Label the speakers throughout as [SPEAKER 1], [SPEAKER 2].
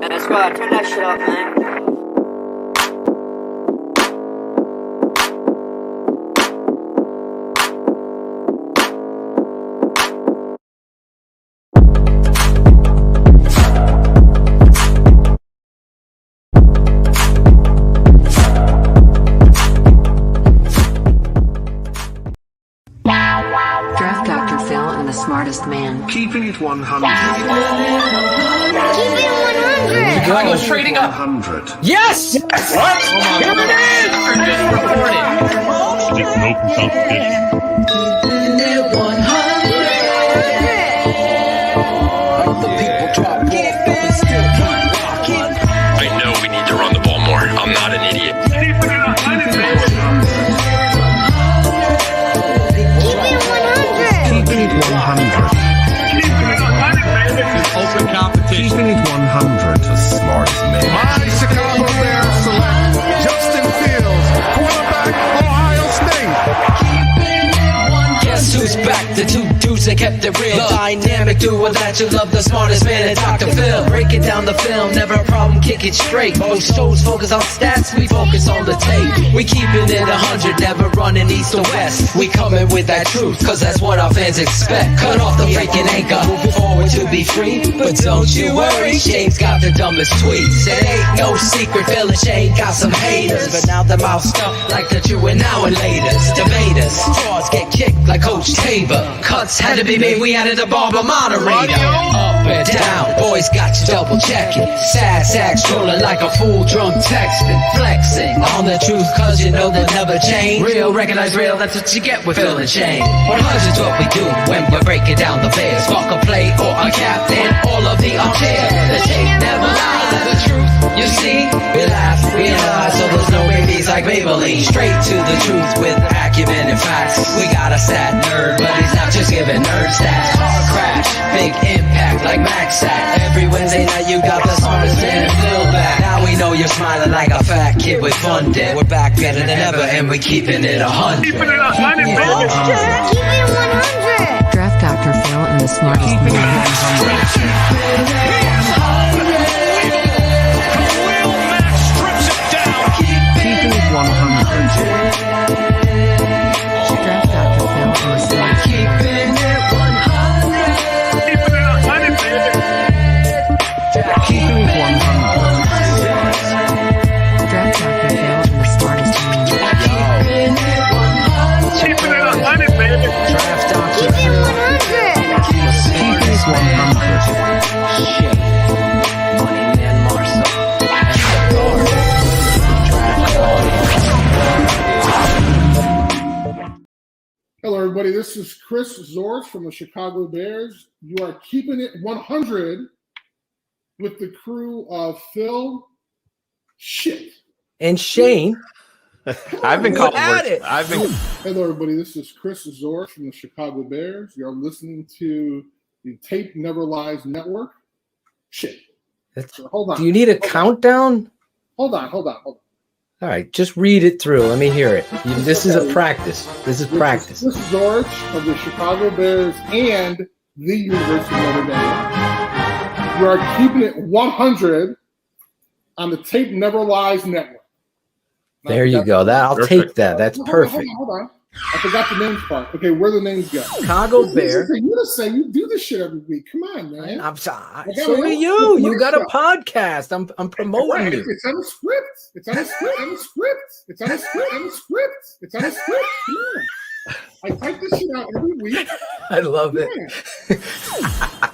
[SPEAKER 1] That's right, turn that shit up, man.
[SPEAKER 2] Draft Dr. Phil and the Smartest Man.
[SPEAKER 3] Keeping it 100.
[SPEAKER 4] Keeping it 100.
[SPEAKER 5] Chicago's trading up.
[SPEAKER 3] 100.
[SPEAKER 5] Yes! What? Here it is! Or just reported.
[SPEAKER 6] Stick no competition.
[SPEAKER 4] Keeping it 100.
[SPEAKER 7] The people drop off, but we still keep rocking.
[SPEAKER 6] I know we need to run the ball more. I'm not an idiot.
[SPEAKER 3] Keeping it 100, baby.
[SPEAKER 4] Keeping it 100.
[SPEAKER 3] Keeping it 100. Keeping it 100, baby.
[SPEAKER 5] Open competition.
[SPEAKER 3] Keeping it 100.
[SPEAKER 6] The smartest man.
[SPEAKER 8] My Chicago Bears select Justin Fields, quarterback, Ohio State.
[SPEAKER 7] Guess who's back? The two dudes that kept it real. The dynamic duo that you love, the smartest man and Dr. Phil. Breaking down the film, never a problem, kick it straight. Most shows focus on stats, we focus on the tape. We keeping it 100, never running east or west. We coming with that truth, cause that's what our fans expect. Cut off the faking anchor, moving forward to be free. But don't you worry, Shayne's got the dumbest tweets. It ain't no secret, Phil and Shayne got some haters. But now they're moused up like the true and now and laters. Debaters, straws get kicked like Coach Tabor. Cuts had to be made, we added a barber moderator. Up and down, boys got you double checking. Sad sack strolling like a fool drunk texting. Flexing on the truth cause you know they'll never change. Real, recognize real, that's what you get with Phil and Shayne. 100's what we do when we're breaking down the Bears. Fuck a play or a captain, all of the unfair. The tape never lies, the truth you see. We laugh, we analyze, so there's no babies like Maybelline. Straight to the truth with acumen and facts. We got a sad nerd, but he's not just giving nerd stats. Car crash, big impact like Max Sack. Every Wednesday night you got the smartest man and Phil back. Now we know you're smiling like a fat kid with fun day. We're back better than ever and we keeping it 100.
[SPEAKER 3] Keeping it 100, baby.
[SPEAKER 4] Keeping it 100.
[SPEAKER 2] Draft Dr. Phil and the Smartest
[SPEAKER 3] Keeping it
[SPEAKER 2] Man.
[SPEAKER 3] 100. Keeping it 100.
[SPEAKER 2] Draft Dr. Phil and the Smartest Man.
[SPEAKER 7] Keeping it 100.
[SPEAKER 3] Keeping it 100, baby. Keeping it 100.
[SPEAKER 2] Draft Dr. Phil and the Smartest Man.
[SPEAKER 3] Keeping it 100, baby.
[SPEAKER 7] Draft Dr.
[SPEAKER 4] Keeping it 100.
[SPEAKER 3] Keeping it 100.
[SPEAKER 7] Shayne, Money Man Marsaw, and the guard. Draft audience.
[SPEAKER 8] Hello, everybody. This is Chris Zorch from the Chicago Bears. You are keeping it 100 with the crew of Phil
[SPEAKER 5] And Shayne.
[SPEAKER 9] I've been
[SPEAKER 5] Go
[SPEAKER 9] called
[SPEAKER 5] at
[SPEAKER 9] worse.
[SPEAKER 5] it.
[SPEAKER 9] I've been
[SPEAKER 8] Hello, everybody. This is Chris Zorch from the Chicago Bears. You're listening to the Tape Never Lies Network. So, hold on.
[SPEAKER 5] Do you need a countdown?
[SPEAKER 8] Hold on.
[SPEAKER 5] All right, just read it through. Let me hear it. This is a practice. This is practice.
[SPEAKER 8] This is Zorch of the Chicago Bears and the University of Notre Dame. You are keeping it 100 on the Tape Never Lies Network.
[SPEAKER 5] There you go. I'll take that. That's perfect.
[SPEAKER 8] Hold on. I forgot the names part. Okay, where the names go?
[SPEAKER 5] Chicago Bears.
[SPEAKER 8] You to say you do this shit every week. Come on, man.
[SPEAKER 5] I'm sorry. So do you. You got a podcast. I'm promoting you.
[SPEAKER 8] It's on a script. It's on a script. It's on a script. Come on. I type this shit out every week.
[SPEAKER 5] I love it.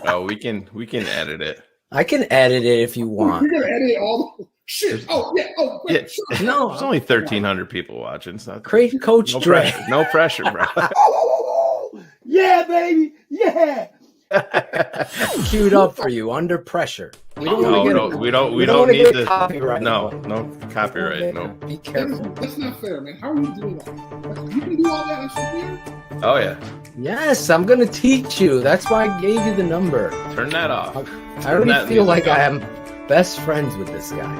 [SPEAKER 9] Oh, we can edit it.
[SPEAKER 5] I can edit it if you want.
[SPEAKER 8] You're gonna edit all the shit. Oh yeah. Oh wait.
[SPEAKER 9] Yeah.
[SPEAKER 8] Sure.
[SPEAKER 5] No,
[SPEAKER 9] There's only 1,300 people watching. It's not
[SPEAKER 5] Great Coach
[SPEAKER 9] no
[SPEAKER 5] Dre.
[SPEAKER 9] pressure. No pressure, bro.
[SPEAKER 8] Yeah, baby. Yeah.
[SPEAKER 5] Queued up for you under pressure. We don't
[SPEAKER 9] No,
[SPEAKER 5] want to get
[SPEAKER 9] no, we don't
[SPEAKER 5] wanna
[SPEAKER 9] need
[SPEAKER 5] get
[SPEAKER 9] the
[SPEAKER 5] copyright.
[SPEAKER 9] no copyright. No.
[SPEAKER 5] Be careful.
[SPEAKER 8] That's not fair, man. How are you doing that? You can do all that and shit here?
[SPEAKER 9] Oh yeah.
[SPEAKER 5] Yes, I'm gonna teach you. That's why I gave you the number.
[SPEAKER 9] Turn that off.
[SPEAKER 5] I
[SPEAKER 9] Turn
[SPEAKER 5] already
[SPEAKER 9] that
[SPEAKER 5] feel like
[SPEAKER 9] music
[SPEAKER 5] I
[SPEAKER 9] off.
[SPEAKER 5] am best friends with this guy.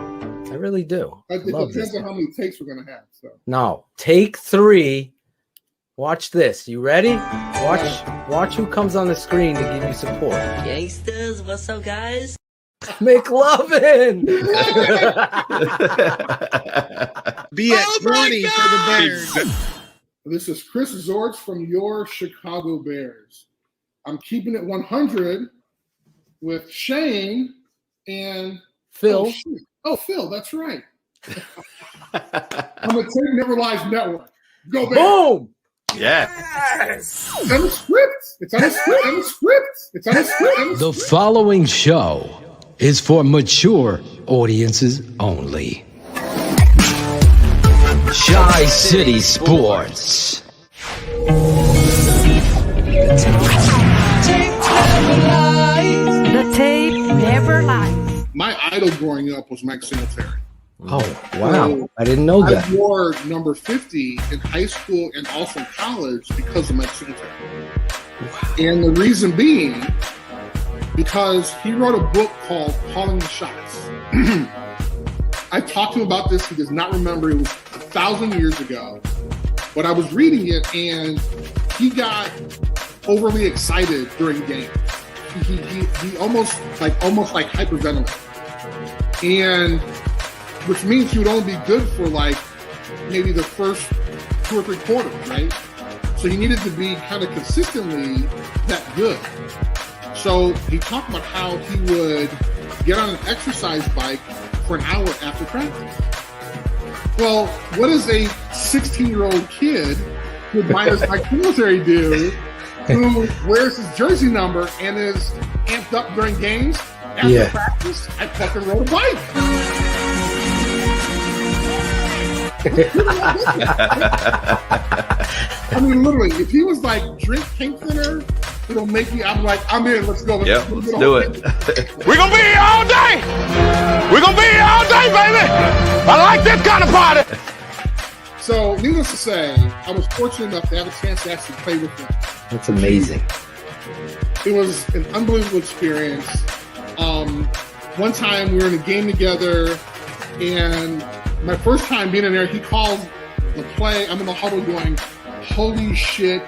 [SPEAKER 5] I really do.
[SPEAKER 8] It
[SPEAKER 5] Love
[SPEAKER 8] depends
[SPEAKER 5] this
[SPEAKER 8] on how many takes we're gonna have. So
[SPEAKER 5] No, take 3. Watch this. You ready? Watch who comes on the screen to give you support.
[SPEAKER 1] Gangsters, what's up, guys?
[SPEAKER 5] McLovin.
[SPEAKER 10] Be at 20 for the Bears.
[SPEAKER 8] This is Chris Zortz from your Chicago Bears. I'm keeping it 100 with Shayne and
[SPEAKER 5] Phil.
[SPEAKER 8] Phil, that's right. I'm a Tape Never Lies Network. Go Bears.
[SPEAKER 5] Boom.
[SPEAKER 9] Yeah.
[SPEAKER 8] It's on the script. It's on the script. On the script. It's on the script.
[SPEAKER 7] The following show is for mature audiences only. Tri-City Sports.
[SPEAKER 2] The tape never lies.
[SPEAKER 8] My idol growing up was Mike Singletary.
[SPEAKER 5] Oh, wow. I didn't know that.
[SPEAKER 8] I wore number 50 in high school and also in college because of Mike Singletary. Wow. And the reason being, because he wrote a book called Calling the Shots. I talked to him about this. He does not remember. It was 1,000 years ago. But I was reading it, and he got overly excited during games. He almost hyperventilated. And which means he would only be good for like maybe the first 2 or 3 quarters, right? So he needed to be kind of consistently that good. So he talked about how he would get on an exercise bike for an hour after practice. Well, what does a 16-year-old kid who admires Mike Singletary do, who wears his jersey number and is amped up during games after practice? I fucking rode a bike. I mean, literally, if he was like, drink pink thinner, it'll make me, I'm like, I'm in, let's go.
[SPEAKER 9] Let's do it.
[SPEAKER 3] We're going to be here all day. We're going to be here all day, baby. I like this kind of party.
[SPEAKER 8] So, needless to say, I was fortunate enough to have a chance to actually play with him.
[SPEAKER 5] That's amazing.
[SPEAKER 8] It was an unbelievable experience. One time we were in a game together, and my first time being in there, he called the play. I'm in the huddle going, holy shit,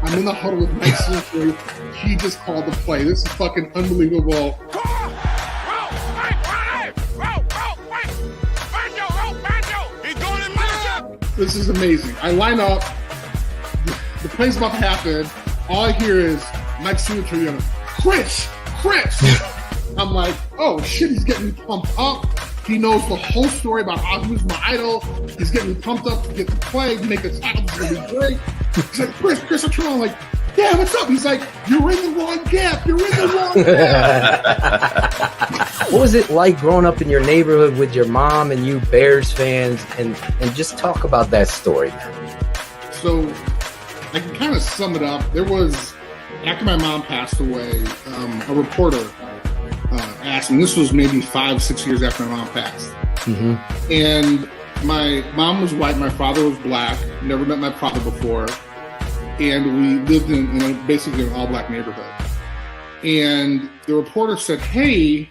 [SPEAKER 8] I'm in the huddle with Mike Singletary. He just called the play. This is fucking unbelievable. This is amazing. I line up. The play's about to happen. All I hear is Mike Singletary yelling, Chris! I'm like, oh shit, he's getting me pumped up. He knows the whole story about how he was my idol. He's getting me pumped up to get the play, make a tackle. This is going to be great. He's like, Chris, I turn on like, yeah, what's up? He's like, you're in the wrong gap. You're in the wrong gap.
[SPEAKER 5] What was it like growing up in your neighborhood with your mom and you Bears fans? And just talk about that story, man.
[SPEAKER 8] So I can kind of sum it up. There was, after my mom passed away, a reporter asked, and this was maybe 5-6 years after my mom passed.
[SPEAKER 5] Mm-hmm.
[SPEAKER 8] And my mom was white, my father was black, never met my father before. And we lived in basically an all-black neighborhood. And the reporter said, hey,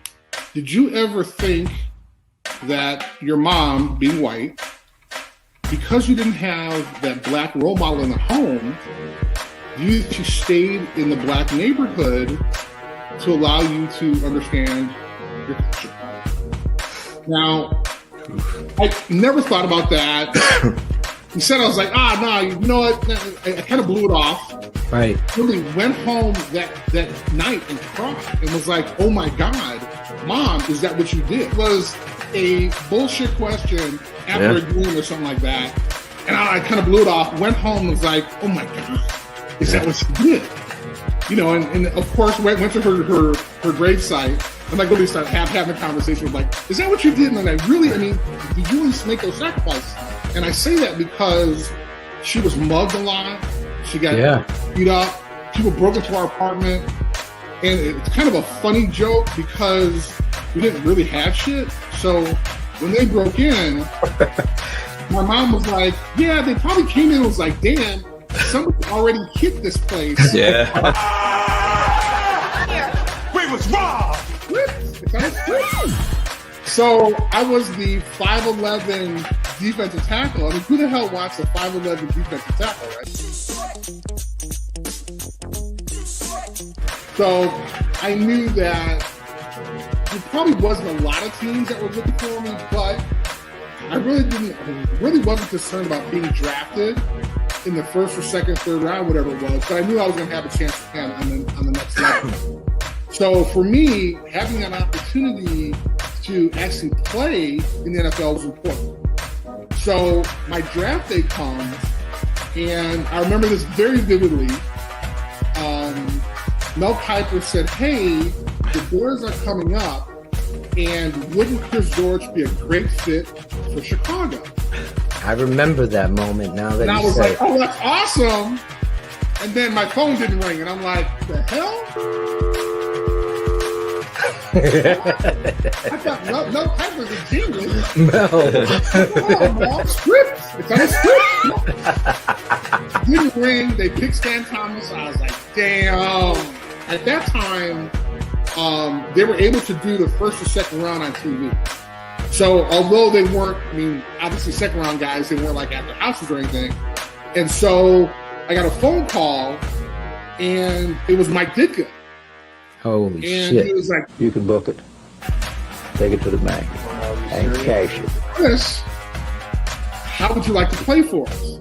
[SPEAKER 8] did you ever think that your mom, being white, because you didn't have that black role model in the home, you stayed in the black neighborhood to allow you to understand your culture? Now, I never thought about that. Instead, I was like, nah, you know what? I kind of blew it off.
[SPEAKER 5] Right.
[SPEAKER 8] Really went home that night and cried and was like, oh my God, Mom, is that what you did? It was a bullshit question after a game or something like that. And I kind of blew it off, went home and was like, oh my God, is that what you did? You know, and of course, went to her gravesite. And like really started having a conversation with like, is that what you did? And did you really make those sacrifices? And I say that because she was mugged a lot. She got beat up. People broke into our apartment. And it's kind of a funny joke because we didn't really have shit. So when they broke in, my mom was like, yeah, they probably came in and was like, damn, somebody already hit this place.
[SPEAKER 9] Yeah.
[SPEAKER 3] We was robbed.
[SPEAKER 8] So I was the 5'11" defensive tackle. I mean, who the hell wants a 5'11" defensive tackle, right? So I knew that there probably wasn't a lot of teams that were looking for me, but I really wasn't concerned about being drafted in the first or second, third round, whatever it was. But I knew I was going to have a chance to on the next level. So for me, having an opportunity to actually play in the NFL was important. So my draft day comes, and I remember this very vividly. Mel Kiper said, "Hey, the Bears are coming up, and wouldn't Chris George be a great fit for Chicago?"
[SPEAKER 5] I remember that moment now that
[SPEAKER 8] and I
[SPEAKER 5] you
[SPEAKER 8] was
[SPEAKER 5] say
[SPEAKER 8] like, "Oh, that's awesome!" And then my phone didn't ring, and I'm like, "The hell?" I thought Mel Kiper's a genius. No, script. It's on a script. Didn't ring. They picked Stan Thomas. I was like, "Damn!" At that time, they were able to do the first or second round on TV. So although they weren't, obviously second round guys, they weren't like at the houses or anything. And so I got a phone call, and it was Mike Ditka.
[SPEAKER 5] Holy
[SPEAKER 8] and
[SPEAKER 5] shit.
[SPEAKER 8] He was like,
[SPEAKER 11] You can book it, take it to the bank, and cash it.
[SPEAKER 8] "Chris, how would you like to play for us?"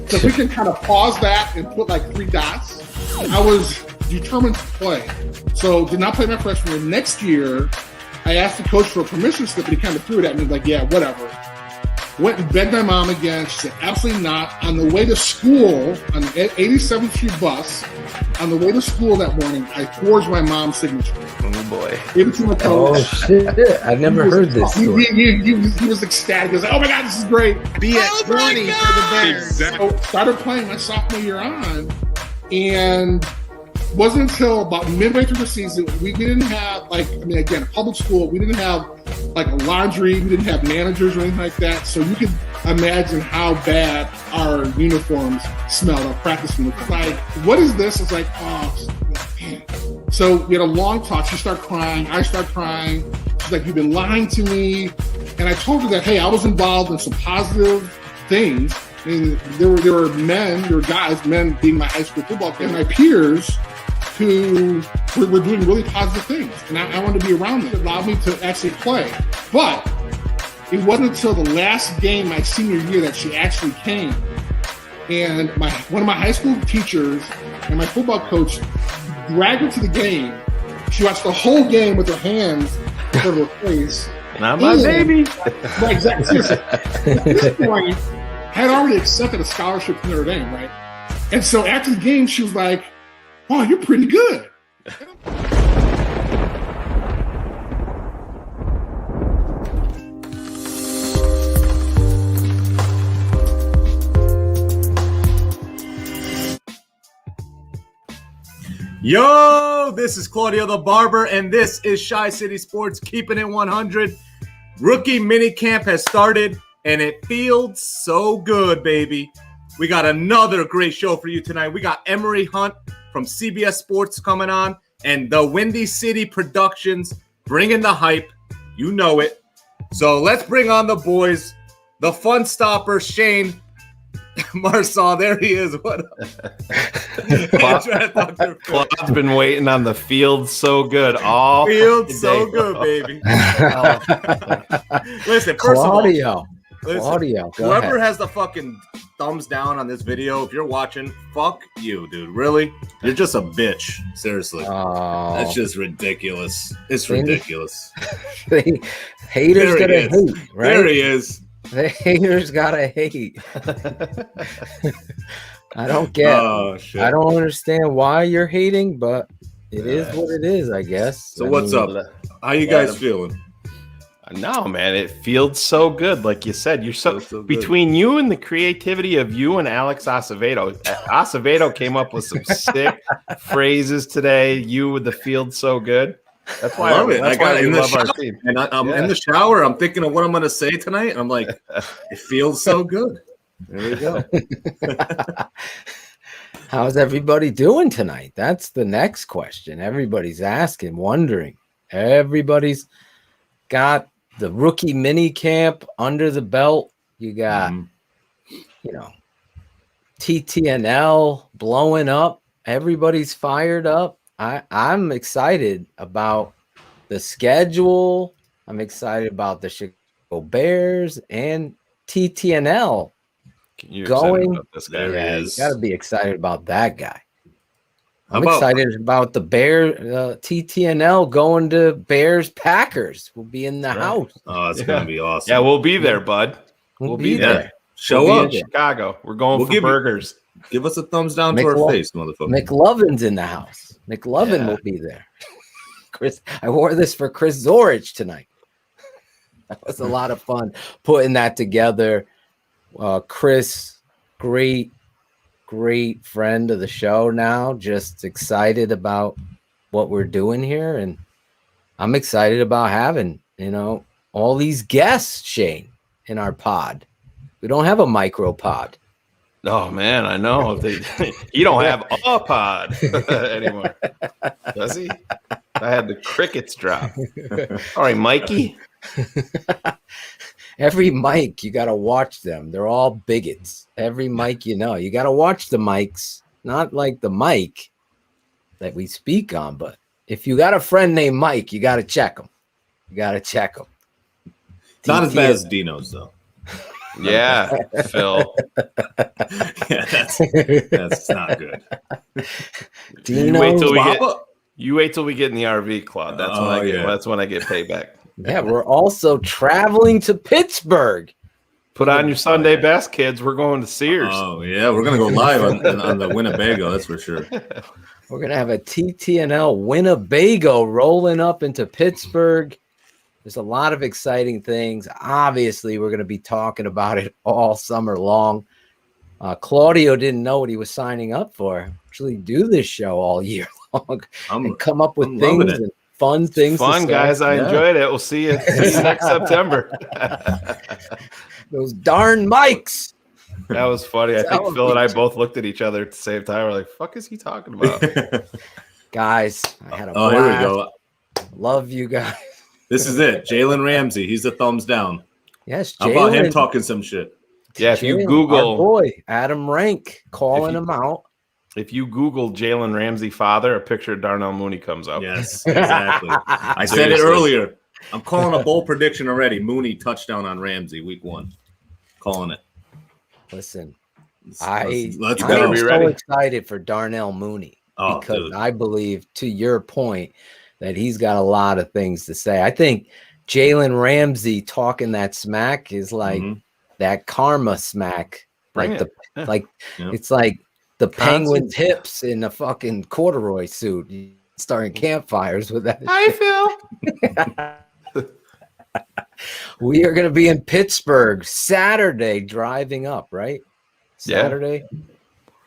[SPEAKER 8] So if we can kind of pause that and put like 3 dots. I was determined to play. So did not play my freshman year. Next year, I asked the coach for a permission slip, and he kind of threw it at me like, "Yeah, whatever." Went and begged my mom again. She said, "Absolutely not." On the way to school, on the 87th Street bus, on the way to school that morning, I forged my mom's signature.
[SPEAKER 9] Oh boy!
[SPEAKER 8] Gave it to my coach.
[SPEAKER 5] Oh shit! I've never heard this story.
[SPEAKER 8] He was ecstatic. He was like, "Oh my god, this is great."
[SPEAKER 10] Be at 20 for the Bears.
[SPEAKER 8] So started playing my sophomore year on, and wasn't until about midway through the season we didn't have again, public school. We didn't have like a laundry. We didn't have managers or anything like that. So you could imagine how bad our uniforms smelled, our practice uniforms. Like, what is this? It's like, oh man. So we had a long talk. She started crying. I started crying. She's like, "You've been lying to me." And I told her that, hey, I was involved in some positive things. And there were guys, men being my high school football team, and my peers who were doing really positive things. And I wanted to be around them. It allowed me to actually play. But it wasn't until the last game my senior year that she actually came. And one of my high school teachers and my football coach dragged her to the game. She watched the whole game with her hands over her face.
[SPEAKER 9] Not my baby.
[SPEAKER 8] Right, exactly. At this point, I had already accepted a scholarship from Notre Dame, right? And so after the game, she was like, "Oh, you're pretty good."
[SPEAKER 12] Yo, this is Claudio the Barber, and this is Shy City Sports Keeping It 100. Rookie minicamp has started, and it feels so good, baby. We got another great show for you tonight. We got Emory Hunt from CBS Sports coming on, and DaWindyCity Productions bringing the hype. You know it. So let's bring on the boys, the fun stopper, Shayne. Marsaw, there he is. What up?
[SPEAKER 9] Claude's been waiting on the field so good all
[SPEAKER 12] field so good, baby. Listen, first
[SPEAKER 5] Claudio.
[SPEAKER 12] of all,
[SPEAKER 5] Claudio,
[SPEAKER 12] whoever has the fucking thumbs down on this video, if you're watching, fuck you, dude. Really? You're just a bitch. Seriously.
[SPEAKER 5] Oh.
[SPEAKER 12] That's just ridiculous. It's ridiculous.
[SPEAKER 5] Haters gotta hate, right?
[SPEAKER 12] There he is.
[SPEAKER 5] The haters gotta hate. I don't get.
[SPEAKER 12] Oh, shit.
[SPEAKER 5] I don't understand why you're hating, but it is what it is, I guess.
[SPEAKER 12] So what's up? How you guys feeling?
[SPEAKER 9] No, man, it feels so good. Like you said, you're so between you and the creativity of you and Alex Acevedo. Acevedo came up with some sick phrases today. You with the field so good. That's why I love it. That's why I love our team.
[SPEAKER 12] And I'm in the shower. I'm thinking of what I'm going to say tonight. And I'm like, it feels so good. There we go.
[SPEAKER 5] How's everybody doing tonight? That's the next question. Everybody's asking, wondering. Everybody's got the rookie mini camp under the belt. You got, TTNL blowing up. Everybody's fired up. I'm excited about the schedule. I'm excited about the Chicago Bears and TTNL
[SPEAKER 9] You're
[SPEAKER 5] going.
[SPEAKER 9] excited about this guy.
[SPEAKER 5] Yeah, you got to be excited about that guy. I'm
[SPEAKER 12] about-
[SPEAKER 5] excited about the Bear TTNL going to Bears Packers. We'll be in the house.
[SPEAKER 12] Oh, it's gonna be awesome.
[SPEAKER 9] Yeah, we'll be there, bud. We'll be there.
[SPEAKER 12] Show
[SPEAKER 9] we'll
[SPEAKER 12] up
[SPEAKER 9] be in Chicago. We're going for burgers.
[SPEAKER 12] Give us a thumbs down to our face, motherfucker.
[SPEAKER 5] McLovin's in the house. McLovin will be there. Chris, I wore this for Chris Zorich tonight. That was a lot of fun putting that together. Chris, great friend of the show now. Just excited about what we're doing here. And I'm excited about having, all these guests, Shayne, in our pod. We don't have a micro pod.
[SPEAKER 9] Oh man, I know. You don't have a pod anymore, does he? I had the crickets drop. All right, Mikey.
[SPEAKER 5] Every mic, you got to watch them. They're all bigots. Every mic, you got to watch the mics, not like the mic that we speak on. But if you got a friend named Mike, you got to check them.
[SPEAKER 12] Not as bad as Dino's, though.
[SPEAKER 9] Yeah, Phil.
[SPEAKER 12] Yeah, that's not good.
[SPEAKER 9] You wait till we get in the RV, Claude. That's when I get. That's when I get payback.
[SPEAKER 5] Yeah, we're also traveling to Pittsburgh.
[SPEAKER 9] Put on your Sunday best, kids. We're going to Sears.
[SPEAKER 12] Oh yeah, we're gonna go live on the Winnebago. That's for sure.
[SPEAKER 5] We're gonna have a TTNL Winnebago rolling up into Pittsburgh. There's a lot of exciting things. Obviously, we're going to be talking about it all summer long. Claudio didn't know what he was signing up for. Actually, do this show all year long and come up with things and fun things.
[SPEAKER 9] Fun, guys. I enjoyed it. We'll see you next September.
[SPEAKER 5] Those darn mics.
[SPEAKER 9] That was funny. I think Phil and I both looked at each other at the same time. We're like, "Fuck is he talking about?"
[SPEAKER 5] Guys, I had a blast.
[SPEAKER 12] Here we go.
[SPEAKER 5] Love you guys.
[SPEAKER 12] This is it. Jalen Ramsey. He's a thumbs down.
[SPEAKER 5] Yes,
[SPEAKER 12] How about him talking some shit?
[SPEAKER 9] Yeah, if you Google
[SPEAKER 5] our boy Adam Rank calling him out.
[SPEAKER 9] If you Google Jalen Ramsey father, a picture of Darnell Mooney comes up.
[SPEAKER 12] Yes, exactly. I said it earlier. I'm calling a bold prediction already. Mooney touchdown on Ramsey week 1. Calling it.
[SPEAKER 5] Listen,
[SPEAKER 12] let's
[SPEAKER 5] I'm
[SPEAKER 12] go.
[SPEAKER 5] so excited for Darnell Mooney because
[SPEAKER 12] dude.
[SPEAKER 5] I believe, to your point, that he's got a lot of things to say. I think Jalen Ramsey talking that smack is like that karma smack. It's like the Penguin's hips in a fucking corduroy suit starting campfires with that.
[SPEAKER 9] Hi, Phil.
[SPEAKER 5] We are going to be in Pittsburgh Saturday, driving up, right? Saturday.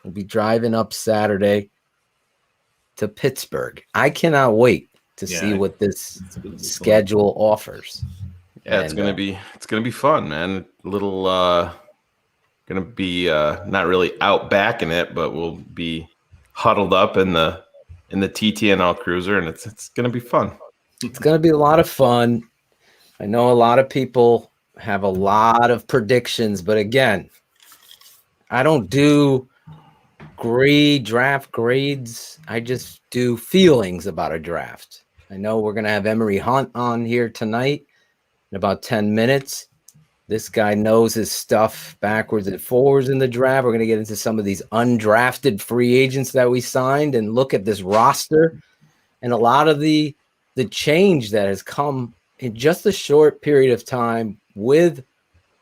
[SPEAKER 5] We'll be driving up Saturday to Pittsburgh. I cannot wait to see what this schedule offers.
[SPEAKER 9] Yeah, it's gonna be fun, man. A little gonna be not really out back in it, but we'll be huddled up in the TTNL cruiser, and it's gonna be fun.
[SPEAKER 5] It's gonna be a lot of fun. I know a lot of people have a lot of predictions, but again, I don't do draft grades. I just do feelings about a draft. I know we're going to have Emory Hunt on here tonight in about 10 minutes. This guy knows his stuff backwards and forwards in the draft. We're going to get into some of these undrafted free agents that we signed and look at this roster and a lot of the change that has come in just a short period of time with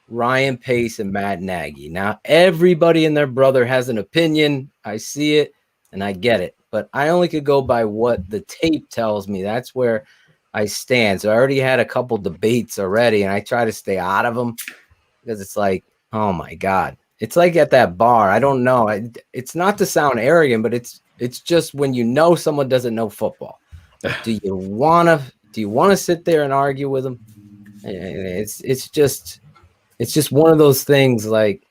[SPEAKER 5] Ryan Pace and Matt Nagy. Now, everybody and their brother has an opinion. I see it and I get it, but I only could go by what the tape tells me. That's where I stand. So I already had a couple debates already, and I try to stay out of them because it's like, oh my God, it's like at that bar. I don't know. It's not to sound arrogant, but it's just when you know someone doesn't know football. Do you want to sit there and argue with them? It's just one of those things. Like,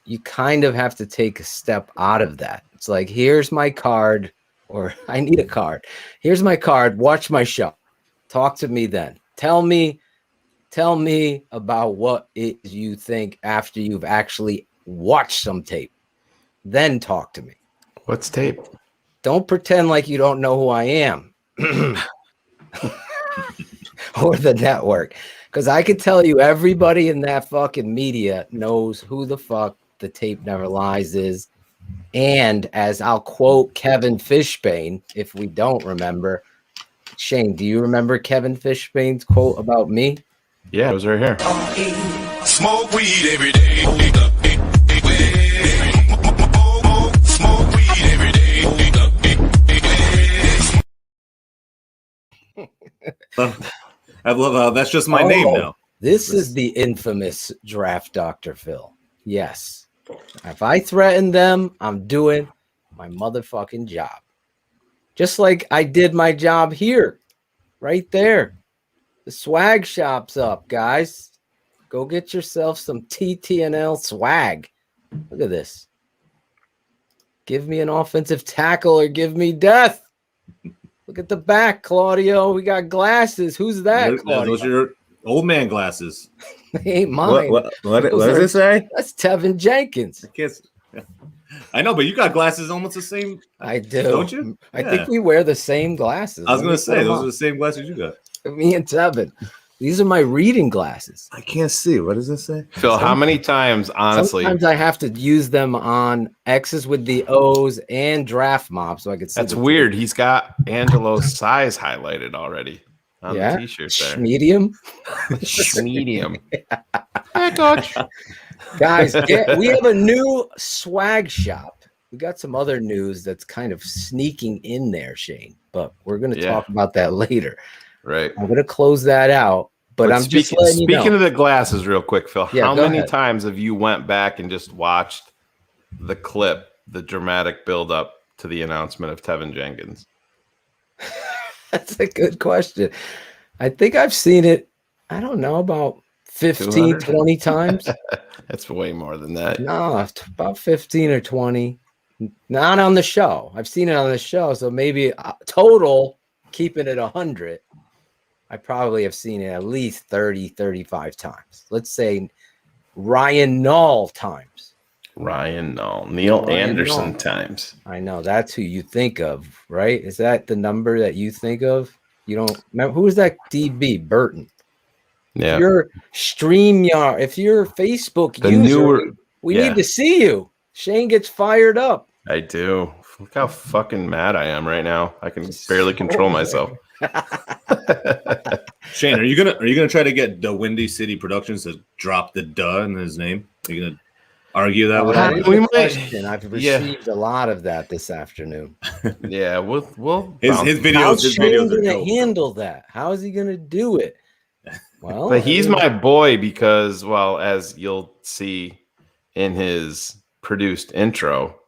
[SPEAKER 5] you kind of have to take a step out of that. It's like, here's my card, or I need a card. Here's my card. Watch my show. Talk to me then. Tell me about what it is you think after you've actually watched some tape. Then talk to me.
[SPEAKER 9] What's tape?
[SPEAKER 5] Don't pretend like you don't know who I am. or the network. Because I could tell you everybody in that fucking media knows who the fuck The Tape Never Lies is. And as I'll quote Kevin Fishbane, if we don't remember, Shayne, do you remember Kevin Fishbane's quote about me?
[SPEAKER 9] Yeah, it was right here.
[SPEAKER 3] Smoke weed every day. Smoke weed every day.
[SPEAKER 12] I love how that's just my name now.
[SPEAKER 5] This is the infamous Draft Dr. Phil. Yes. If I threaten them, I'm doing my motherfucking job. Just like I did my job here, right there. The swag shop's up, guys. Go get yourself some TTNL swag. Look at this. Give me an offensive tackle or give me death. Look at the back, Claudio. We got glasses. Who's that, Claudio?
[SPEAKER 12] Those are your old man glasses.
[SPEAKER 5] They ain't mine.
[SPEAKER 12] What does it say?
[SPEAKER 5] That's Tevin Jenkins.
[SPEAKER 12] I know, but you got glasses almost the same.
[SPEAKER 5] I do.
[SPEAKER 12] Don't you?
[SPEAKER 5] I think we wear the same glasses.
[SPEAKER 12] I was going to say, those are the same glasses you got.
[SPEAKER 5] Me and Tevin. These are my reading glasses.
[SPEAKER 12] I can't see. What does it say?
[SPEAKER 9] Phil, how many times, honestly?
[SPEAKER 5] Sometimes I have to use them on X's with the O's and draft mob so I can see.
[SPEAKER 9] That's weird. He's got Angelo's size highlighted already on the t-shirt there.
[SPEAKER 5] Medium?
[SPEAKER 9] Medium. Hey, coach.
[SPEAKER 5] Guys, we have a new swag shop. We got some other news that's kind of sneaking in there, Shayne, but we're going to talk about that later.
[SPEAKER 9] Right.
[SPEAKER 5] I'm going to close that out, but I'm just letting you know.
[SPEAKER 9] Speaking of the glasses real quick, Phil,
[SPEAKER 5] Yeah,
[SPEAKER 9] how
[SPEAKER 5] go
[SPEAKER 9] many
[SPEAKER 5] ahead.
[SPEAKER 9] times have you went back and just watched the clip, the dramatic build up to the announcement of Tevin Jenkins?
[SPEAKER 5] That's a good question. I think I've seen it, I don't know, about 15,
[SPEAKER 9] 200?
[SPEAKER 5] 20 times.
[SPEAKER 9] That's way more than that.
[SPEAKER 5] No, about 15 or 20. Not on the show. I've seen it on the show, so maybe total, keeping it 100. I probably have seen it at least 30, 35 times. Let's say Ryan Nall times.
[SPEAKER 9] Neil Anderson
[SPEAKER 5] Nall
[SPEAKER 9] times.
[SPEAKER 5] I know, that's who you think of, right? Is that the number that you think of? You don't remember who was that DB? Burton.
[SPEAKER 9] Yeah.
[SPEAKER 5] If you're StreamYard, if you're Facebook user, we need to see you. Shayne gets fired up.
[SPEAKER 9] I do. Look how fucking mad I am right now. I can barely control myself.
[SPEAKER 12] Shayne, are you gonna try to get DaWindyCity Productions to drop the "duh" in his name? Are you gonna argue that with him?
[SPEAKER 5] I've received a lot of that this afternoon.
[SPEAKER 9] Yeah, we'll
[SPEAKER 12] his videos.
[SPEAKER 5] How's
[SPEAKER 12] His
[SPEAKER 5] Shayne
[SPEAKER 12] videos are
[SPEAKER 5] gonna
[SPEAKER 12] dope.
[SPEAKER 5] handle that? How is he gonna do it? Well,
[SPEAKER 9] but he's my boy because, well, as you'll see in his produced intro,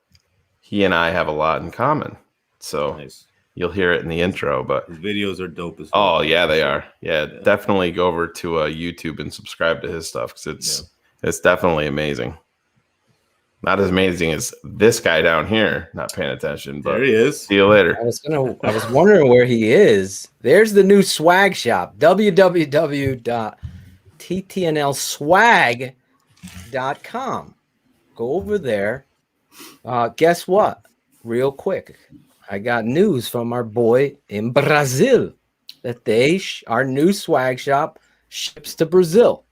[SPEAKER 9] he and I have a lot in common. So
[SPEAKER 12] Nice.
[SPEAKER 9] You'll hear it in the intro. But
[SPEAKER 12] His videos are dope as well.
[SPEAKER 9] oh yeah, they are. Yeah, definitely go over to YouTube and subscribe to his stuff because it's definitely amazing. Not as amazing as this guy down here, not paying attention. But
[SPEAKER 12] There he is.
[SPEAKER 9] see you later.
[SPEAKER 5] I was wondering where he is. There's the new swag shop. www.ttnlswag.com. Go over there. Guess what? Real quick, I got news from our boy in Brazil that our new swag shop ships to Brazil.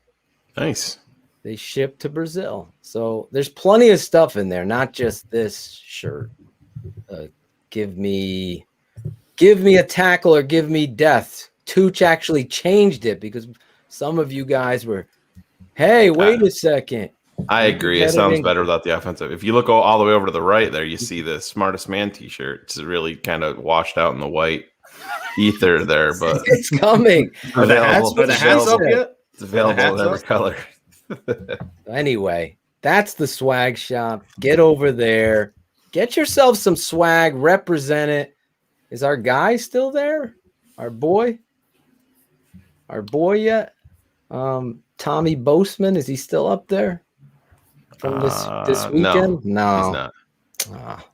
[SPEAKER 9] Nice.
[SPEAKER 5] They ship to Brazil. So there's plenty of stuff in there, not just this shirt. Give me a tackle or give me death. Tooch actually changed it because some of you guys were, hey, wait a second.
[SPEAKER 9] I agree. It sounds better without the offensive. If you look all the way over to the right there, you see the Smartest Man t-shirt. It's really kind of washed out in the white ether there, but
[SPEAKER 5] it's coming.
[SPEAKER 12] Are the hats up yet?
[SPEAKER 9] It's available in every color.
[SPEAKER 5] Anyway, that's the swag shop. Get over there. Get yourself some swag. Represent it. Is our guy still there? Our boy yet? Tommy Boseman, is he still up there from this weekend? No,
[SPEAKER 9] he's not.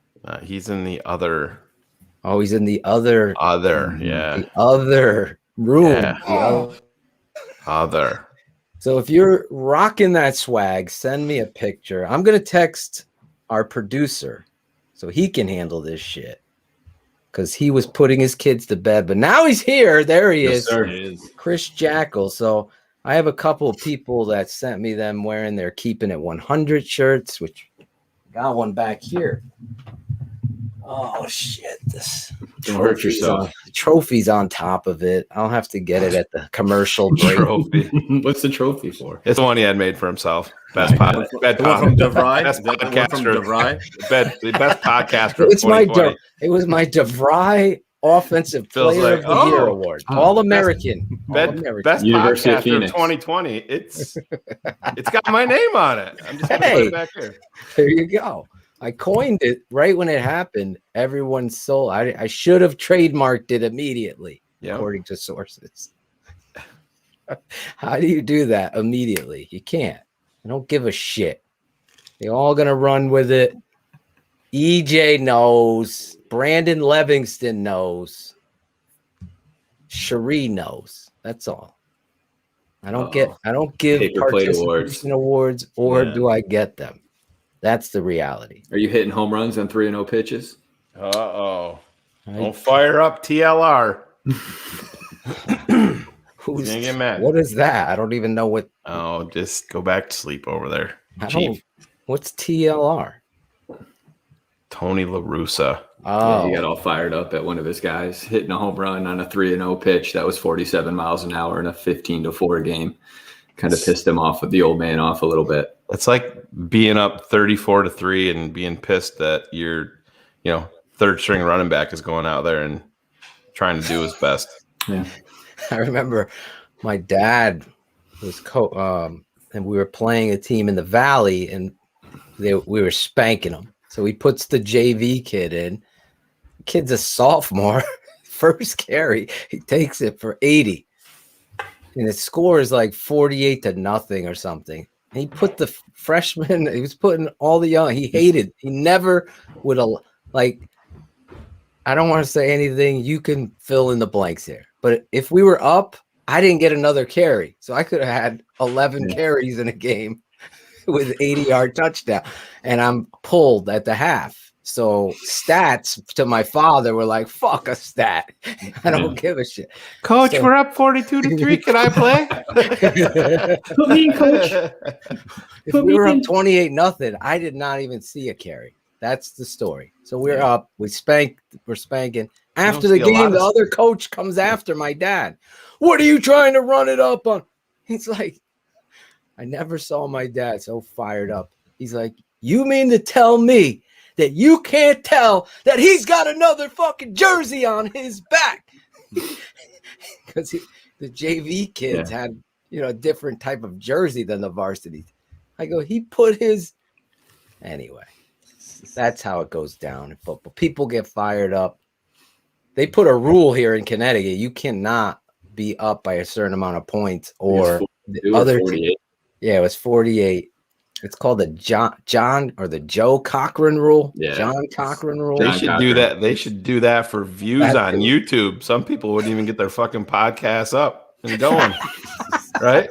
[SPEAKER 9] He's in the other.
[SPEAKER 5] Oh, he's in the other.
[SPEAKER 9] Yeah.
[SPEAKER 5] The other room.
[SPEAKER 9] Yeah.
[SPEAKER 5] The
[SPEAKER 9] Other.
[SPEAKER 5] So if you're rocking that swag, send me a picture. I'm going to text our producer so he can handle this shit. because he was putting his kids to bed. But now he's here. There he is.
[SPEAKER 13] Sir. He is.
[SPEAKER 5] Chris Jackal. So I have a couple of people that sent me them wearing their Keepin It 100 shirts, which got one back here. Oh shit! This
[SPEAKER 13] Don't hurt yourself.
[SPEAKER 5] Trophy's on top of it. I'll have to get it at the commercial break.
[SPEAKER 9] Trophy.
[SPEAKER 13] What's the trophy for?
[SPEAKER 9] It's the one he had made for himself. Best podcast.
[SPEAKER 12] The one from DeVry?
[SPEAKER 9] Best
[SPEAKER 12] Is that the one from
[SPEAKER 9] podcaster. The best podcaster.
[SPEAKER 5] It's it was my DeVry Offensive Player of the Year award. All American.
[SPEAKER 9] Best
[SPEAKER 13] University of
[SPEAKER 9] podcaster of
[SPEAKER 13] Phoenix.
[SPEAKER 9] 2020. It's got my name on it. I'm just gonna put it back here.
[SPEAKER 5] There you go. I coined it right when it happened. Everyone sold. I should have trademarked it immediately, according to sources. How do you do that immediately? You can't. I don't give a shit. They're all gonna run with it. EJ knows. Brandon Livingston knows. Cherie knows. That's all. I don't give
[SPEAKER 13] Paper plate
[SPEAKER 5] participation awards, or do I get them? That's the reality.
[SPEAKER 13] Are you hitting home runs on 3-0 pitches?
[SPEAKER 9] Uh-oh. Don't fire up TLR.
[SPEAKER 5] Who's
[SPEAKER 9] gonna get mad?
[SPEAKER 5] What is that? I don't even know what.
[SPEAKER 9] Oh, just go back to sleep over there.
[SPEAKER 5] What's TLR?
[SPEAKER 9] Tony La Russa.
[SPEAKER 5] Oh,
[SPEAKER 13] Yeah, he got all fired up at one of his guys hitting a home run on a 3-0 pitch that was 47 miles an hour in a 15-4 game. Kind of pissed him off, with the old man off a little bit.
[SPEAKER 9] It's like being up 34-3 and being pissed that your, third string running back is going out there and trying to do his best.
[SPEAKER 13] Yeah.
[SPEAKER 5] I remember my dad was and we were playing a team in the Valley, and we were spanking them. So he puts the JV kid in. The kid's a sophomore. First carry, he takes it for 80. And his score is like 48-0 or something. And he put the freshman, he was putting all the young, he never would have, I don't want to say anything. You can fill in the blanks here. But if we were up, I didn't get another carry. So I could have had 11 carries in a game with 80-yard touchdown. And I'm pulled at the half. So stats to my father were like, fuck a stat. I don't give a shit.
[SPEAKER 9] Coach, we're up 42-3. Can I play?
[SPEAKER 13] Put me in, coach.
[SPEAKER 5] If we were up 28-0, I did not even see a carry. That's the story. So we're up. We're spanking. After the game, the other coach comes after my dad. What are you trying to run it up on? He's like, I never saw my dad so fired up. He's like, you mean to tell me that you can't tell that he's got another fucking jersey on his back? Because the JV kids had, a different type of jersey than the varsity. I go, he put his... Anyway, that's how it goes down in football. People get fired up. They put a rule here in Connecticut. You cannot be up by a certain amount of points or the other
[SPEAKER 13] 48.
[SPEAKER 5] Yeah, it was 48. It's called the John or the Joe Cochran rule.
[SPEAKER 13] Yeah.
[SPEAKER 5] John Cochran rule.
[SPEAKER 9] They should do that. They should do that for views on YouTube. Some people wouldn't even get their fucking podcasts up and going. Right?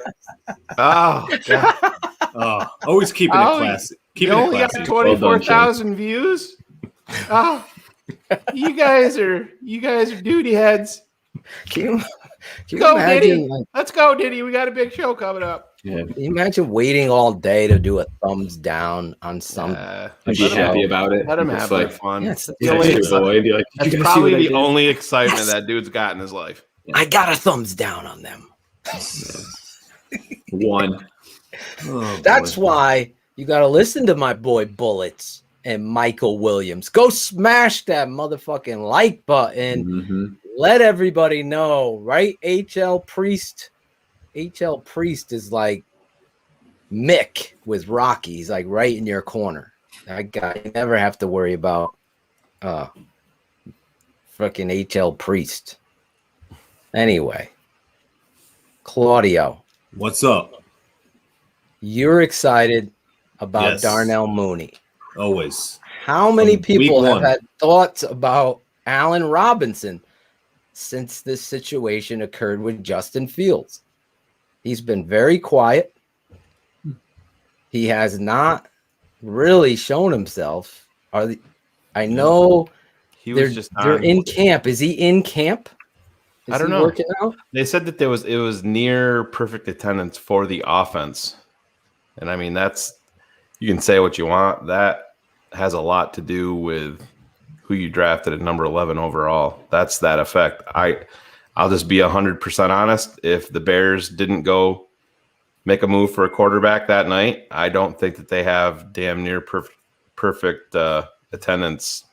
[SPEAKER 9] Oh, God.
[SPEAKER 12] Always keeping it classy.
[SPEAKER 9] You only got 24,000 views. Oh, you guys are duty heads.
[SPEAKER 5] Can you
[SPEAKER 9] go,
[SPEAKER 5] imagine,
[SPEAKER 9] Diddy. Let's go, Diddy. We got a big show coming up.
[SPEAKER 13] Yeah.
[SPEAKER 5] Can you imagine waiting all day to do a thumbs down on some?
[SPEAKER 13] I'd be happy about it.
[SPEAKER 9] Let him have their fun. That's probably the only excitement that dude's got in his life.
[SPEAKER 5] I got a thumbs down on them.
[SPEAKER 13] One.
[SPEAKER 5] That's why you got to listen to my boy Bullets and Michael Williams. Go smash that motherfucking like button.
[SPEAKER 13] Mm-hmm.
[SPEAKER 5] Let everybody know, right? HL Priest is like Mick with Rocky. He's like right in your corner. That guy, you never have to worry about fucking HL Priest. Anyway, Claudio.
[SPEAKER 12] What's up?
[SPEAKER 5] You're excited about Darnell Mooney.
[SPEAKER 12] Always.
[SPEAKER 5] How many people have had thoughts about Allen Robinson since this situation occurred with Justin Fields? He's been very quiet. He has not really shown himself. I know
[SPEAKER 9] He was just
[SPEAKER 5] they're in camp. Is he in camp?
[SPEAKER 9] I don't know.
[SPEAKER 5] Working out?
[SPEAKER 9] They said that it was near perfect attendance for the offense. And I mean, you can say what you want. That has a lot to do with who you drafted at number 11 overall. That's that effect. I'll just be 100% honest. If the Bears didn't go make a move for a quarterback that night, I don't think that they have damn near perfect attendance.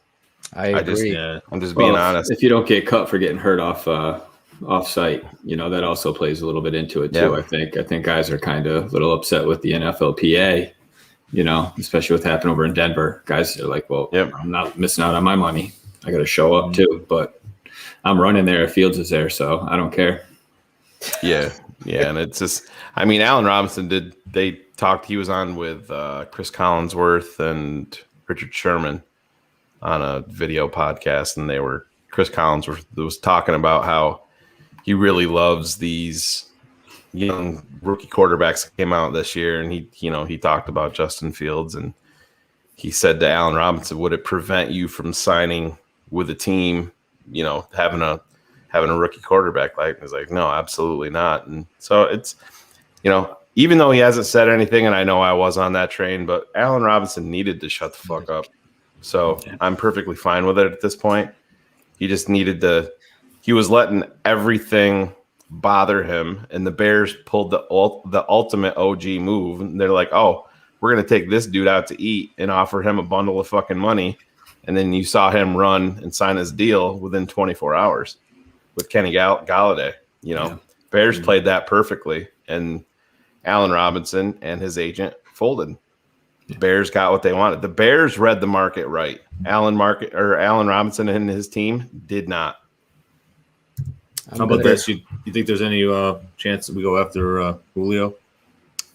[SPEAKER 5] I agree.
[SPEAKER 9] I'm just being honest.
[SPEAKER 13] If you don't get cut for getting hurt off site, that also plays a little bit into it too.
[SPEAKER 9] Yep.
[SPEAKER 13] I think guys are kind of a little upset with the NFLPA, especially what happened over in Denver. Guys are like, well, I'm not missing out on my money. I got to show up too, but I'm running there if Fields is there, so I don't care.
[SPEAKER 9] Yeah. And it's just, I mean, Allen Robinson he was on with Chris Collinsworth and Richard Sherman on a video podcast, and Chris Collinsworth was talking about how he really loves these young rookie quarterbacks that came out this year, and he talked about Justin Fields, and he said to Allen Robinson, would it prevent you from signing with a team, having a rookie quarterback? Like, he's like, no, absolutely not. And so it's, even though he hasn't said anything, and I know I was on that train, but Allen Robinson needed to shut the fuck up. So I'm perfectly fine with it at this point. He just needed he was letting everything bother him, and the Bears pulled the ultimate OG move. And they're like, oh, we're going to take this dude out to eat and offer him a bundle of fucking money. And then you saw him run and sign his deal within 24 hours with Kenny Galladay. Bears played that perfectly, and Allen Robinson and his agent folded. The Bears got what they wanted. The Bears read the market right. Allen Robinson and his team did not.
[SPEAKER 12] How about this? You think there's any chance that we go after Julio?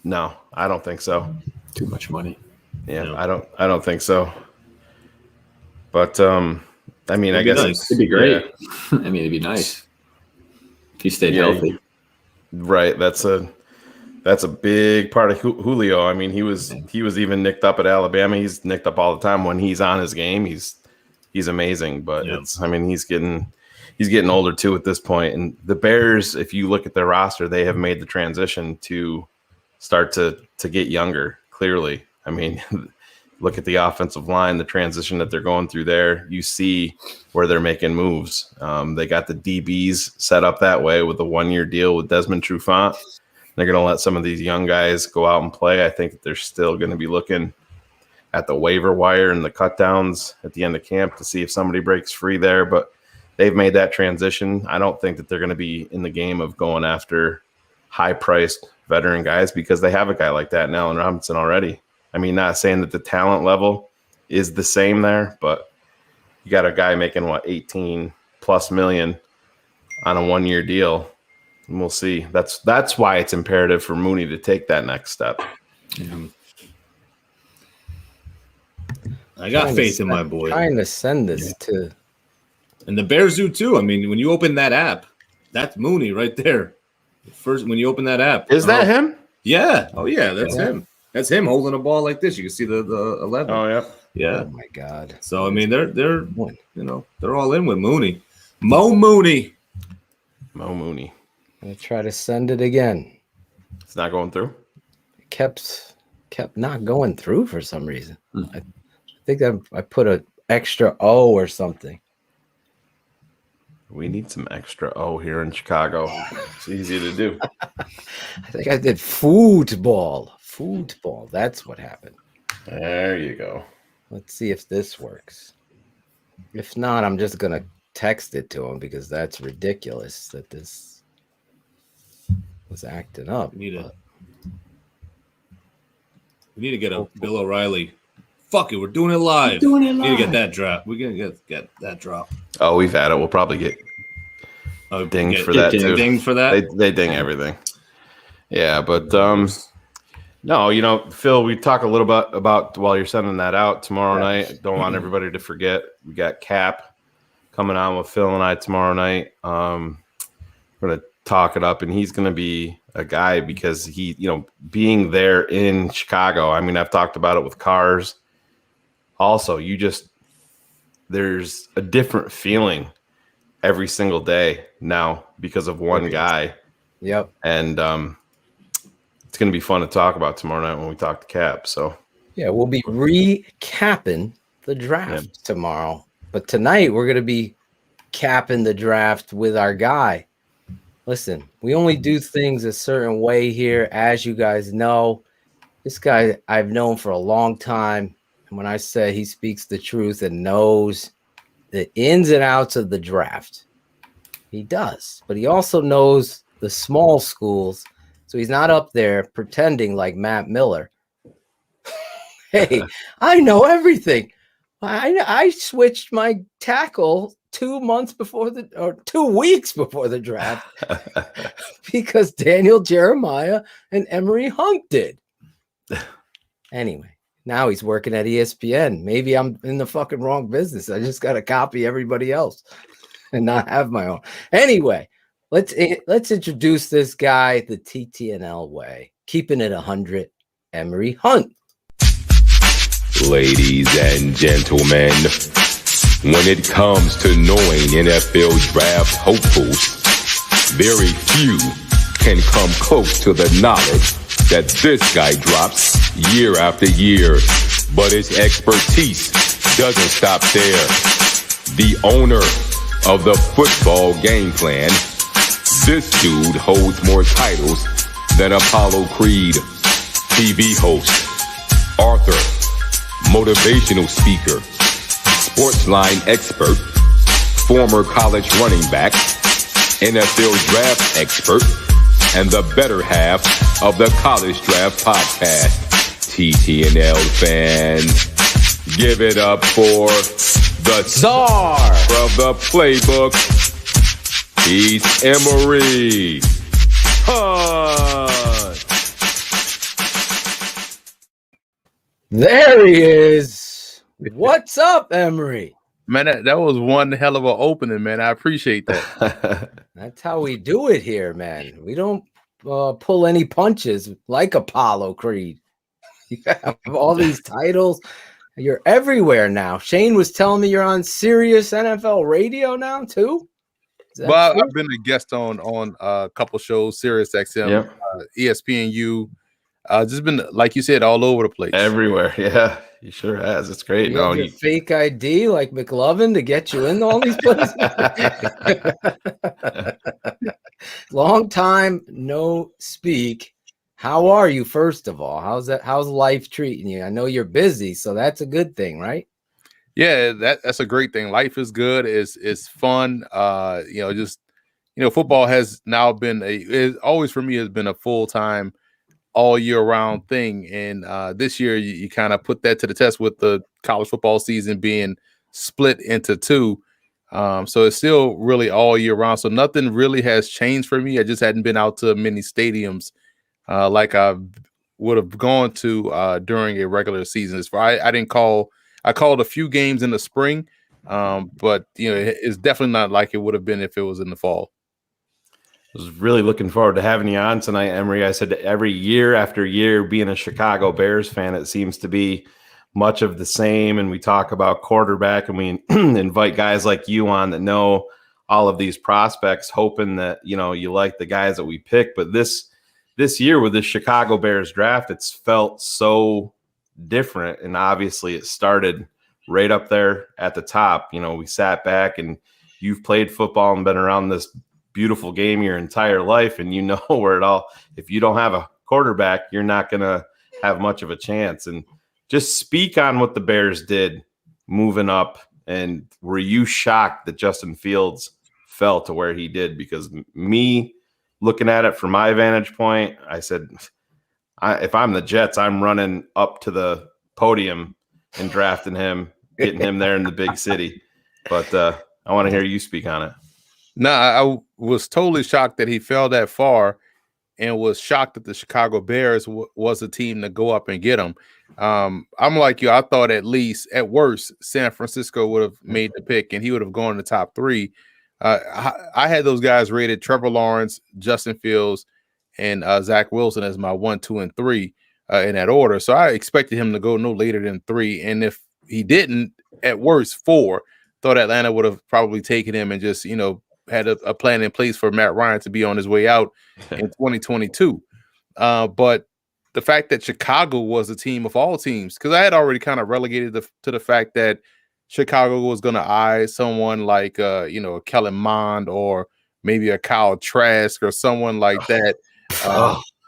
[SPEAKER 9] No, I don't think so.
[SPEAKER 13] Too much money.
[SPEAKER 9] Yeah, no. I don't think so. But I mean, I guess
[SPEAKER 13] it'd be great. Yeah. I mean, it'd be nice if he stayed healthy. Right.
[SPEAKER 9] That's a big part of Julio. I mean, he was even nicked up at Alabama. He's nicked up all the time. When he's on his game, he's amazing. But he's getting older too at this point. And the Bears, if you look at their roster, they have made the transition to start to get younger. Clearly, I mean, look at the offensive line, the transition that they're going through there. You see where they're making moves. They got the DBs set up that way with a 1-year deal with Desmond Trufant. They're going to let some of these young guys go out and play. I think they're still going to be looking at the waiver wire and the cutdowns at the end of camp to see if somebody breaks free there. But they've made that transition. I don't think that they're going to be in the game of going after high-priced veteran guys because they have a guy like that in Allen Robinson already. I mean, not saying that the talent level is the same there, but you got a guy making, 18+ million on a 1-year deal. And we'll see. That's why it's imperative for Mooney to take that next step.
[SPEAKER 12] Mm-hmm. I got faith in my boy.
[SPEAKER 5] Trying to send this to,
[SPEAKER 12] and the Bears do too. I mean, when you open that app, that's Mooney right there. First, when you open that app,
[SPEAKER 9] is that him?
[SPEAKER 12] Yeah. Oh yeah, that's him. That's him holding a ball like this. You can see the 11.
[SPEAKER 9] Oh yeah.
[SPEAKER 12] Yeah.
[SPEAKER 5] Oh my God.
[SPEAKER 12] So I mean, they're they're all in with Mooney. Mo Mooney.
[SPEAKER 5] I'm gonna try to send it again.
[SPEAKER 9] It's not going through.
[SPEAKER 5] It kept not going through for some reason. I think I put an extra O or something.
[SPEAKER 9] We need some extra O here in Chicago. It's easy to do.
[SPEAKER 5] I think I did football. That's what happened.
[SPEAKER 9] There you go.
[SPEAKER 5] Let's see if this works. If not, I'm just gonna text it to him because that's ridiculous that this was acting up.
[SPEAKER 12] We need to get a Bill O'Reilly. Fuck it, we're doing it live. We need to get that drop. We're gonna get that drop.
[SPEAKER 9] Oh, we've had it. We'll probably get dinged for that too.
[SPEAKER 12] Dinged for that.
[SPEAKER 9] They ding everything. Yeah, but no, Phil, we talk a little bit about while you're sending that out tomorrow night. Don't want everybody to forget. We got Cap coming on with Phil and I tomorrow night. We're gonna talk it up, and he's gonna be a guy because he, being there in Chicago. I mean, I've talked about it with cars. Also, there's a different feeling every single day now because of one guy.
[SPEAKER 5] Yep.
[SPEAKER 9] And it's going to be fun to talk about tomorrow night when we talk to Cap. So
[SPEAKER 5] yeah, we'll be recapping the draft tomorrow. But tonight we're going to be capping the draft with our guy. Listen, we only do things a certain way here, as you guys know. This guy I've known for a long time. And when I say he speaks the truth and knows the ins and outs of the draft, he does. But he also knows the small schools. So he's not up there pretending like Matt Miller. Hey, I know everything. I switched my tackle 2 weeks before the draft because Daniel Jeremiah and Emory Hunt did. Anyway, now he's working at ESPN. Maybe I'm in the fucking wrong business. I just got to copy everybody else and not have my own. Anyway, let's introduce this guy the TTNL way. Keeping it 100, Emory Hunt.
[SPEAKER 6] Ladies and gentlemen, when it comes to knowing NFL draft hopefuls, very few can come close to the knowledge that this guy drops year after year. But his expertise doesn't stop there. The owner of the football game plan, this dude holds more titles than Apollo Creed. TV host, author, motivational speaker, sportsline expert, former college running back, NFL draft expert, and the better half of the College Draft Podcast. TTNL fans, give it up for the star of the playbook. He's Emory Hunt.
[SPEAKER 5] There he is. What's up, Emory?
[SPEAKER 14] Man, that was one hell of an opening, man. I appreciate that.
[SPEAKER 5] That's how we do it here, man. We don't pull any punches like Apollo Creed. You have all these titles. You're everywhere now. Shayne was telling me you're on Sirius NFL radio now, too?
[SPEAKER 14] Well, I've been a guest on a couple shows, Sirius XM, ESPNU. Just been, like you said, all over the place.
[SPEAKER 9] Everywhere, yeah. He sure has. It's great.
[SPEAKER 5] You have your fake ID like McLovin to get you in all these places. Long time no speak. How are you, first of all? How's life treating you? I know you're busy, so that's a good thing, right?
[SPEAKER 14] Yeah, that's a great thing. Life is good. It's fun. Football has now been always for me has been a full-time, all year round thing. And this year you kind of put that to the test with the college football season being split into two. So it's still really all year round. So nothing really has changed for me. I just hadn't been out to many stadiums like I would have gone to during a regular season. I called a few games in the spring, but it's definitely not like it would have been if it was in the fall.
[SPEAKER 9] I was really looking forward to having you on tonight, Emory. I said every year after year, being a Chicago Bears fan, it seems to be much of the same. And we talk about quarterback, and we invite guys like you on that know all of these prospects, hoping that you like the guys that we pick. But this year with the Chicago Bears draft, it's felt so different, and obviously it started right up there at the top. We sat back, and you've played football and been around this beautiful game your entire life, and where it all, if you don't have a quarterback, you're not going to have much of a chance. And just speak on what the Bears did moving up, and were you shocked that Justin Fields fell to where he did? Because me looking at it from my vantage point, I said, if I'm the Jets, I'm running up to the podium and drafting him, getting him there in the big city. But I want to hear you speak on it.
[SPEAKER 14] No, I was totally shocked that he fell that far, and was shocked that the Chicago Bears was a team to go up and get him. I'm like you. I thought at worst, San Francisco would have made the pick, and he would have gone in the top three. I had those guys rated: Trevor Lawrence, Justin Fields, and Zach Wilson as my 1, 2, and 3 in that order. So I expected him to go no later than 3. And if he didn't, at worst 4. thought Atlanta would have probably taken him and just, had a plan in place for Matt Ryan to be on his way out in 2022. But the fact that Chicago was a team of all teams, because I had already kind of relegated to the fact that Chicago was going to eye someone like, a Kellen Mond or maybe a Kyle Trask or someone like that.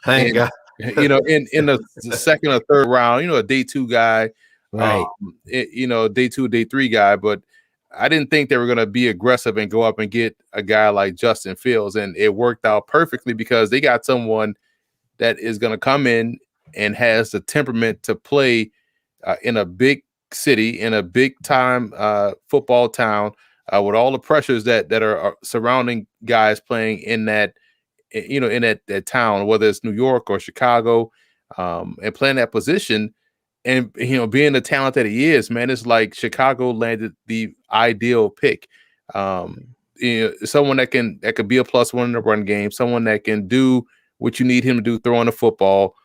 [SPEAKER 9] Thank God.
[SPEAKER 14] In the second or third round, a day 2 guy,
[SPEAKER 5] right?
[SPEAKER 14] Day 2, day 3 guy, but I didn't think they were going to be aggressive and go up and get a guy like Justin Fields, and it worked out perfectly because they got someone that is going to come in and has the temperament to play in a big city, in a big time football town, with all the pressures that are surrounding guys playing in that, in that town, whether it's New York or Chicago, and playing that position. And, being the talent that he is, man, it's like Chicago landed the ideal pick. Someone that could be a +1 in the run game, someone that can do what you need him to do, throwing the football,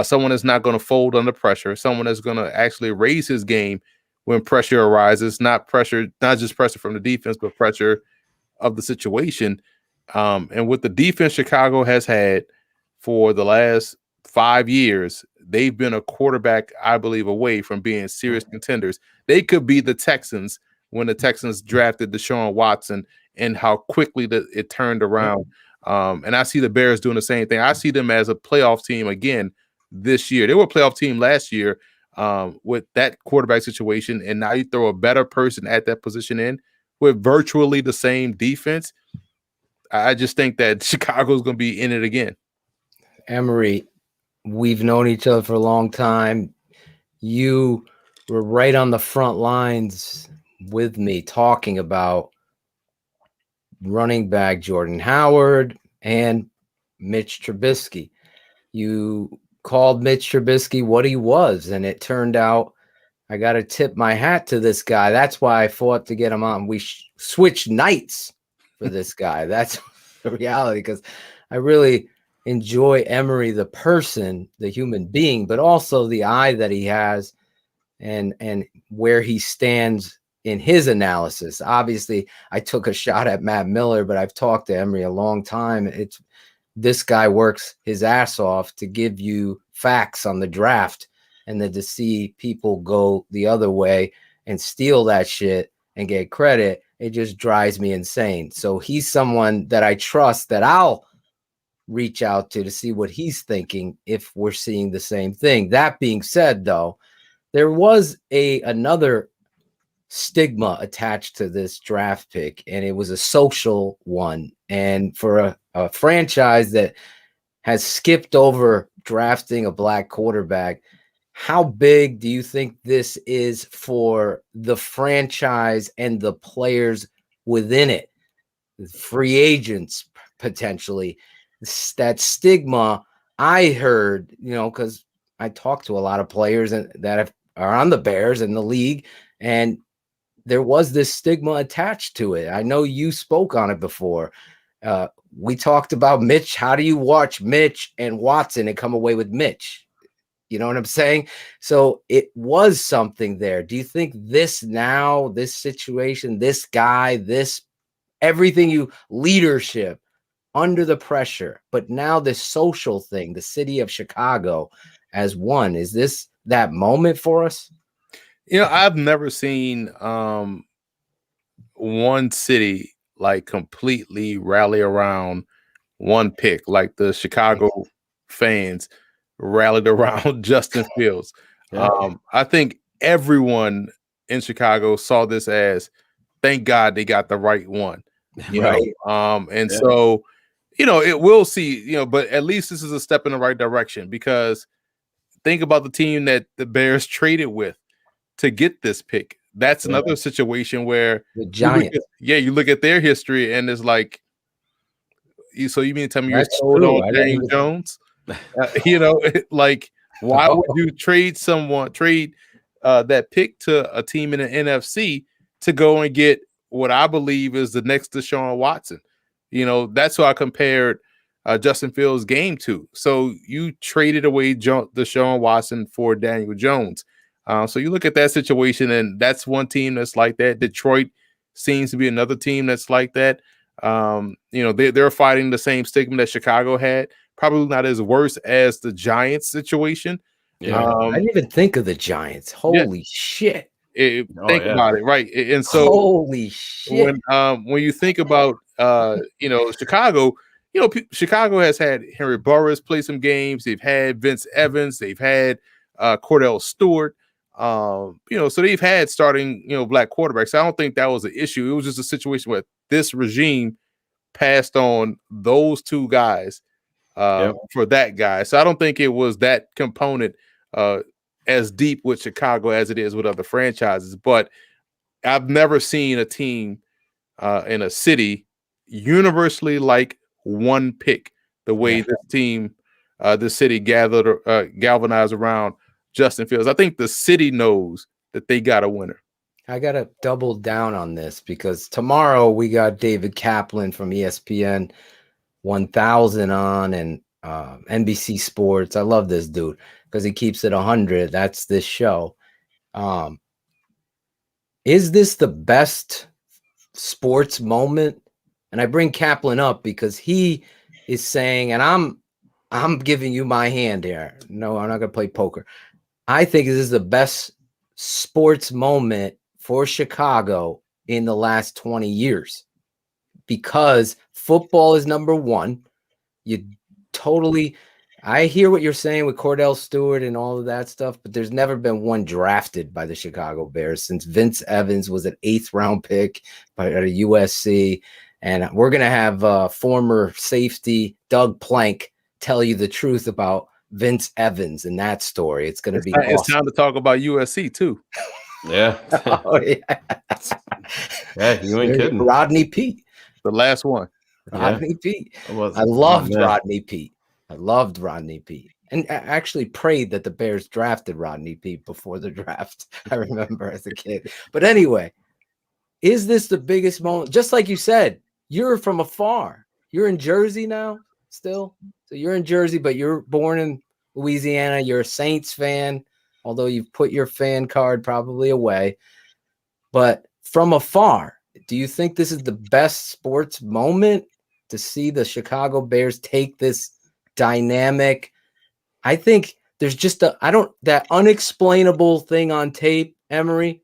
[SPEAKER 14] someone that's not going to fold under pressure, someone that's going to actually raise his game when pressure arises, not just pressure from the defense, but pressure of the situation. And with the defense Chicago has had for the last 5 years, they've been a quarterback, I believe, away from being serious contenders. They could be the Texans when the Texans drafted Deshaun Watson and how quickly it turned around. And I see the Bears doing the same thing. I see them as a playoff team again this year. They were a playoff team last year with that quarterback situation, and now you throw a better person at that position in with virtually the same defense. I just think that Chicago's going to be in it again.
[SPEAKER 5] Emory, we've known each other for a long time. You were right on the front lines with me talking about running back Jordan Howard and Mitch Trubisky. You called Mitch Trubisky what he was, and it turned out I got to tip my hat to this guy. That's why I fought to get him on. We switched nights for this guy. That's the reality, because I really enjoy Emory, the person, the human being, but also the eye that he has and where he stands in his analysis. Obviously, I took a shot at Matt Miller, but I've talked to Emory a long time. This guy works his ass off to give you facts on the draft, and then to see people go the other way and steal that shit and get credit, it just drives me insane. So he's someone that I trust, that I'll reach out to see what he's thinking if we're seeing the same thing. That being said, though, there was another stigma attached to this draft pick, and it was a social one. And for a franchise that has skipped over drafting a black quarterback, how big do you think this is for the franchise and the players within it, free agents potentially? That stigma, I heard, because I talked to a lot of players that are on the Bears and the league, and there was this stigma attached to it. I know you spoke on it before. We talked about Mitch. How do you watch Mitch and Watson and come away with Mitch? You know what I'm saying? So it was something there. Do you think this situation, this guy, everything leadership, under the pressure, but now this social thing, the city of Chicago as one, is this that moment for us?
[SPEAKER 14] I've never seen one city like completely rally around one pick, like the Chicago fans rallied around Justin Fields. I think everyone in Chicago saw this as, thank God they got the right one. So it will see, but at least this is a step in the right direction, because think about the team that the Bears traded with to get this pick. That's another situation where
[SPEAKER 5] the Giants.
[SPEAKER 14] You look at their history and it's like, so you mean to tell me you're sold on Daniel Jones? Like, why would you trade that pick to a team in the NFC to go and get what I believe is the next Deshaun Watson? That's who I compared Justin Fields' game to. So you traded away Deshaun Watson for Daniel Jones. So you look at that situation, and that's one team that's like that. Detroit seems to be another team that's like that. They're fighting the same stigma that Chicago had. Probably not as worse as the Giants situation.
[SPEAKER 5] Yeah, I didn't even think of the Giants. Holy shit!
[SPEAKER 14] Think about it, right? And so,
[SPEAKER 5] holy shit!
[SPEAKER 14] When you think about Chicago, Chicago has had Henry Burris play some games. They've had Vince Evans. They've had Cordell Stewart. So they've had starting black quarterbacks. I don't think that was an issue. It was just a situation where this regime passed on those two guys for that guy. So I don't think it was that component as deep with Chicago as it is with other franchises. But I've never seen a team in a city universally like one pick the way this city galvanized around Justin Fields. I think the city knows that they got a winner.
[SPEAKER 5] I got to double down on this because tomorrow we got David Kaplan from ESPN 1000 on and NBC Sports. I love this dude because he keeps it 100. That's this show. Is this the best sports moment? And I bring Kaplan up because he is saying, and I'm giving you my hand here. No, I'm not going to play poker. I think this is the best sports moment for Chicago in the last 20 years because football is number one. I hear what you're saying with Cordell Stewart and all of that stuff, but there's never been one drafted by the Chicago Bears since Vince Evans was an 8th round pick at a USC. And we're going to have former safety Doug Plank tell you the truth about Vince Evans and that story. It's going to be awesome.
[SPEAKER 14] It's time to talk about USC too.
[SPEAKER 9] Yeah.
[SPEAKER 5] Oh, yeah.
[SPEAKER 9] Yeah, you ain't kidding.
[SPEAKER 5] Rodney Peete.
[SPEAKER 14] The last one.
[SPEAKER 5] Rodney Peete. I loved Rodney Peete. I loved Rodney Peete. And I actually prayed that the Bears drafted Rodney Peete before the draft. I remember as a kid. But anyway, is this the biggest moment? Just like you said, you're from afar. You're in Jersey now still. So you're in Jersey, but you're born in Louisiana. You're a Saints fan, although you've put your fan card probably away. But from afar, do you think this is the best sports moment to see the Chicago Bears take this dynamic? I think there's just that unexplainable thing on tape, Emory,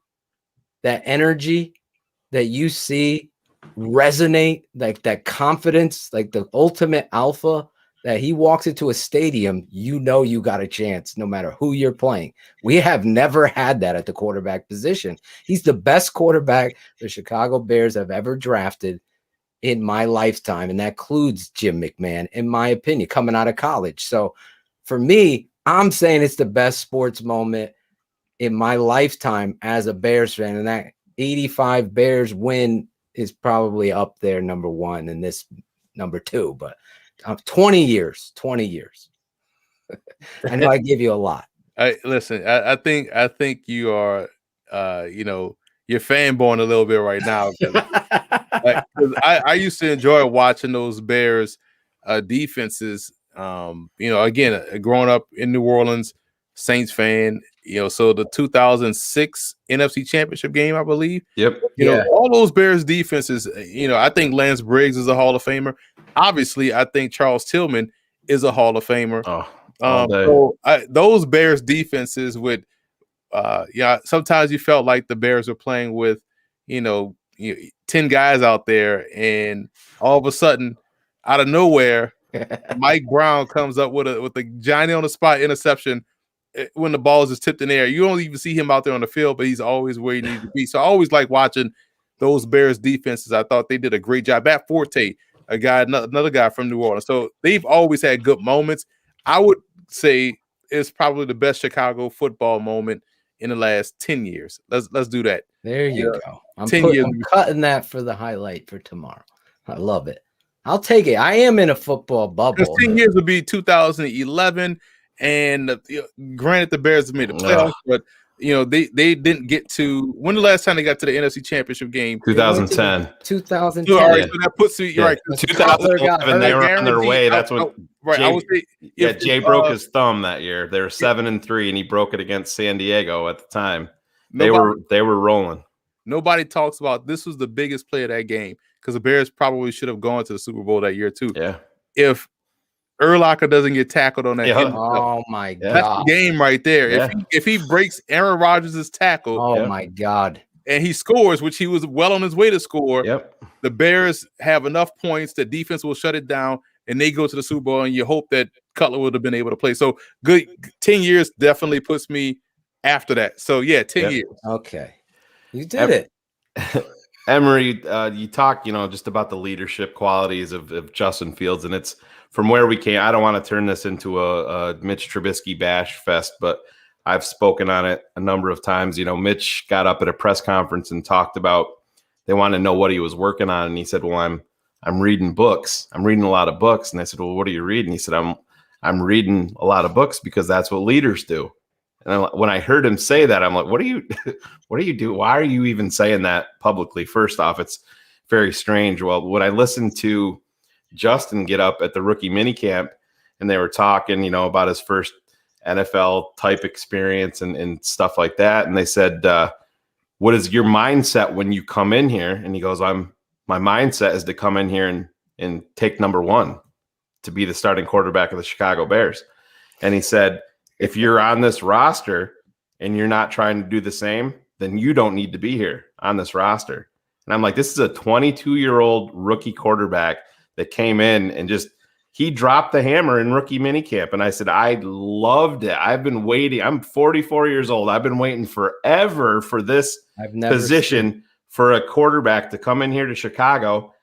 [SPEAKER 5] that energy that you see resonate, like that confidence, like the ultimate alpha that he walks into a stadium, you got a chance no matter who you're playing. We have never had that at the quarterback position. He's the best quarterback the Chicago Bears have ever drafted in my lifetime, and that includes Jim McMahon, in my opinion, coming out of college. So for me, I'm saying it's the best sports moment in my lifetime as a Bears fan, and that 85 Bears win is probably up there number one and this number two, but 20 years. I know I give you a lot.
[SPEAKER 14] I think you are, you're fanboying a little bit right now. I used to enjoy watching those Bears defenses. Again, growing up in New Orleans, Saints fan. So the 2006 NFC Championship game, I believe.
[SPEAKER 9] Yep.
[SPEAKER 14] All those Bears defenses. I think Lance Briggs is a Hall of Famer. Obviously, I think Charles Tillman is a Hall of Famer. Those Bears defenses would, sometimes you felt like the Bears were playing with, 10 guys out there, and all of a sudden, out of nowhere, Mike Brown comes up with a Johnny on the spot interception when the ball is just tipped in the air. You don't even see him out there on the field, but he's always where he needs to be. So I always like watching those Bears defenses. I thought they did a great job. Matt Forte, another guy from New Orleans. So they've always had good moments. I would say it's probably the best Chicago football moment in the last 10 years. Let's do that.
[SPEAKER 5] There you go. I'm
[SPEAKER 14] 10 years.
[SPEAKER 5] I'm cutting that for the highlight for tomorrow. I love it. I'll take it. I am in a football bubble.
[SPEAKER 14] 10 years would be 2011. And granted, the Bears have made the playoffs, but they didn't get to. When the last time they got to the NFC Championship game?
[SPEAKER 9] 2010.
[SPEAKER 5] 2010.
[SPEAKER 14] All right, so that puts you right.
[SPEAKER 9] 2011, they were on their way. That's when Jay broke his thumb that year. They were 7-3, and he broke it against San Diego at the time. They were rolling.
[SPEAKER 14] Nobody talks about this was the biggest play of that game because the Bears probably should have gone to the Super Bowl that year too.
[SPEAKER 9] Yeah.
[SPEAKER 14] If Urlacher doesn't get tackled on that,
[SPEAKER 5] Oh my
[SPEAKER 14] that's
[SPEAKER 5] God.
[SPEAKER 14] the game right there.
[SPEAKER 9] Yeah.
[SPEAKER 14] If he breaks Aaron Rodgers' tackle,
[SPEAKER 5] Oh my God.
[SPEAKER 14] and he scores, which he was well on his way to score, the Bears have enough points that defense will shut it down, and they go to the Super Bowl, and you hope that Cutler would have been able to play. So good 10 years definitely puts me after that. So yeah, 10 years.
[SPEAKER 5] Okay. You did it.
[SPEAKER 9] Emory, you talk, just about the leadership qualities of Justin Fields, and it's from where we came. I don't want to turn this into a Mitch Trubisky bash fest, but I've spoken on it a number of times. Mitch got up at a press conference and talked about they wanted to know what he was working on, and he said, "Well, I'm reading books. I'm reading a lot of books." And I said, "Well, what are you reading?" He said, "I'm reading a lot of books because that's what leaders do." And when I heard him say that, I'm like, what do you do? Why are you even saying that publicly? First off, it's very strange. Well, when I listened to Justin get up at the rookie minicamp and they were talking, about his first NFL type experience and stuff like that. And they said, what is your mindset when you come in here? And he goes, my mindset is to come in here and take number one, to be the starting quarterback of the Chicago Bears. And he said, if you're on this roster and you're not trying to do the same, then you don't need to be here on this roster. And I'm like, this is a 22-year-old rookie quarterback that came in and he dropped the hammer in rookie minicamp. And I said, I loved it. I've been waiting. I'm 44 years old. I've been waiting forever for this position for a quarterback to come in here to Chicago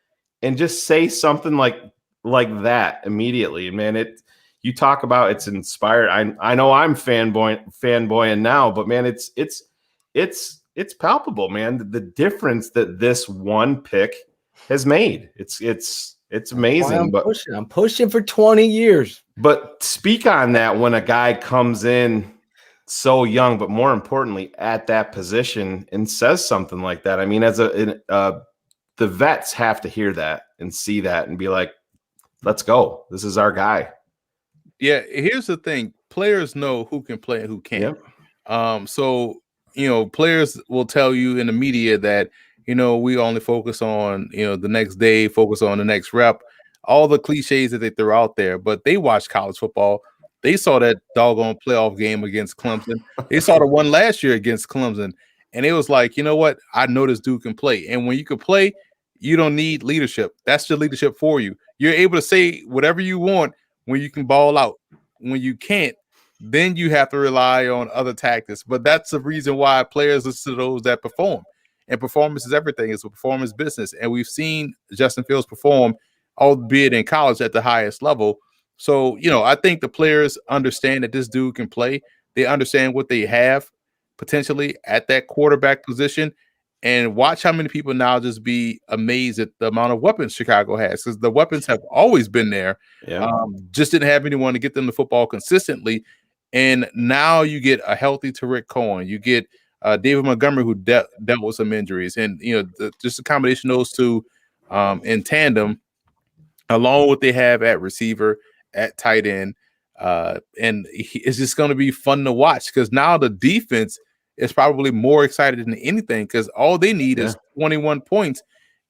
[SPEAKER 9] and just say something like that immediately. And man, you talk about it's inspired. I know I'm fanboying now, but man, it's palpable, man. The difference that this one pick has made. It's amazing.
[SPEAKER 5] I'm pushing for 20 years.
[SPEAKER 9] But speak on that when a guy comes in so young, but more importantly at that position and says something like that. I mean, as the vets have to hear that and see that and be like, let's go. This is our guy.
[SPEAKER 14] Yeah, here's the thing. Players know who can play and who can't. So, players will tell you in the media that, we only focus on, the next day, focus on the next rep, all the cliches that they throw out there. But they watch college football. They saw that doggone playoff game against Clemson. They saw the one last year against Clemson. And it was like, you know what? I know this dude can play. And when you can play, you don't need leadership. That's the leadership for you. You're able to say whatever you want when you can ball out. When you can't, then you have to rely on other tactics. But that's the reason why players listen to those that perform. And performance is everything. It's a performance business. And we've seen Justin Fields perform, albeit in college, at the highest level. So, I think the players understand that this dude can play. They understand what they have potentially at that quarterback position. And watch how many people now just be amazed at the amount of weapons Chicago has, because the weapons have always been there. Just didn't have anyone to get them the football consistently. And now you get a healthy Tariq Cohen. You get David Montgomery, who dealt with some injuries. And, just a combination of those two in tandem, along with what they have at receiver, at tight end. And it's just going to be fun to watch because now the defense is probably more excited than anything because all they need is 21 points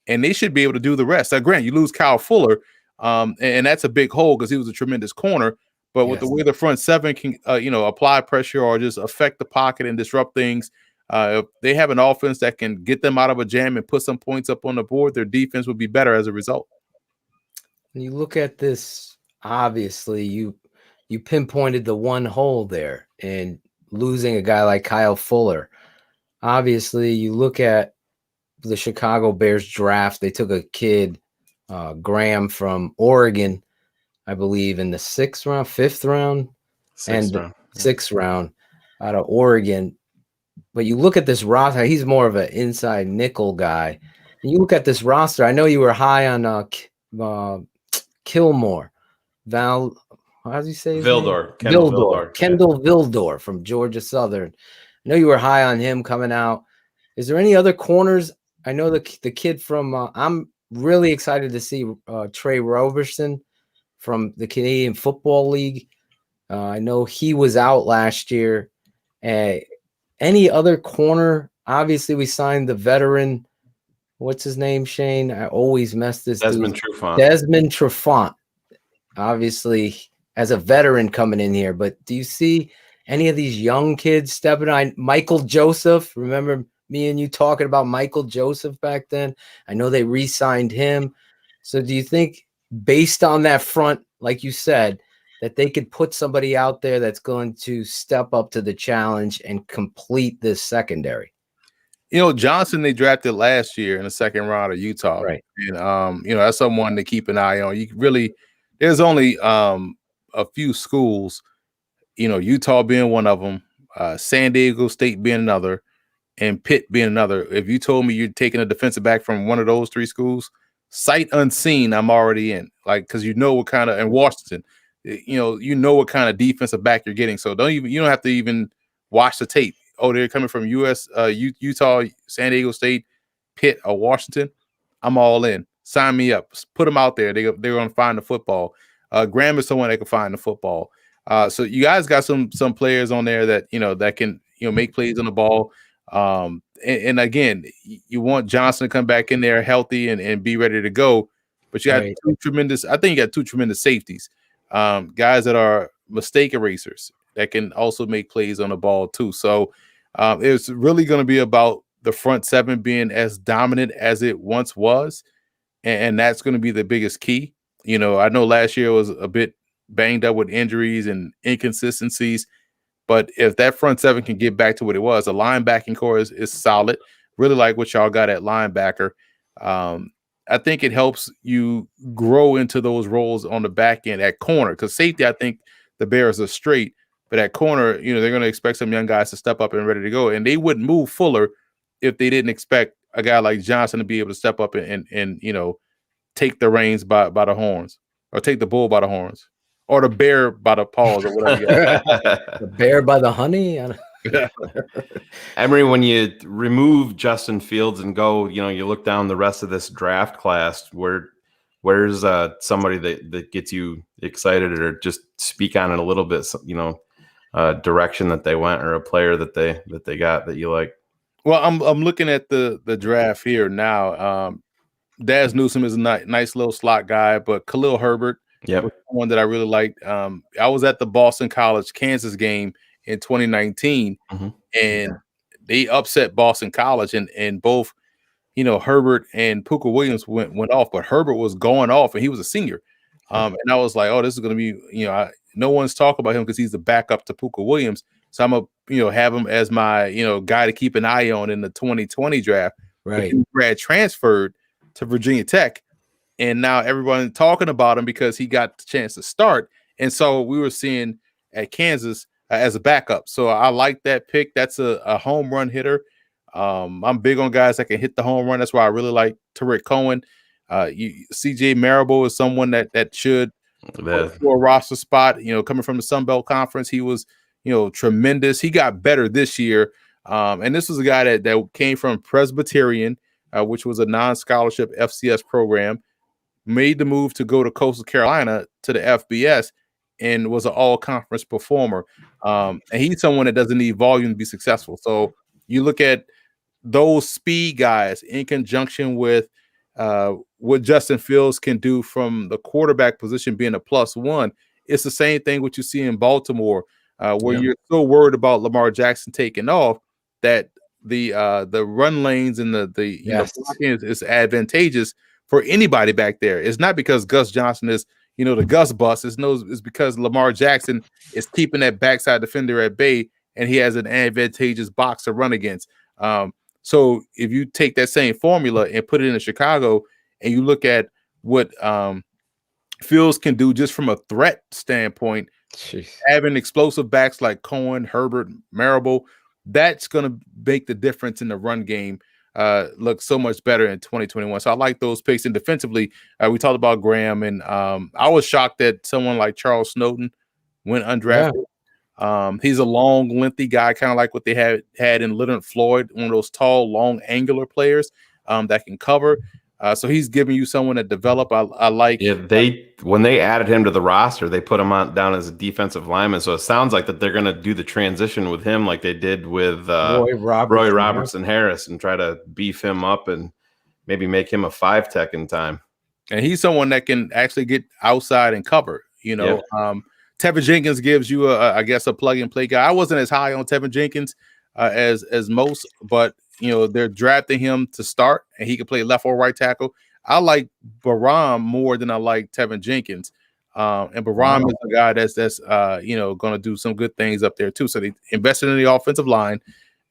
[SPEAKER 14] and they should be able to do the rest. Now, granted, you lose Kyle Fuller, and that's a big hole because he was a tremendous corner. But with the way the front seven can, apply pressure or just affect the pocket and disrupt things, if they have an offense that can get them out of a jam and put some points up on the board, their defense would be better as a result.
[SPEAKER 5] When you look at this, obviously, you pinpointed the one hole there and losing a guy like Kyle Fuller. Obviously, you look at the Chicago Bears draft. They took a kid, Graham from Oregon, I believe, in the sixth round out of Oregon. But you look at this roster, he's more of an inside nickel guy. And you look at this roster, I know you were high on Kilmore. How do you say his name? Kendall Vildor from Georgia Southern. I know you were high on him coming out. Is there any other corners? I know the kid from I'm really excited to see Trey Roberson from the Canadian Football League. I know he was out last year. Any other corner obviously we signed the veteran. What's his name, Shayne? I always mess this
[SPEAKER 9] Desmond
[SPEAKER 5] dude.
[SPEAKER 9] Trufant.
[SPEAKER 5] Desmond Trufant. Obviously, as a veteran coming in here, but do you see any of these young kids stepping on? Michael Joseph, remember me and you talking about Michael Joseph back then? I know they re-signed him. So do you think, based on that front, like you said, that they could put somebody out there that's going to step up to the challenge and complete this secondary?
[SPEAKER 14] Johnson, they drafted last year in the second round of Utah.
[SPEAKER 5] Right.
[SPEAKER 14] And, that's someone to keep an eye on. There's only a few schools, Utah being one of them, San Diego State being another, and Pitt being another. If you told me you're taking a defensive back from one of those three schools, sight unseen, I'm already in. Because what kind of, and Washington, what kind of defensive back you're getting. So you don't have to even watch the tape. Oh, they're coming from Utah, San Diego State, Pitt, or Washington. I'm all in. Sign me up. Put them out there. They're going to find the football. Graham is someone that can find the football. So you guys got some players on there that that can make plays on the ball. And again, you want Johnson to come back in there healthy and be ready to go. But you got two tremendous safeties, guys that are mistake erasers that can also make plays on the ball too. So it's really going to be about the front seven being as dominant as it once was. And that's going to be the biggest key. I know last year was a bit banged up with injuries and inconsistencies, but if that front seven can get back to what it was, the linebacking core is solid. Really like what y'all got at linebacker. I think it helps you grow into those roles on the back end at corner, because safety, I think the Bears are straight, but at corner, they're going to expect some young guys to step up and ready to go. And they wouldn't move Fuller if they didn't expect a guy like Johnson to be able to step up and take the reins by the horns, or take the bull by the horns, or the bear by the paws, or whatever.
[SPEAKER 5] The bear by the honey.
[SPEAKER 9] Emory, when you remove Justin Fields and go, you look down the rest of this draft class, where's somebody that gets you excited, or just speak on it a little bit, direction that they went, or a player that they got that you like?
[SPEAKER 14] Well, I'm looking at the draft here now. Daz Newsome is a nice little slot guy, but Khalil Herbert was one that I really liked. I was at the Boston College Kansas game in 2019, and they upset Boston College, and both Herbert and Puka Williams went off, but Herbert was going off, and he was a senior. And I was like, oh, this is going to be no one's talking about him because he's the backup to Puka Williams. So I'm gonna have him as my guy to keep an eye on in the 2020 draft.
[SPEAKER 5] Right.
[SPEAKER 14] But Brad transferred to Virginia Tech, and now everyone's talking about him because he got the chance to start. And so we were seeing at Kansas as a backup. So I like that pick. That's a home run hitter. I'm big on guys that can hit the home run. That's why I really like Tariq Cohen. CJ Maribel is someone that should for a roster spot. Coming from the Sun Belt Conference, he was tremendous. He got better this year. And this was a guy that came from Presbyterian, which was a non-scholarship FCS program, made the move to go to Coastal Carolina to the FBS, and was an all-conference performer. And he's someone that doesn't need volume to be successful. So you look at those speed guys in conjunction with what Justin Fields can do from the quarterback position being a +1. It's the same thing what you see in Baltimore, where you're so worried about Lamar Jackson taking off that the run lanes and the blocking is advantageous for anybody back there. It's not because Gus Johnson is the Gus bus. It's because Lamar Jackson is keeping that backside defender at bay, and he has an advantageous box to run against. So if you take that same formula and put it into Chicago, and you look at what Fields can do just from a threat standpoint, having explosive backs like Cohen, Herbert, Maribel, that's going to make the difference in the run game look so much better in 2021. So I like those picks. And defensively, we talked about Graham, and I was shocked that someone like Charles Snowden went undrafted. He's a long, lengthy guy, kind of like what they had in Leonard Floyd, one of those tall, long, angular players that can cover. So he's giving you someone to develop. I like.
[SPEAKER 9] Yeah, when they added him to the roster, they put him down as a defensive lineman. So it sounds like that they're going to do the transition with him, like they did with Roy Robertson Harris, and try to beef him up and maybe make him a 5 tech in time.
[SPEAKER 14] And he's someone that can actually get outside and cover. Tevin Jenkins gives you I guess a plug and play guy. I wasn't as high on Tevin Jenkins as most, but they're drafting him to start, and he can play left or right tackle. I like Baram more than I like Tevin Jenkins, and Baram is a guy that's going to do some good things up there too. So they invested in the offensive line,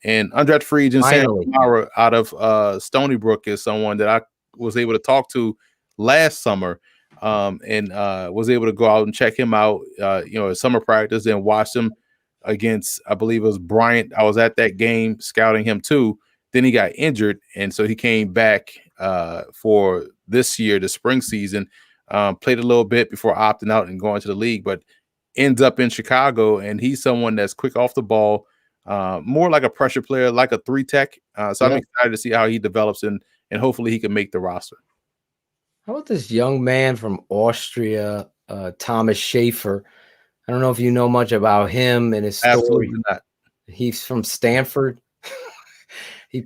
[SPEAKER 14] and undrafted free agent Sam Kamara out of Stony Brook is someone that I was able to talk to last summer, and was able to go out and check him out, at summer practice and watch him against, I believe it was Bryant. I was at that game scouting him too. Then he got injured, and so he came back for this year, the spring season, played a little bit before opting out and going to the league, but ends up in Chicago, and he's someone that's quick off the ball, more like a pressure player, like a 3 tech. So I'm excited to see how he develops, and hopefully he can make the roster.
[SPEAKER 5] How about this young man from Austria, Thomas Shaffer? I don't know if you know much about him and his story.
[SPEAKER 14] Absolutely not.
[SPEAKER 5] He's from Stanford. He's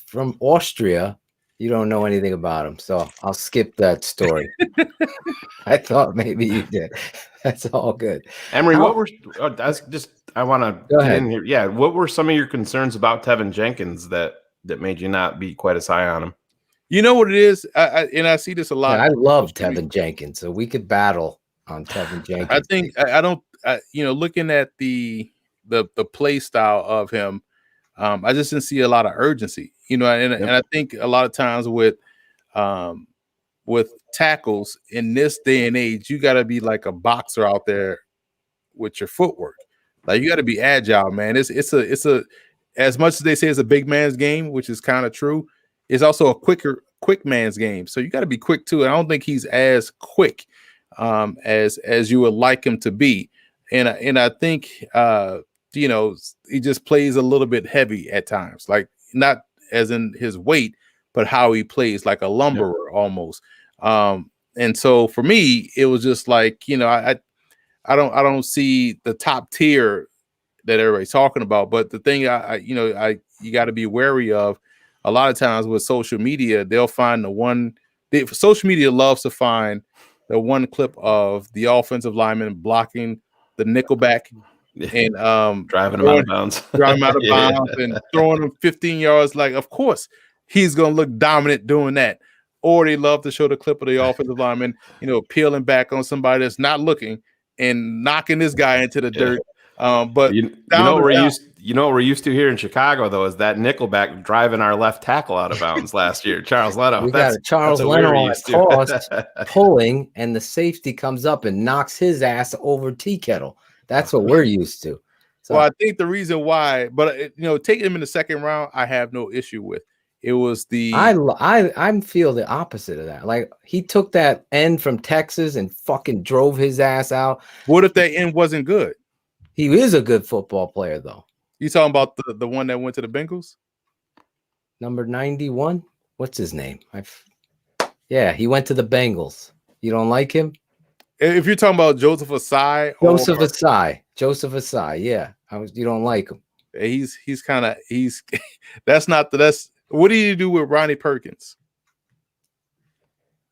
[SPEAKER 5] from Austria. You don't know anything about him, so I'll skip that story. I thought maybe you did. That's all good.
[SPEAKER 9] Emory, what were I want to get in here. Yeah, what were some of your concerns about Tevin Jenkins that made you not be quite as high on him?
[SPEAKER 14] You know what it is, I see this a lot.
[SPEAKER 5] Yeah, I love Tevin Jenkins, so we could battle on Tevin Jenkins.
[SPEAKER 14] I think looking at the play style of him, I just didn't see a lot of urgency, and I think a lot of times with tackles in this day and age, you got to be like a boxer out there with your footwork. Like, you got to be agile, man. It's a as much as they say it's a big man's game, which is kind of true, it's also a quick man's game. So you got to be quick too. And I don't think he's as quick as you would like him to be. And I think he just plays a little bit heavy at times, like not as in his weight, but how he plays, like a lumberer almost. And so for me, it was just like, I don't see the top tier that everybody's talking about. But the thing you got to be wary of, a lot of times with social media, they'll find social media loves to find the one clip of the offensive lineman blocking the nickelback and
[SPEAKER 9] driving him out of bounds,
[SPEAKER 14] and throwing him 15 yards. Like, of course, he's going to look dominant doing that. Or they love to show the clip of the offensive lineman, peeling back on somebody that's not looking and knocking this guy into the dirt. But
[SPEAKER 9] you know what we're used to here in Chicago, though, is that nickelback driving our left tackle out of bounds last year. Charles Leno.
[SPEAKER 5] We got Charles Leno on cross pulling, and the safety comes up and knocks his ass over Tea Kettle. That's what we're used to. So,
[SPEAKER 14] well, I think the reason why, but taking him in the second round, I have no issue with. It was
[SPEAKER 5] I feel the opposite of that. Like, he took that end from Texas and fucking drove his ass out.
[SPEAKER 14] What if that end wasn't good?
[SPEAKER 5] He is a good football player, though.
[SPEAKER 14] You talking about the one that went to the Bengals?
[SPEAKER 5] Number 91? What's his name? Yeah, he went to the Bengals. You don't like him?
[SPEAKER 14] If you're talking about Joseph Asai.
[SPEAKER 5] Joseph Asai, yeah. You don't like him.
[SPEAKER 14] He's that's what did he do with Ronnie Perkins?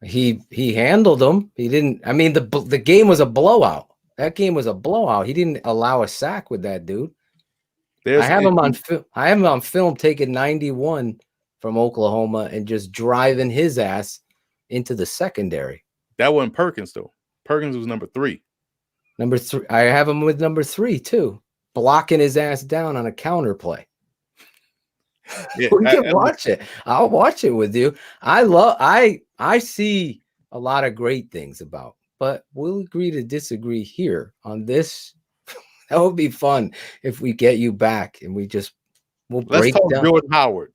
[SPEAKER 5] He handled him. He didn't. I mean, the game was a blowout. That game was a blowout. He didn't allow a sack with that dude. I have him on film taking 91 from Oklahoma and just driving his ass into the secondary.
[SPEAKER 14] That wasn't Perkins, though. Perkins was number 3.
[SPEAKER 5] Number 3. I have him with number 3 too, blocking his ass down on a counter play. Yeah, we can watch it. I'll watch it with you. I see a lot of great things about, but we'll agree to disagree here on this. That would be fun if we get you back and we'll break down.
[SPEAKER 14] Jordan Howard.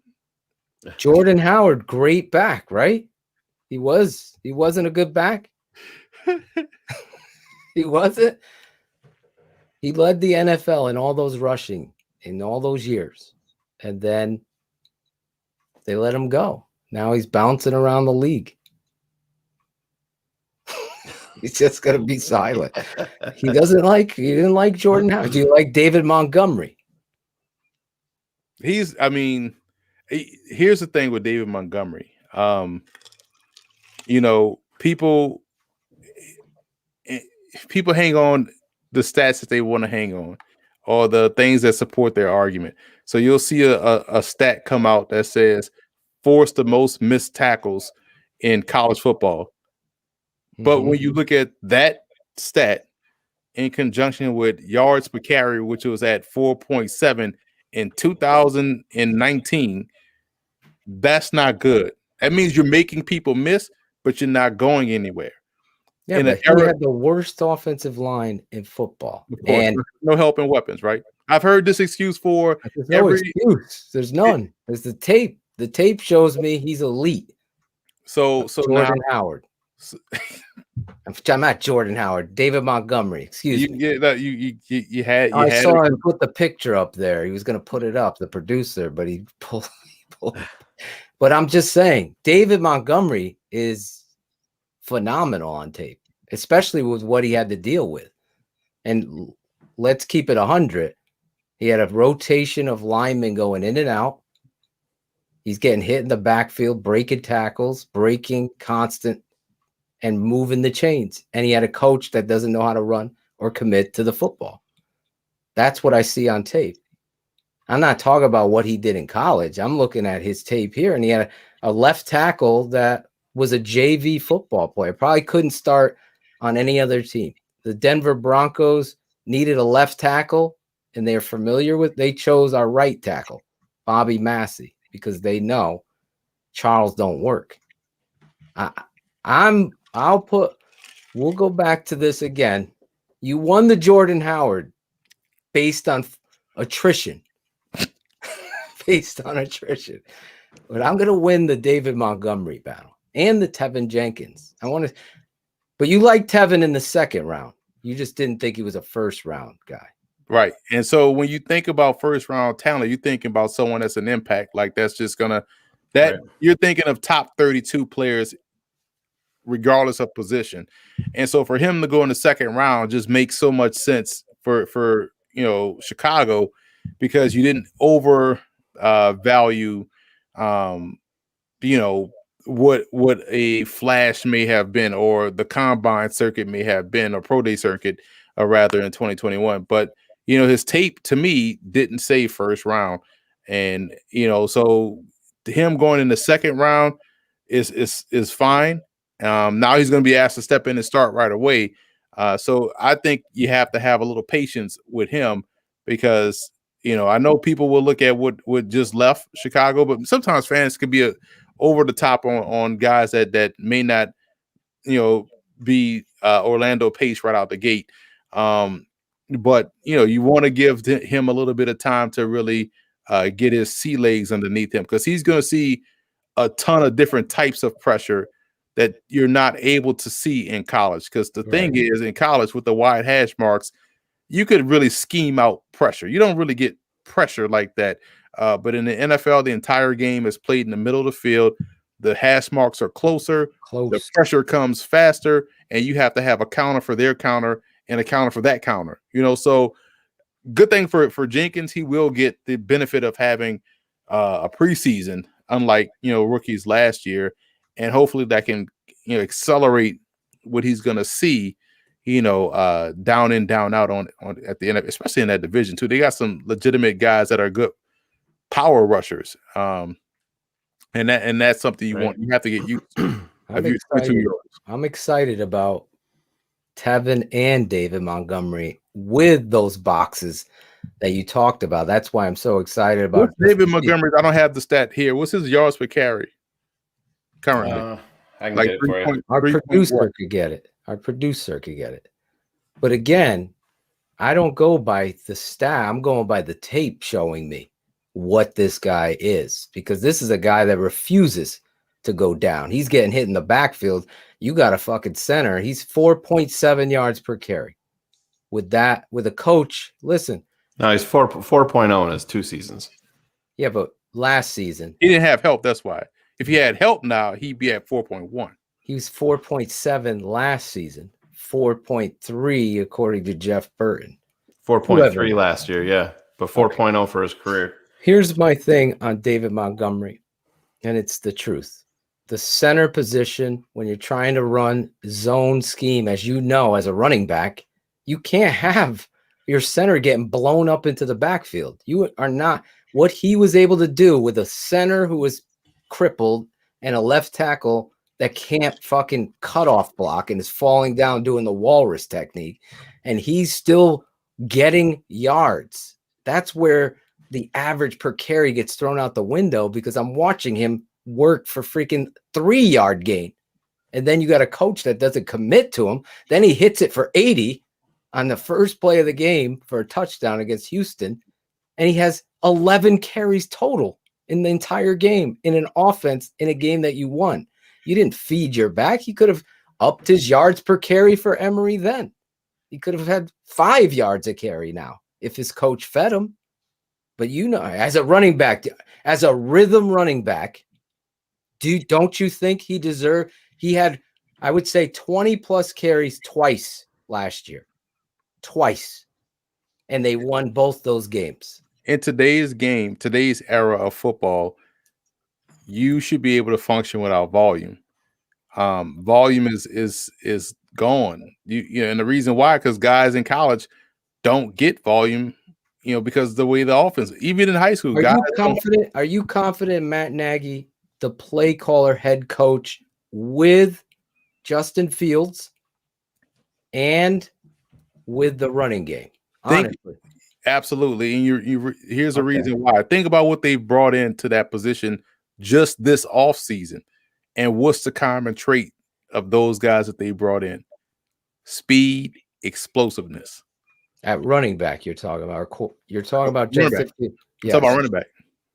[SPEAKER 5] Jordan Howard, great back, right? He wasn't a good back. He wasn't. He led the NFL in all those rushing in all those years. And then they let him go. Now he's bouncing around the league. He's just gonna be silent. He didn't like Jordan Howard. Do you like David Montgomery?
[SPEAKER 14] Here's the thing with David Montgomery. People hang on the stats that they want to hang on, or the things that support their argument. So you'll see a stat come out that says forced the most missed tackles in college football. But when you look at that stat in conjunction with yards per carry, which was at 4.7 in 2019, that's not good. That means you're making people miss, but you're not going anywhere.
[SPEAKER 5] Yeah, but he had the worst offensive line in football.
[SPEAKER 14] Of course,
[SPEAKER 5] And
[SPEAKER 14] no help in weapons, right? I've heard this excuse for
[SPEAKER 5] there's no excuse. There's none. There's the tape. The tape shows me he's elite.
[SPEAKER 14] So
[SPEAKER 5] Jordan Howard. I'm not Jordan Howard. David Montgomery. Excuse me.
[SPEAKER 14] Yeah, you had.
[SPEAKER 5] I saw him put the picture up there. He was going to put it up, the producer, but he pulled. But I'm just saying, David Montgomery is phenomenal on tape, especially with what he had to deal with. And let's keep it 100. He had a rotation of linemen going in and out. He's getting hit in the backfield, breaking tackles, breaking constant, and moving the chains. And he had a coach that doesn't know how to run or commit to the football. That's what I see on tape. I'm not talking about what he did in college. I'm looking at his tape here, and he had a left tackle that was a JV football player. Probably couldn't start on any other team. The Denver Broncos needed a left tackle, and they're familiar with. They chose our right tackle, Bobby Massey, because they know Charles don't work. We'll go back to this again. You won the Jordan Howard based on attrition. Based on attrition. But I'm going to win the David Montgomery battle and the Tevin Jenkins. But you like Tevin in the second round. You just didn't think he was a first round guy.
[SPEAKER 14] Right. And so when you think about first round talent, you're thinking about someone that's an impact. Like that's just going to, you're thinking of top 32 players regardless of position. And so for him to go in the second round just makes so much sense for Chicago, because you didn't value what a flash may have been, or the combine circuit may have been, or pro day circuit rather in 2021. But his tape to me didn't say first round, and so him going in the second round is fine. Now he's going to be asked to step in and start right away. So I think you have to have a little patience with him, because I know people will look at what just left Chicago, but sometimes fans could be over the top on guys that may not, be Orlando Pace right out the gate. But you want to give him a little bit of time to really get his sea legs underneath him, because he's going to see a ton of different types of pressure that you're not able to see in college. Because the thing is, in college with the wide hash marks, you could really scheme out pressure. You don't really get pressure like that. But in the NFL, the entire game is played in the middle of the field. The hash marks are closer. The pressure comes faster, and you have to have a counter for their counter and a counter for that counter. So good thing for Jenkins, he will get the benefit of having a preseason, unlike rookies last year, and hopefully that can accelerate what he's going to see. Down in, down out on at the end, especially in that division too. They got some legitimate guys that are good power rushers. And that's something you want. You have to get used to.
[SPEAKER 5] I'm excited about Tevin and David Montgomery with those boxes that you talked about. That's why I'm so excited about
[SPEAKER 14] David Montgomery. I don't have the stat here. What's his yards per carry currently?
[SPEAKER 9] I can get it for you.
[SPEAKER 5] Our producer could get it. But again, I don't go by the stat. I'm going by the tape showing me what this guy is, because this is a guy that refuses to go down. He's getting hit in the backfield. You got a fucking center. He's 4.7 yards per carry. With a coach, listen.
[SPEAKER 9] No, he's 4.0 in his 2 seasons.
[SPEAKER 5] Yeah, but last season
[SPEAKER 14] he didn't have help. That's why if he had help now, he'd be at 4.1.
[SPEAKER 5] He was 4.7 last season, 4.3 according to Jeff Burton.
[SPEAKER 9] 4.3 last year, yeah, but 4.0 for his career.
[SPEAKER 5] Here's my thing on David Montgomery, and it's the truth. The center position, when you're trying to run zone scheme, as you know, as a running back, you can't have your center getting blown up into the backfield. You are not what he was able to do with a center who was crippled and a left tackle that can't fucking cutoff block and is falling down doing the walrus technique. And he's still getting yards. That's where the average per carry gets thrown out the window, because I'm watching him work for freaking 3-yard gain. And then you got a coach that doesn't commit to him. Then he hits it for 80 on the first play of the game for a touchdown against Houston. And he has 11 carries total in the entire game in an offense in a game that you won. You didn't feed your back. He could have upped his yards per carry for Emory then. He could have had 5 yards a carry now if his coach fed him. But you know, as a running back, as a rhythm running back, don't you think he deserved? He had, I would say, 20 plus carries twice last year. Twice. And they won both those games.
[SPEAKER 14] In today's game, today's era of football, you should be able to function without volume. Volume is gone. You know, and the reason why, because guys in college don't get volume, you know, because the way the offense, even in high school,
[SPEAKER 5] Are you confident Matt Nagy, the play caller, head coach, with Justin Fields and with the running game? Honestly.
[SPEAKER 14] Absolutely. And here's a reason why. Think about what they brought into that position just this offseason. And what's the common trait of those guys that they brought in? Speed, explosiveness.
[SPEAKER 5] At running back, you're talking about. You're talking about
[SPEAKER 14] Justin Fields. Yes. Talking about running back.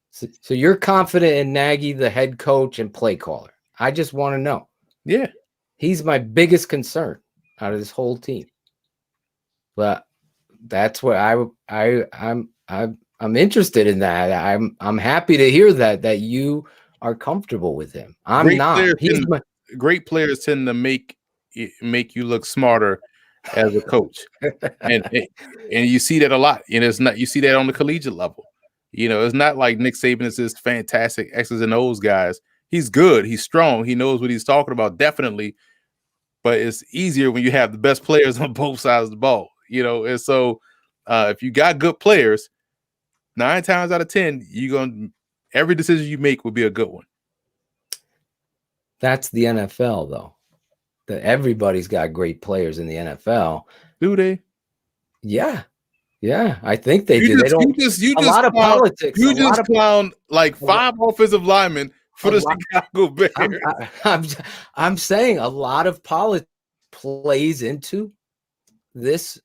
[SPEAKER 5] So you're confident in Nagy, the head coach and play caller. I just want to know.
[SPEAKER 14] Yeah.
[SPEAKER 5] He's my biggest concern out of this whole team. But that's what I'm interested in that. I'm happy to hear that you are comfortable with him. I'm not.
[SPEAKER 14] Great players tend to make you look smarter as a coach, and you see that a lot. And it's not, you see that on the collegiate level. You know, it's not like Nick Saban is this fantastic X's and O's guys. He's good. He's strong. He knows what he's talking about, definitely. But it's easier when you have the best players on both sides of the ball. You know, and so if you got good players, 9 times out of 10, every decision you make will be a good one.
[SPEAKER 5] That's the NFL, though. That everybody's got great players in the NFL.
[SPEAKER 14] Do they?
[SPEAKER 5] Yeah. Yeah, I think they do. A lot of politics.
[SPEAKER 14] You just clown like 5 offensive linemen for the Chicago Bears.
[SPEAKER 5] I'm saying a lot of politics plays into this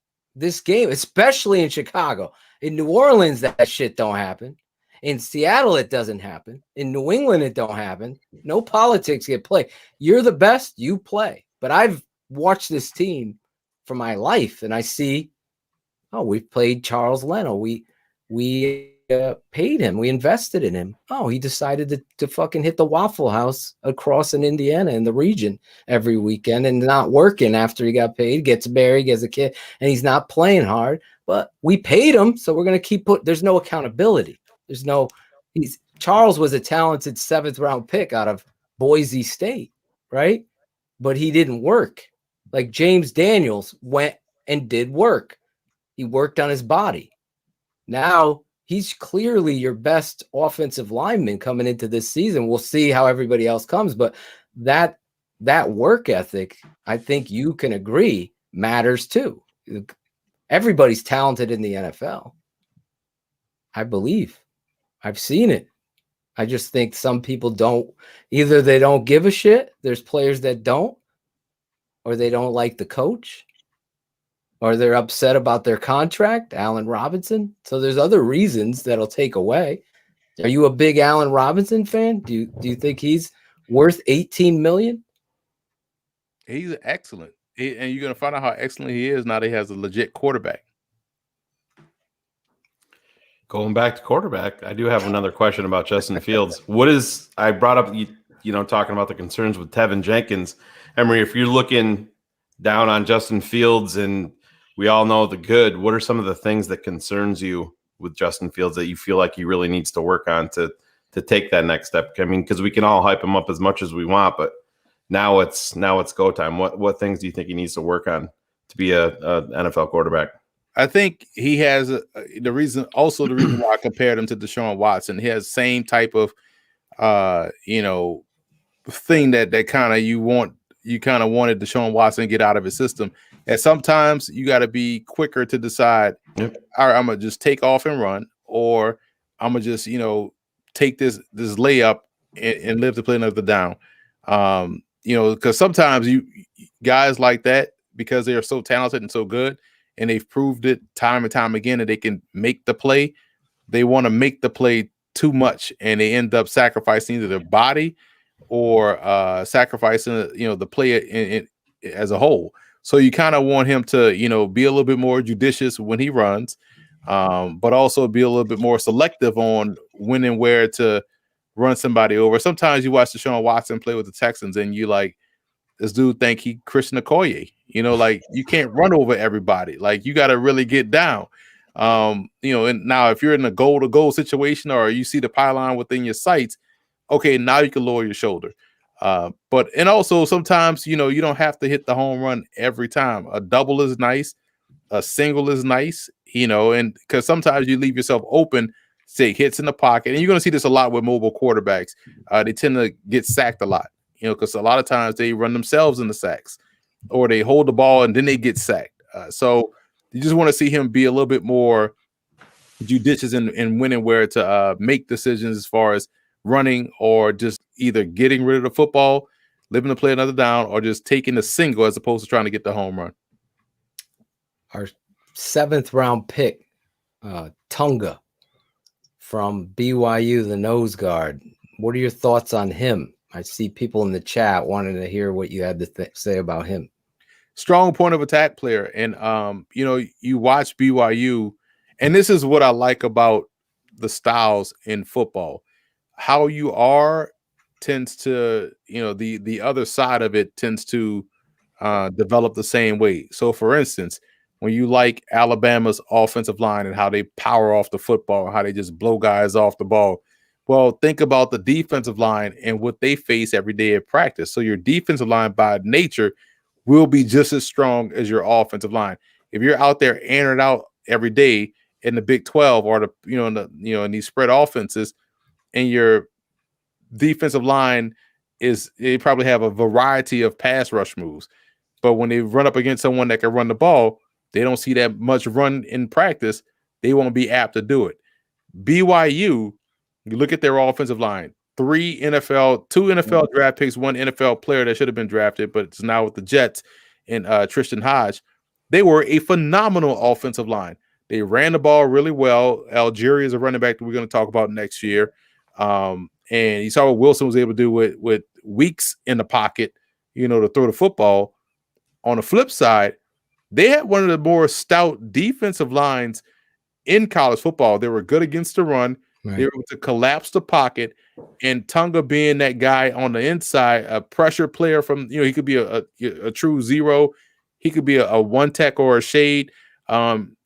[SPEAKER 5] game, especially in Chicago. In New Orleans, that shit don't happen. In Seattle, it doesn't happen. In New England, it don't happen. No politics get played. You're the best, you play. But I've watched this team for my life, and I see, we played Charles Leno. We paid him. We invested in him. He decided to fucking hit the Waffle House across in Indiana in the region every weekend and not working after he got paid, gets married, gets a kid, and he's not playing hard. But we paid him, so we're going to keep there's no accountability. Charles was a talented 7th round pick out of Boise State, right? But he didn't work. Like James Daniels went and did work. He worked on his body. Now he's clearly your best offensive lineman coming into this season. We'll see how everybody else comes, but that work ethic, I think you can agree, matters too. Everybody's talented in the NFL. I believe. I've seen it. I just think some people don't. Either they don't give a shit. There's players that don't, or they don't like the coach, or they're upset about their contract, Allen Robinson. So there's other reasons that'll take away. Are you a big Allen Robinson fan? Do you think he's worth $18 million?
[SPEAKER 14] He's excellent. And you're going to find out how excellent he is now that he has a legit quarterback.
[SPEAKER 9] Going back to quarterback, I do have another question about Justin Fields. I brought up talking about the concerns with Tevin Jenkins. Emory, if you're looking down on Justin Fields, and we all know the good, what are some of the things that concerns you with Justin Fields that you feel like he really needs to work on to take that next step? I mean, because we can all hype him up as much as we want, but now it's go time. What things do you think he needs to work on to be a NFL quarterback?
[SPEAKER 14] I think he has the reason why I compared him to Deshaun Watson. He has the same type of thing that kind of you wanted Deshaun Watson to get out of his system. And sometimes you got to be quicker to decide, all right, I'm gonna just take off and run, or I'm gonna just take this layup and live to play another down. Because sometimes you guys like that, because they are so talented and so good, and they've proved it time and time again that they can make the play. They want to make the play too much, and they end up sacrificing either their body or sacrificing the play as a whole. So you kind of want him to be a little bit more judicious when he runs, but also be a little bit more selective on when and where to run somebody over. Sometimes you watch Deshaun Watson play with the Texans, and you like, this dude think he Christian Okoye. Like, you can't run over everybody. Like, you got to really get down. And now if you're in a goal-to-goal situation, or you see the pylon within your sights, okay, now you can lower your shoulder. But also sometimes, you don't have to hit the home run every time. A double is nice. A single is nice, and because sometimes you leave yourself open, say hits in the pocket. And you're going to see this a lot with mobile quarterbacks. They tend to get sacked a lot, because a lot of times they run themselves in the sacks, or they hold the ball and then they get sacked. So you just want to see him be a little bit more judicious in when and where to make decisions as far as running, or just either getting rid of the football, living to play another down, or just taking the single as opposed to trying to get the home run.
[SPEAKER 5] Our 7th round pick, Tunga from BYU, the nose guard. What are your thoughts on him? I see people in the chat wanting to hear what you had to say about him.
[SPEAKER 14] Strong point of attack player. And, you watch BYU, and this is what I like about the styles in football. How you are tends to, the other side of it tends to develop the same way. So, for instance, when you like Alabama's offensive line and how they power off the football, how they just blow guys off the ball, well, think about the defensive line and what they face every day at practice. So your defensive line by nature will be just as strong as your offensive line. If you're out there airing it out every day in the Big 12 or in these spread offenses, and your defensive line they probably have a variety of pass rush moves, but when they run up against someone that can run the ball, they don't see that much run in practice. They won't be apt to do it. BYU, you look at their offensive line, 2 NFL draft picks, 1 NFL player that should have been drafted, but it's now with the Jets, and Tristan Hodge. They were a phenomenal offensive line. They ran the ball really well. Algeria is a running back that we're going to talk about next year. And you saw what Wilson was able to do with Weeks in the pocket, to throw the football. On the flip side, they had one of the more stout defensive lines in college football. They were good against the run. Right. They were able to collapse the pocket, and Tunga being that guy on the inside, a pressure player from, he could be a true zero. He could be a one tech or a shade.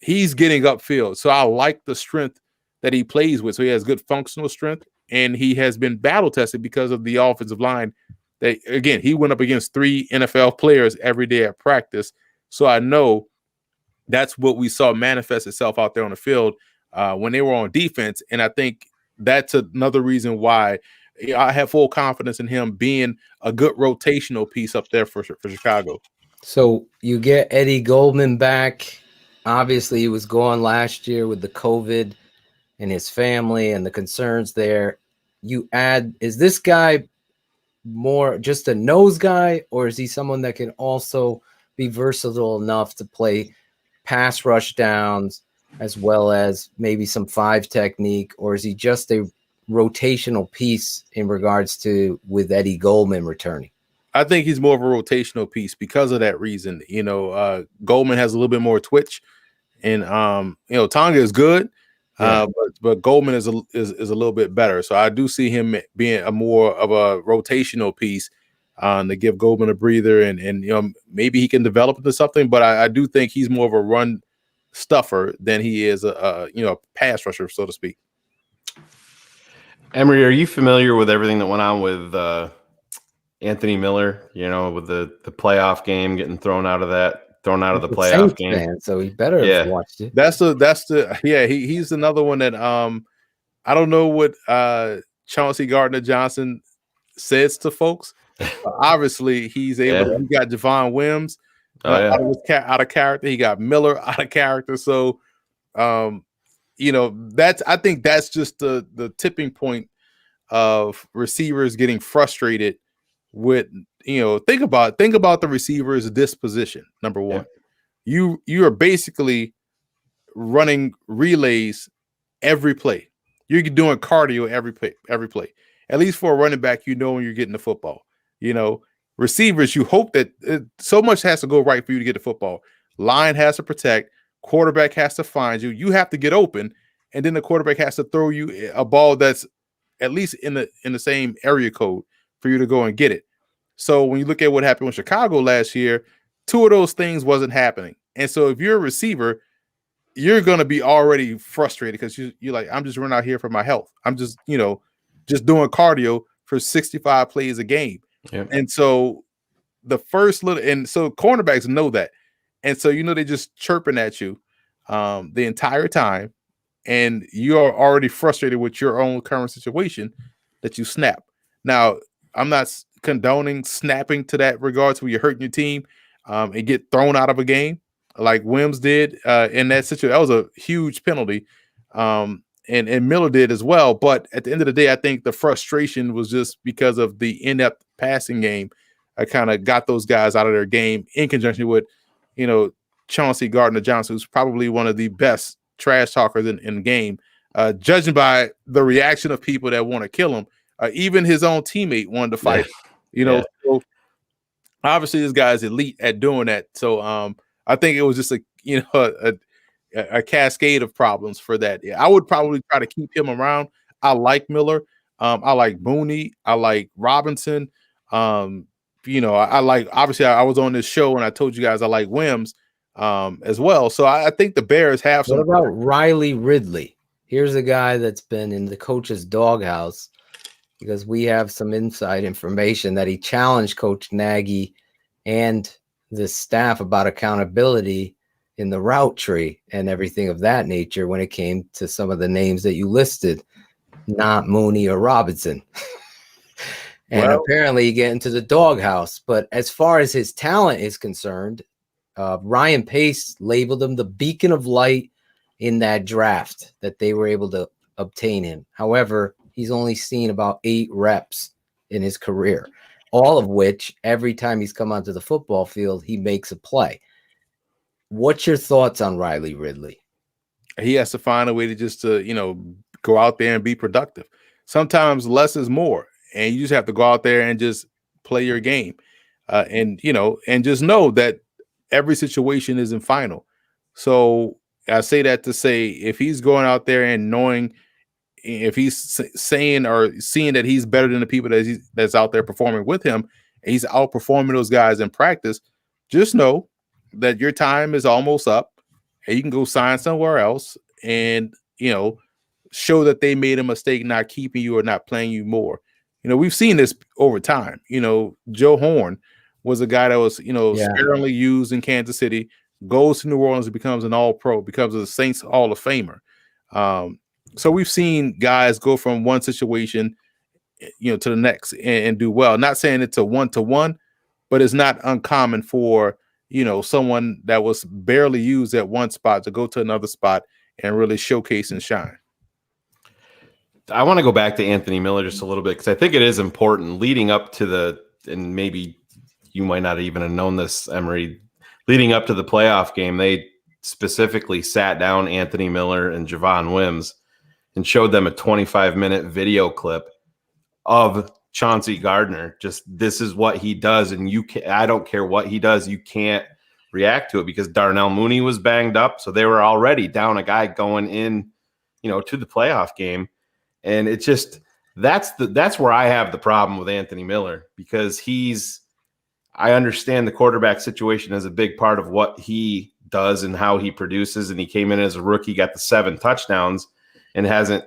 [SPEAKER 14] He's getting upfield. So I like the strength that he plays with. So he has good functional strength, and he has been battle tested because of the offensive line. That, again, he went up against 3 NFL players every day at practice. So I know that's what we saw manifest itself out there on the field when they were on defense. And I think that's another reason why I have full confidence in him being a good rotational piece up there for Chicago.
[SPEAKER 5] So you get Eddie Goldman back. Obviously, he was gone last year with the COVID and his family and the concerns there. Is this guy more just a nose guy, or is he someone that can also be versatile enough to play pass rush downs as well as maybe some 5 technique, or is he just a rotational piece in regards to with Eddie Goldman returning?
[SPEAKER 14] I think he's more of a rotational piece because of that reason. Goldman has a little bit more twitch, and Tonga is good. But Goldman is a little bit better. So I do see him being a more of a rotational piece to give Goldman a breather, and maybe he can develop into something. But I do think he's more of a run stuffer than he is a pass rusher, so to speak.
[SPEAKER 9] Emory, are you familiar with everything that went on with Anthony Miller? With the playoff game getting thrown out of the playoff
[SPEAKER 5] Saints
[SPEAKER 9] game.
[SPEAKER 5] fan, so he better have watched it.
[SPEAKER 14] He's another one that I don't know what Chauncey Gardner-Johnson says to folks. Obviously, he's able. He got Javon Wims out of character. He got Miller out of character. So, I think that's just the tipping point of receivers getting frustrated with. Think about the receiver's disposition. Number one, you are basically running relays every play. You're doing cardio every play. At least for a running back, when you're getting the football. Receivers, you hope that so much has to go right for you to get the football. Line has to protect, quarterback has to find you. You have to get open, and then the quarterback has to throw you a ball that's at least in the same area code for you to go and get it. So when you look at what happened with Chicago last year, two of those things wasn't happening. And so if you're a receiver, you're going to be already frustrated because you're like, I'm just running out here for my health. I'm just doing cardio for 65 plays a game. Yep. And so cornerbacks know that. And so, they're just chirping at you the entire time. And you are already frustrated with your own current situation that you snap. Now, I'm not condoning snapping to that regards where you're hurting your team and get thrown out of a game like Wims did in that situation. That was a huge penalty. And Miller did as well. But at the end of the day, I think the frustration was just because of the inept passing game. I kind of got those guys out of their game in conjunction with, Chauncey Gardner-Johnson, who's probably one of the best trash talkers in the game, judging by the reaction of people that want to kill him. Even his own teammate wanted to fight. So obviously this guy is elite at doing that. So I think it was just a cascade of problems for that. I would probably try to keep him around. I like Miller. I like Mooney. I like Robinson. I like, obviously I was on this show and I told you guys I like Wims as well. So I think the Bears have some.
[SPEAKER 5] What about Riley Ridley? Here's a guy that's been in the coach's doghouse because we have some inside information that he challenged Coach Nagy and the staff about accountability in the route tree and everything of that nature when it came to some of the names that you listed, not Mooney or Robinson. And apparently you get into the doghouse. But as far as his talent is concerned, Ryan Pace labeled him the beacon of light in that draft that they were able to obtain him. However, he's only seen about 8 reps in his career, all of which every time he's come onto the football field, he makes a play. What's your thoughts on Riley Ridley?
[SPEAKER 14] He has to find a way to just go out there and be productive. Sometimes less is more, and you just have to go out there and just play your game, and just know that every situation isn't final. So I say that to say if he's going out there and knowing if he's saying or seeing that he's better than the people that's out there performing with him, and he's outperforming those guys in practice, just know that your time is almost up and you can go sign somewhere else and, show that they made a mistake not keeping you or not playing you more. We've seen this over time. Joe Horn was a guy that was, sparingly used in Kansas City, goes to New Orleans and becomes an all-pro, becomes a Saints Hall of Famer. So we've seen guys go from one situation, to the next and do well. Not saying it's a one-to-one, but it's not uncommon for, someone that was barely used at one spot to go to another spot and really showcase and shine.
[SPEAKER 9] I want to go back to Anthony Miller just a little bit because I think it is important leading up to and maybe you might not even have known this, Emory, leading up to the playoff game, they specifically sat down Anthony Miller and Javon Wims and showed them a 25-minute video clip of Chauncey Gardner. Just this is what he does, and I don't care what he does, you can't react to it because Darnell Mooney was banged up, so they were already down a guy going in to the playoff game. And it just that's where I have the problem with Anthony Miller, because I understand the quarterback situation is a big part of what he does and how he produces. And he came in as a rookie, got the 7 touchdowns, and hasn't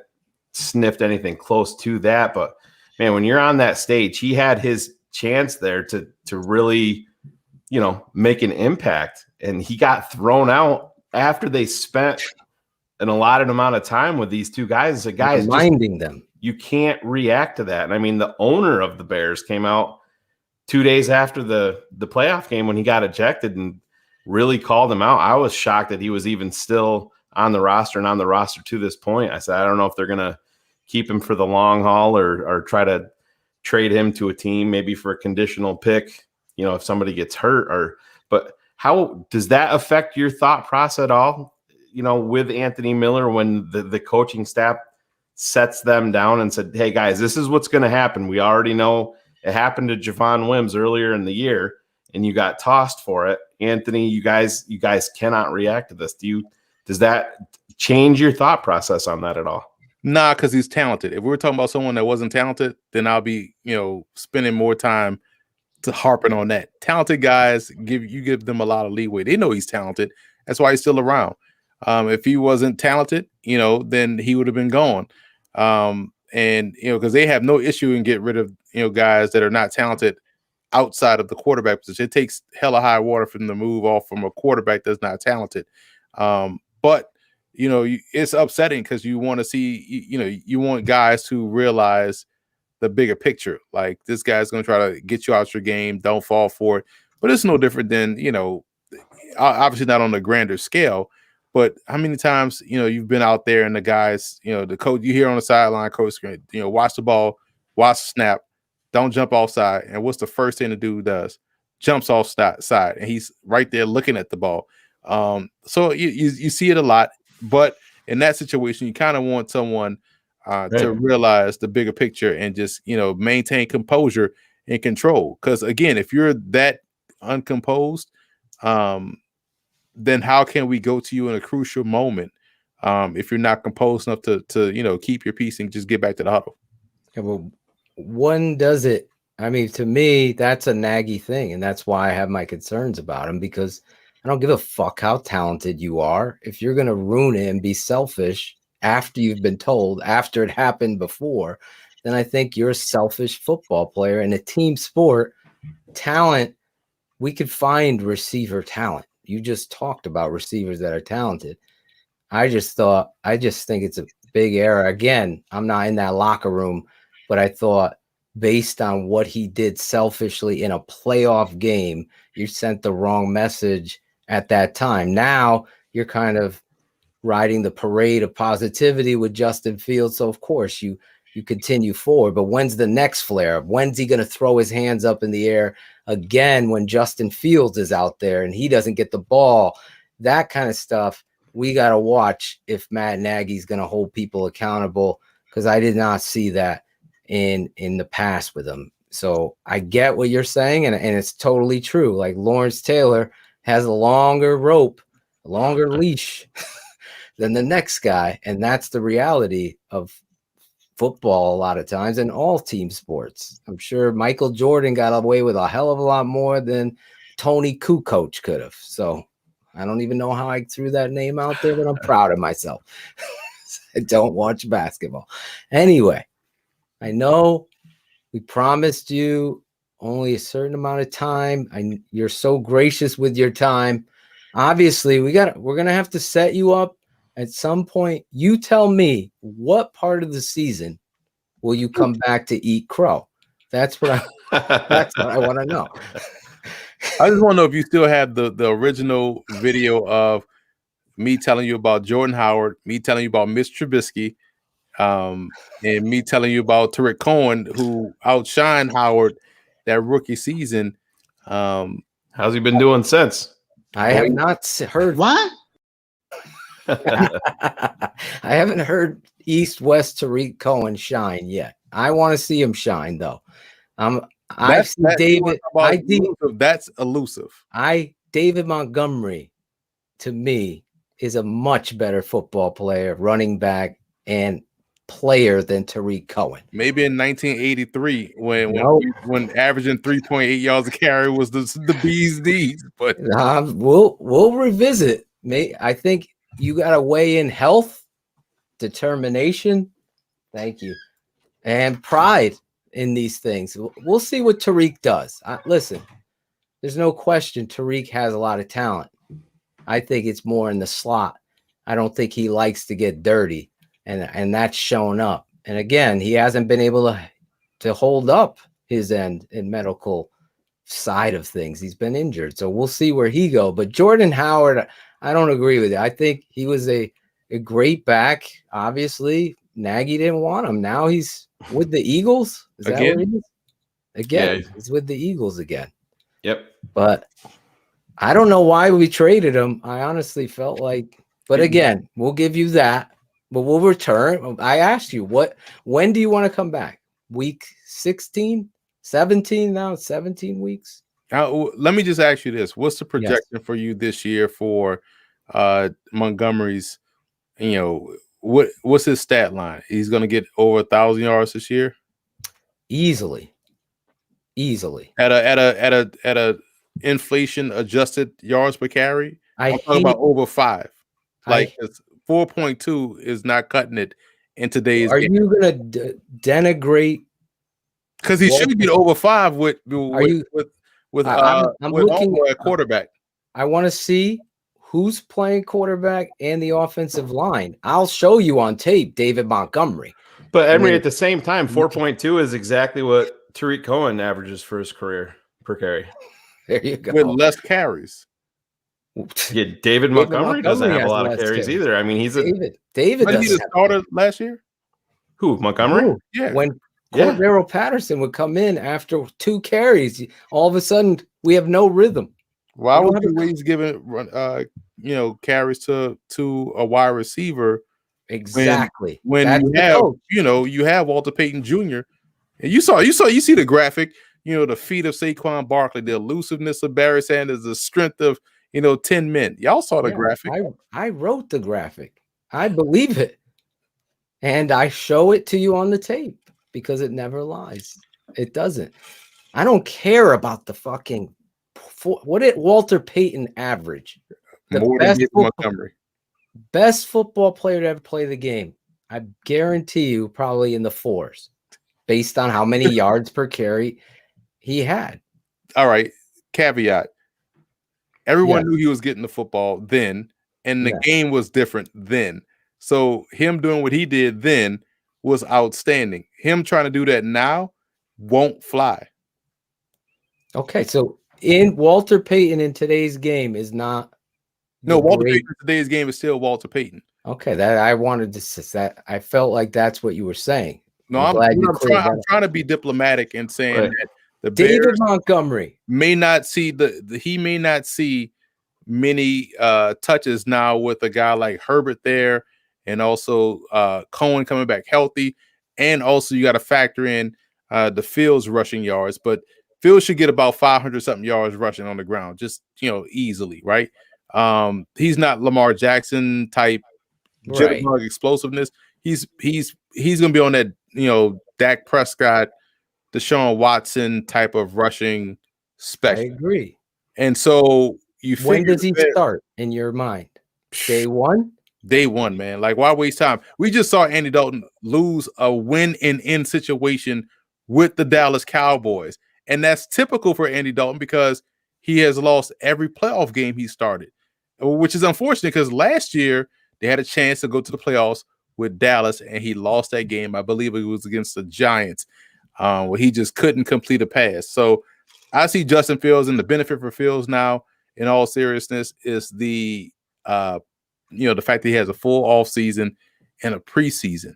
[SPEAKER 9] sniffed anything close to that. But man, when you're on that stage, he had his chance there to really, make an impact. And he got thrown out after they spent an allotted amount of time with these two guys. The guys
[SPEAKER 5] reminding them.
[SPEAKER 9] You can't react to that. And I mean, the owner of the Bears came out 2 days after the playoff game when he got ejected and really called him out. I was shocked that he was even still on the roster and on the roster to this point. I said, I don't know if they're going to keep him for the long haul or try to trade him to a team, maybe for a conditional pick, if somebody gets hurt. But how does that affect your thought process at all, with Anthony Miller, when the coaching staff sets them down and said, hey guys, this is what's going to happen. We already know it happened to Javon Wims earlier in the year and you got tossed for it. Anthony, you guys cannot react to this. Does that change your thought process on that at all?
[SPEAKER 14] Nah, because he's talented. If we were talking about someone that wasn't talented, then I'll be, spending more time to harping on that. Talented guys give them a lot of leeway. They know he's talented. That's why he's still around. If he wasn't talented, then he would have been gone. And because they have no issue in getting rid of guys that are not talented outside of the quarterback position. It takes hella high water for them to move off from a quarterback that's not talented. But it's upsetting because you want to see, you want guys to realize the bigger picture. Like, this guy's going to try to get you out your game. Don't fall for it. But it's no different than, obviously not on a grander scale. But how many times, you've been out there and the guys, the coach, you hear on the sideline, coach, watch the ball, watch the snap, don't jump offside. And what's the first thing the dude does? Jumps off side, and he's right there looking at the ball. So you see it a lot. But in that situation, you kind of want someone to realize the bigger picture and just, maintain composure and control. Because, again, if you're that uncomposed, then how can we go to you in a crucial moment if you're not composed enough to keep your peace and just get back to the huddle?
[SPEAKER 5] Yeah, well, one does it. I mean, to me, that's a naggy thing, and that's why I have my concerns about him, because I don't give a fuck how talented you are. If you're going to ruin it and be selfish after you've been told, after it happened before, then I think you're a selfish football player. In a team sport, talent, we could find receiver talent. You just talked about receivers that are talented. I just think it's a big error. Again, I'm not in that locker room, but I thought, based on what he did selfishly in a playoff game, you sent the wrong message at that time. Now you're kind of riding the parade of positivity with Justin Fields. So of course you continue forward, but when's the next flare up? When's he going to throw his hands up in the air again when Justin Fields is out there and he doesn't get the ball? That kind of stuff we got to watch if Matt Nagy's going to hold people accountable, because I did not see that in the past with him. So I get what you're saying, and it's totally true. Like, Lawrence Taylor has a longer rope, a longer leash than the next guy, and that's the reality of football a lot of times, and all team sports. I'm sure Michael Jordan got away with a hell of a lot more than Tony Kukoc could have. So I don't even know how I threw that name out there, but I'm proud of myself. I don't watch basketball. Anyway, I know we promised you only a certain amount of time. You're so gracious with your time. Obviously, we're going to have to set you up at some point. You tell me, what part of the season will you come back to eat crow? That's what I want to know.
[SPEAKER 14] I just want to know if you still have the original video of me telling you about Jordan Howard, me telling you about Mitch Trubisky, and me telling you about Tariq Cohen, who outshined Howard that rookie season.
[SPEAKER 9] How's he been doing since?
[SPEAKER 5] I have not heard.
[SPEAKER 10] What?
[SPEAKER 5] I haven't heard East-West Tariq Cohen shine yet. I want to see him shine, though. That's
[SPEAKER 14] elusive.
[SPEAKER 5] David Montgomery, to me, is a much better football player, running back, and player than Tariq Cohen.
[SPEAKER 14] Maybe in 1983
[SPEAKER 5] No.
[SPEAKER 14] when averaging 3.8 yards a carry was the bee's knees. But
[SPEAKER 5] we'll revisit. I think you got to weigh in health, determination. Thank you. And pride in these things. We'll see what Tariq does. Listen, there's no question Tariq has a lot of talent. I think it's more in the slot. I don't think he likes to get dirty, and that's shown up. And again, he hasn't been able to hold up his end in medical side of things. He's been injured, so we'll see where he go. But Jordan Howard, I don't agree with it. I think he was a great back. Obviously, Nagy didn't want him. Now he's with the Eagles. Is that where he is? Again, yeah. He's with the Eagles again.
[SPEAKER 9] Yep.
[SPEAKER 5] But I don't know why we traded him. I honestly felt like, but again, we'll give you that. But we'll return. I asked you, when do you want to come back? Week 16, 17 now? It's 17 weeks.
[SPEAKER 14] Let me just ask you this. What's the projection for you this year for Montgomery's, what's his stat line? He's going to get over 1,000 yards this year?
[SPEAKER 5] Easily.
[SPEAKER 14] At a inflation adjusted yards per carry? I'm talking about over 5. Like 4.2 is not cutting it in today's game.
[SPEAKER 5] You going to denigrate?
[SPEAKER 14] Because he should get over 5 with I'm looking at quarterback.
[SPEAKER 5] I want to see who's playing quarterback and the offensive line. I'll show you on tape David Montgomery.
[SPEAKER 9] But Emory, at the same time, 4.2 is exactly what Tariq Cohen averages for his career per carry.
[SPEAKER 5] There you go.
[SPEAKER 14] With less carries.
[SPEAKER 9] Yeah, David Montgomery doesn't have a lot of carries either. I mean, he's
[SPEAKER 5] David.
[SPEAKER 14] Was he the starter last year?
[SPEAKER 9] Who, Montgomery?
[SPEAKER 5] Ooh, yeah. When Cordero Patterson would come in after 2 carries, all of a sudden we have no rhythm.
[SPEAKER 14] Why would you waste giving carries to a wide receiver?
[SPEAKER 5] Exactly.
[SPEAKER 14] When you have Walter Payton Jr. and you see the graphic, the feet of Saquon Barkley, the elusiveness of Barry Sanders, the strength of 10 men. Y'all saw the graphic.
[SPEAKER 5] I wrote the graphic. I believe it. And I show it to you on the tape because it never lies. It doesn't. I don't care about the fucking what did Walter Payton average?
[SPEAKER 14] More than Montgomery.
[SPEAKER 5] Best football player to ever play the game. I guarantee you probably in the 4s based on how many yards per carry he had.
[SPEAKER 14] All right. Caveat. Everyone knew he was getting the football then, and the game was different then. So him doing what he did then was outstanding. Him trying to do that now won't fly.
[SPEAKER 5] Okay, so in Walter Payton in today's game is not.
[SPEAKER 14] No, Walter Payton in today's game is still Walter Payton.
[SPEAKER 5] Okay, that I wanted to say that. I felt like that's what you were saying.
[SPEAKER 14] No, I'm trying to be diplomatic and saying that the
[SPEAKER 5] David
[SPEAKER 14] Bears
[SPEAKER 5] Montgomery
[SPEAKER 14] may not see he may not see many touches now with a guy like Herbert there, and also Cohen coming back healthy, and also you got to factor in the Fields rushing yards, but Fields should get about 500 something yards rushing on the ground, just easily, right? He's not Lamar Jackson type jitterbug explosiveness. He's gonna be on that Dak Prescott, Deshaun Watson type of rushing spectrum.
[SPEAKER 5] I agree.
[SPEAKER 14] And so
[SPEAKER 5] when does he start in your mind? Day 1?
[SPEAKER 14] Day 1, man. Like, why waste time? We just saw Andy Dalton lose a win-in situation with the Dallas Cowboys. And that's typical for Andy Dalton because he has lost every playoff game he started, which is unfortunate because last year they had a chance to go to the playoffs with Dallas, and he lost that game. I believe it was against the Giants, where he just couldn't complete a pass. So I see Justin Fields, and the benefit for Fields now, in all seriousness, is the the fact that he has a full off season and a preseason.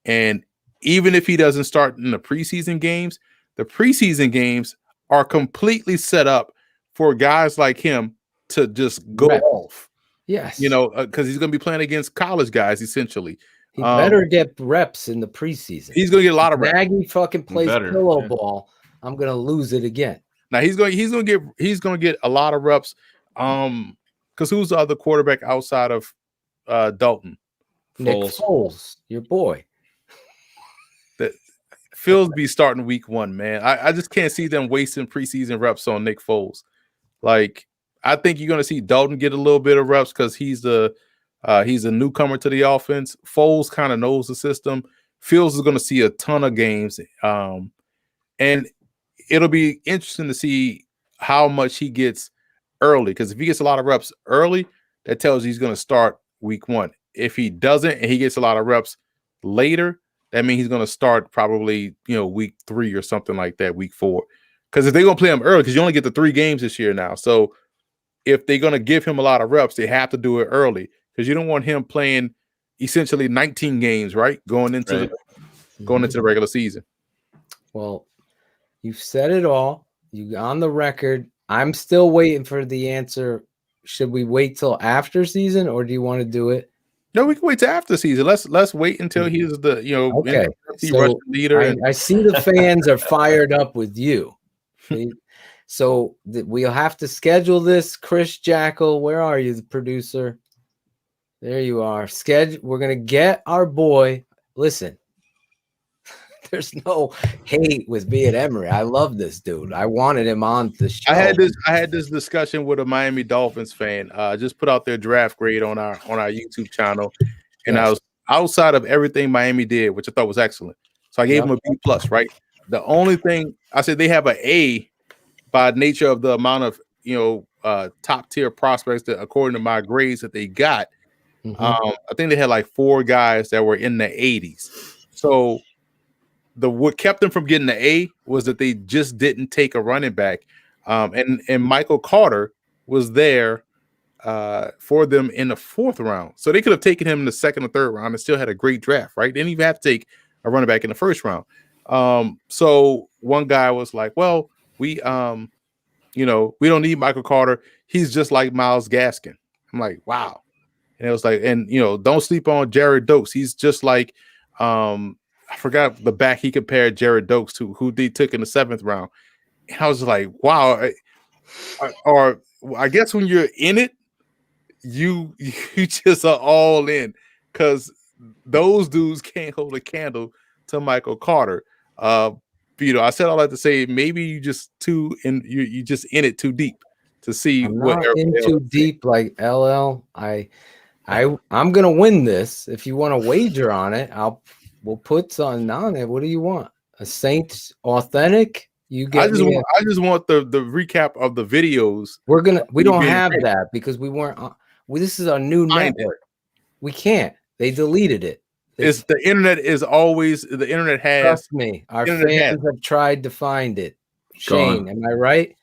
[SPEAKER 14] And even if he doesn't start in the preseason games are completely set up for guys like him to just go off.
[SPEAKER 5] Yes.
[SPEAKER 14] Because he's going to be playing against college guys, essentially.
[SPEAKER 5] He better get reps in the preseason.
[SPEAKER 14] He's going to get a lot of reps.
[SPEAKER 5] Nagy fucking plays pillow ball. I'm going to lose it again.
[SPEAKER 14] Now he's going to get a lot of reps. Because who's the other quarterback outside of Dalton?
[SPEAKER 5] Nick Foles, your boy.
[SPEAKER 14] That Phil's be starting week 1, man. I just can't see them wasting preseason reps on Nick Foles. Like, I think you're going to see Dalton get a little bit of reps because he's a newcomer to the offense. Foles kind of knows the system. Fields is going to see a ton of games, and it'll be interesting to see how much he gets early. Because if he gets a lot of reps early, that tells you he's going to start week 1. If he doesn't and he gets a lot of reps later, that means he's going to start probably week 3 or something like that, week 4. Because if they're going to play him early, because you only get the 3 games this year now, so if they're going to give him a lot of reps, they have to do it early because you don't want him playing essentially 19 games, right? Going into the regular season.
[SPEAKER 5] Well, you've said it all. You on the record. I'm still waiting for the answer. Should we wait till after season, or do you want to do it?
[SPEAKER 14] No, we can wait till after season. Let's wait until he's the
[SPEAKER 5] okay.
[SPEAKER 14] So leader.
[SPEAKER 5] I see the fans are fired up with you. So we'll have to schedule this. Chris Jackal, where are you, the producer? There you are. We're gonna get our boy. Listen, there's no hate with me at Emory. I love this dude. I wanted him on the show.
[SPEAKER 14] I had this discussion with a Miami Dolphins fan. Just put out their draft grade on our YouTube channel, and I was outside of everything Miami did, which I thought was excellent. So I gave him a B plus. Right. The only thing I said, they have an A by nature of the amount of top tier prospects that, according to my grades, that they got. I think they had like 4 guys that were in the 80s. So what kept them from getting the A was that they just didn't take a running back. And Michael Carter was there for them in the 4th round. So they could have taken him in the 2nd or 3rd round and still had a great draft, right? They didn't even have to take a running back in the 1st round. So one guy was like, well, we don't need Michael Carter. He's just like Myles Gaskin. I'm like, wow. And it was like, and don't sleep on Jared Dokes. He's just like, I forgot the back he compared Jared Dokes to, who they took in the 7th round. And I was like, wow. Or I guess when you're in it, you just are all in, because those dudes can't hold a candle to Michael Carter. I said all that to say maybe you just you just in it too deep to see
[SPEAKER 5] what in too deep like LL. I'm gonna win this. If you want to wager on it, we'll put something on it. What do you want? A Saints authentic? You get?
[SPEAKER 14] I just want the recap of the videos.
[SPEAKER 5] We don't have that because we weren't. This is our new network. We can't. They deleted it.
[SPEAKER 14] It's the internet is always the internet has.
[SPEAKER 5] Trust me, our fans have tried to find it. Shayne, am I right?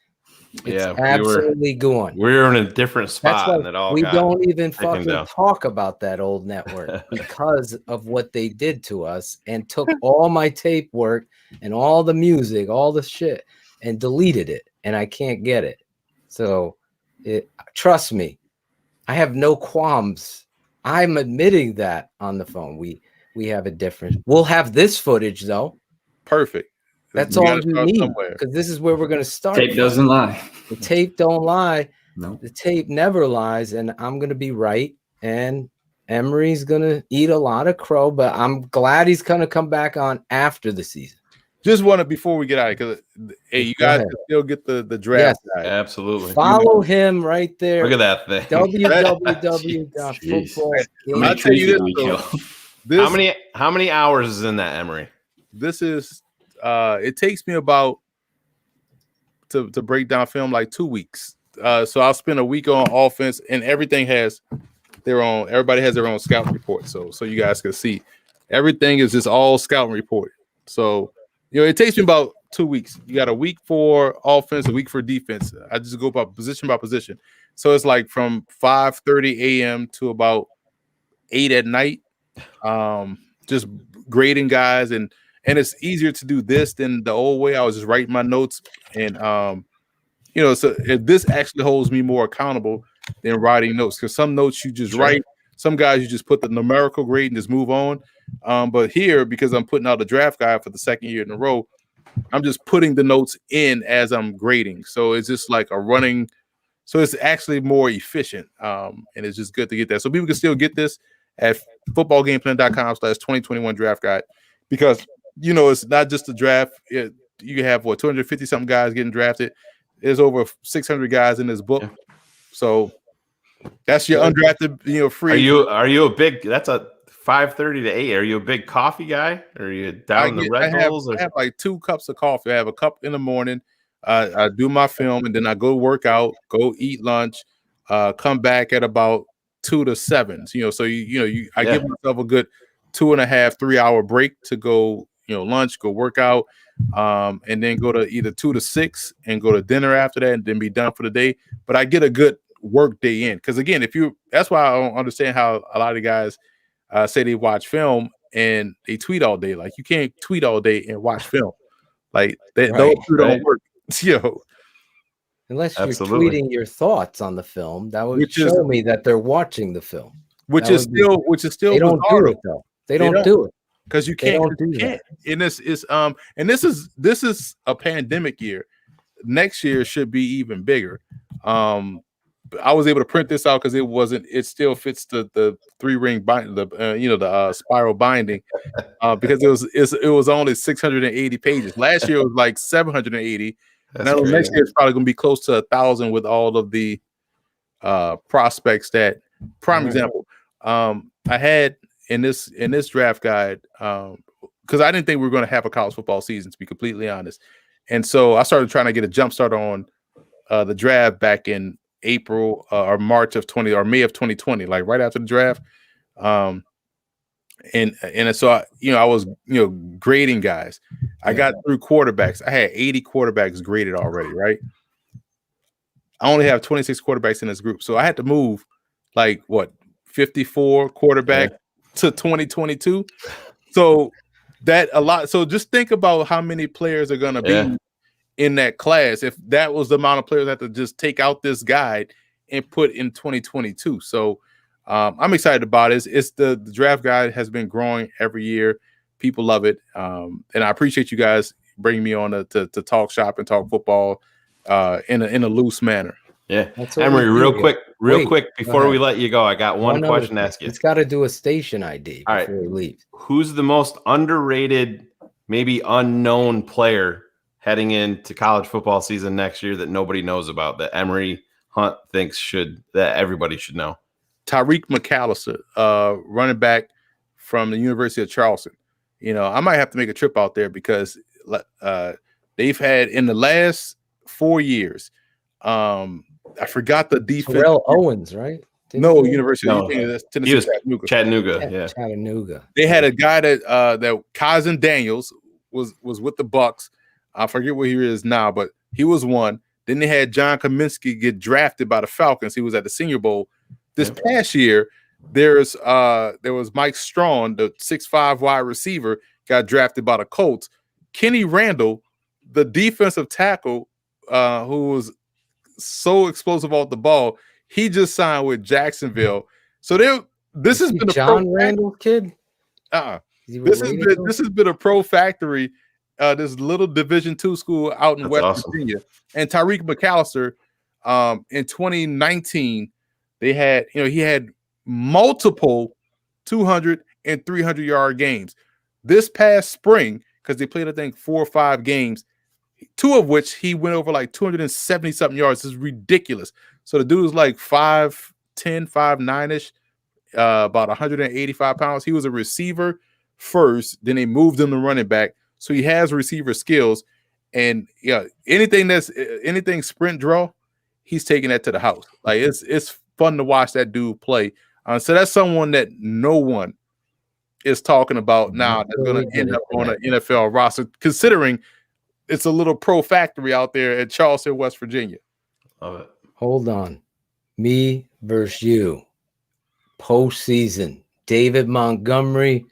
[SPEAKER 5] It's absolutely gone.
[SPEAKER 9] We're in a different spot.
[SPEAKER 5] We don't even fucking talk about that old network because of what they did to us and took all my tape work and all the music, all the shit, and deleted it, and I can't get it. So, trust me, I have no qualms. I'm admitting that on the phone. We have a difference. We'll have this footage though.
[SPEAKER 14] Perfect.
[SPEAKER 5] That's all you need, because this is where we're going to start.
[SPEAKER 13] Tape doesn't lie.
[SPEAKER 5] The tape don't lie.
[SPEAKER 13] No.
[SPEAKER 5] The tape never lies, and I'm going to be right. And Emory's going to eat a lot of crow, but I'm glad he's going to come back on after the season.
[SPEAKER 14] Just wanted before we get out, because you guys can still get the draft.
[SPEAKER 9] Yes, absolutely.
[SPEAKER 5] Follow him right there.
[SPEAKER 9] Look at that thing.
[SPEAKER 5] www.football.
[SPEAKER 14] I'll tell you this.
[SPEAKER 9] How many hours is in that, Emory?
[SPEAKER 14] This is it takes me about to break down film like 2 weeks. So I'll spend a week on offense, and everybody has their own scouting report. So you guys can see everything is just all scouting report. So it takes me about 2 weeks. You got a week for offense, a week for defense. I just go by position. So it's like from 5:30 a.m. to about 8 at night. Just grading guys, and it's easier to do this than the old way. I was just writing my notes, and so this actually holds me more accountable than writing notes, because some notes you just write, some guys you just put the numerical grade and just move on. But here, because I'm putting out a draft guide for the 2nd year in a row, I'm just putting the notes in as I'm grading. So it's just like a running. So it's actually more efficient, and it's just good to get that. So people can still get this at footballgameplan.com/2021 draft guide, because it's not just the draft. You have 250 something guys getting drafted. There's over 600 guys in this book. Yeah. So that's your undrafted, free.
[SPEAKER 9] Are you a big? That's a 5:30 to 8. Are you a big coffee guy? Or are you down the Red Bulls?
[SPEAKER 14] I have like 2 cups of coffee. I have a cup in the morning. I do my film, and then I go work out, go eat lunch, come back at about 2 to 7. So I give myself a good 2.5, 3 hour break to go, lunch, go work out, and then go to either 2 to 6 and go to dinner after that, and then be done for the day. But I get a good work day in, because again, that's why I don't understand how a lot of guys say they watch film and they tweet all day. Like, you can't tweet all day and watch film. Like those two don't work.
[SPEAKER 5] Unless you're tweeting your thoughts on the film, that would show me that they're watching the film.
[SPEAKER 14] Which is still
[SPEAKER 5] they don't do it though. They don't do it
[SPEAKER 14] because you can't. And this is this is a pandemic year. Next year should be even bigger. I was able to print this out because it still fits the 3-ring bind, the spiral binding, because it was only 680 pages. Last year it was like 780. Now next year it's probably going to be close to 1,000 with all of the prospects that. Prime example, I had in this draft guide, because I didn't think we were going to have a college football season, to be completely honest, and so I started trying to get a jump start on the draft back in April or March of May of 2020, like right after the draft. And so I was grading guys. I got through quarterbacks. I had 80 quarterbacks graded already, right? I only have 26 quarterbacks in this group, so I had to move 54 quarterback to 2022. So that a lot. So just think about how many players are going to be in that class if that was the amount of players I had to just take out this guide and put in 2022. So I'm excited about it. It's the draft guide has been growing every year. People love it. And I appreciate you guys bringing me on to talk shop and talk football in a loose manner.
[SPEAKER 9] Yeah. Emory, real quick before we let you go, I got one question to ask you.
[SPEAKER 5] It's got to do a station ID before we leave.
[SPEAKER 9] Who's the most underrated, maybe unknown player heading into college football season next year that nobody knows about, that Emory Hunt thinks that everybody should know?
[SPEAKER 14] Tariq Mcallister, running back from the University of Charleston. I might have to make a trip out there because they've had in the last 4 years. I forgot the defense.
[SPEAKER 5] Terrell Owens, right?
[SPEAKER 14] University.
[SPEAKER 9] No,
[SPEAKER 14] Tennessee,
[SPEAKER 9] he was Chattanooga. Yeah,
[SPEAKER 5] Chattanooga.
[SPEAKER 14] They had a guy that Kazan Daniels was with the Bucks. I forget where he is now, but he was one. Then they had John Kaminsky get drafted by the Falcons. He was at the Senior Bowl. This past year, there was Mike Strachan, the 6'5" wide receiver, got drafted by the Colts. Kenny Randall, the defensive tackle, who was so explosive off the ball, he just signed with Jacksonville. So this has been a
[SPEAKER 5] John Randall kid.
[SPEAKER 14] This has been a pro factory. This little Division II school out in West Virginia. And Tariq Mcallister, in 2019, he had multiple 200 and 300 yard games. This past spring, because they played, I think, 4 or 5 games, 2 of which he went over like 270 something yards. This is ridiculous. So the dude was like 5'10", 5'9"ish, about 185 pounds. He was a receiver first, then they moved him to running back. So he has receiver skills, and anything sprint draw, he's taking that to the house. Like it's fun to watch that dude play. So that's someone that no one is talking about now that's going to end up on an NFL roster, considering it's a little pro factory out there at Charleston, West Virginia.
[SPEAKER 9] Love it.
[SPEAKER 5] Hold on. Me versus you. Postseason. David Montgomery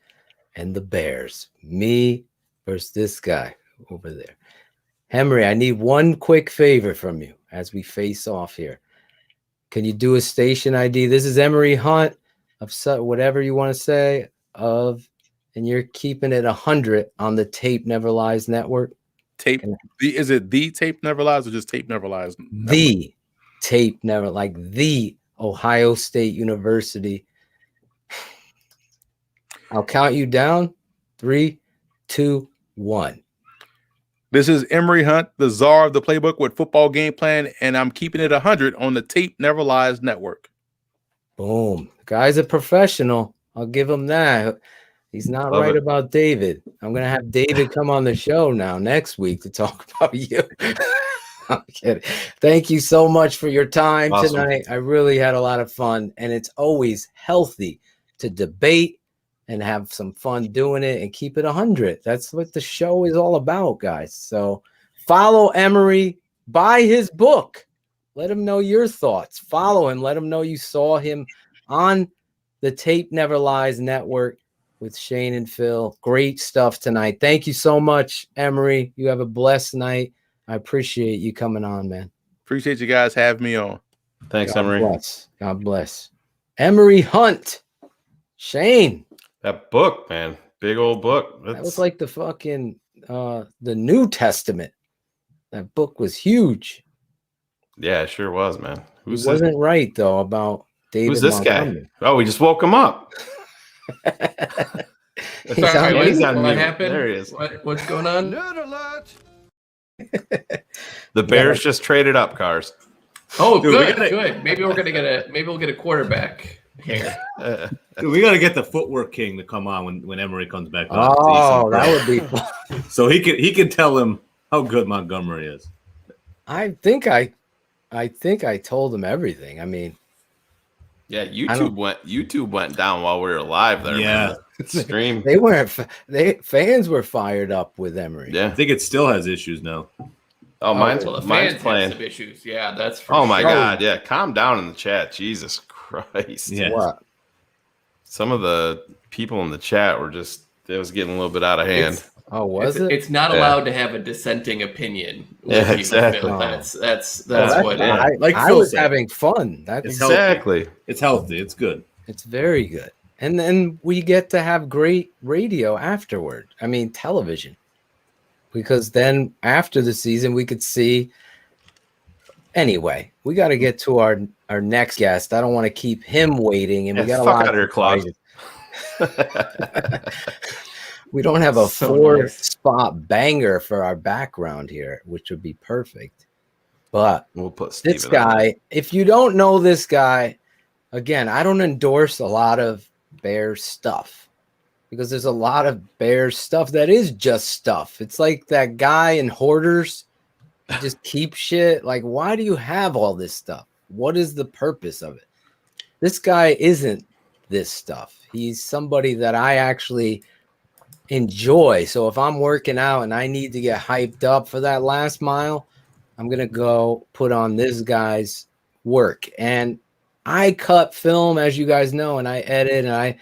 [SPEAKER 5] and the Bears. Me versus this guy over there. Emory, I need one quick favor from you as we face off here. Can you do a station ID? This is Emory Hunt of whatever you want to say and you're keeping it 100 on the Tape Never Lies network.
[SPEAKER 14] Is it the Tape Never Lies or just Tape Never Lies?
[SPEAKER 5] The Tape Never, like the Ohio State University. I'll count you down. 3, 2, 1.
[SPEAKER 14] This is Emory Hunt, the czar of the playbook with football game plan, and I'm keeping it 100 on the Tape Never Lies network.
[SPEAKER 5] Boom. The guy's a professional. I'll give him that. He's not
[SPEAKER 9] Love
[SPEAKER 5] right
[SPEAKER 9] it.
[SPEAKER 5] about David. I'm going to have David come on the show now next week to talk about you. I'm kidding. Thank you so much for your time tonight. I really had a lot of fun, and it's always healthy to debate and have some fun doing it and keep it 100. That's what the show is all about, guys. So follow Emory, buy his book. Let him know your thoughts. Follow him. Let him know you saw him on the Tape Never Lies network with Shayne and Phil. Great stuff tonight. Thank you so much, Emory. You have a blessed night. I appreciate you coming on, man.
[SPEAKER 14] Appreciate you guys having me on.
[SPEAKER 9] Thanks,
[SPEAKER 5] God
[SPEAKER 9] Emory.
[SPEAKER 5] Bless. God bless. Emory Hunt. Shayne.
[SPEAKER 9] That book, man. Big old book.
[SPEAKER 5] That was like the fucking the New Testament. That book was huge.
[SPEAKER 9] Yeah, it sure was, man.
[SPEAKER 5] He wasn't right though about David.
[SPEAKER 9] Who's this
[SPEAKER 5] Montgomery.
[SPEAKER 9] guy? Oh, we just woke him up.
[SPEAKER 5] He's on
[SPEAKER 15] What
[SPEAKER 9] mute.
[SPEAKER 15] happened?
[SPEAKER 9] There he is.
[SPEAKER 15] What's going on?
[SPEAKER 9] The Bears just traded up, Cars.
[SPEAKER 15] Oh,
[SPEAKER 12] Dude,
[SPEAKER 15] good. Maybe we'll get a quarterback here.
[SPEAKER 12] Dude, we got to get the Footwork King to come on when Emory comes back.
[SPEAKER 5] Oh, that would be fun.
[SPEAKER 12] So he can tell him how good Montgomery is.
[SPEAKER 5] I think I told him everything. I mean,
[SPEAKER 9] yeah, YouTube went down while we were live there.
[SPEAKER 12] Yeah.
[SPEAKER 9] Man. The stream.
[SPEAKER 5] Fans were fired up with Emory.
[SPEAKER 9] Yeah,
[SPEAKER 12] I think it still has issues now.
[SPEAKER 9] Oh, mine's
[SPEAKER 15] Fans
[SPEAKER 9] playing.
[SPEAKER 15] have some issues. Yeah, that's for
[SPEAKER 9] Oh my
[SPEAKER 15] sure.
[SPEAKER 9] God, yeah. Calm down in the chat. Jesus Christ.
[SPEAKER 12] Yeah.
[SPEAKER 5] What?
[SPEAKER 9] Some of the people in the chat were it was getting a little bit out of hand.
[SPEAKER 15] It's not allowed to have a dissenting opinion.
[SPEAKER 9] Yeah, exactly.
[SPEAKER 15] That's what it is.
[SPEAKER 5] I was having fun. That's
[SPEAKER 9] Exactly.
[SPEAKER 12] Healthy. It's healthy. It's good.
[SPEAKER 5] It's very good. And then we get to have great radio afterward. I mean, television. Because then after the season, we could see. Anyway, we got to get to our next guest. I don't want to keep him waiting. And we got a lot
[SPEAKER 9] out of your closet.
[SPEAKER 5] We don't have a four-spot banger for our background here, which would be perfect. But
[SPEAKER 9] we'll put
[SPEAKER 5] this guy, if you don't know this guy, again, I don't endorse a lot of Bears stuff because there's a lot of Bears stuff that is just stuff. It's like that guy in Hoarders who just keep shit. Like, why do you have all this stuff? What is the purpose of it? This guy isn't this stuff. He's somebody that I actually enjoy. So if I'm working out and I need to get hyped up for that last mile, I'm going to go put on this guy's work. And I cut film, as you guys know, and I edit and I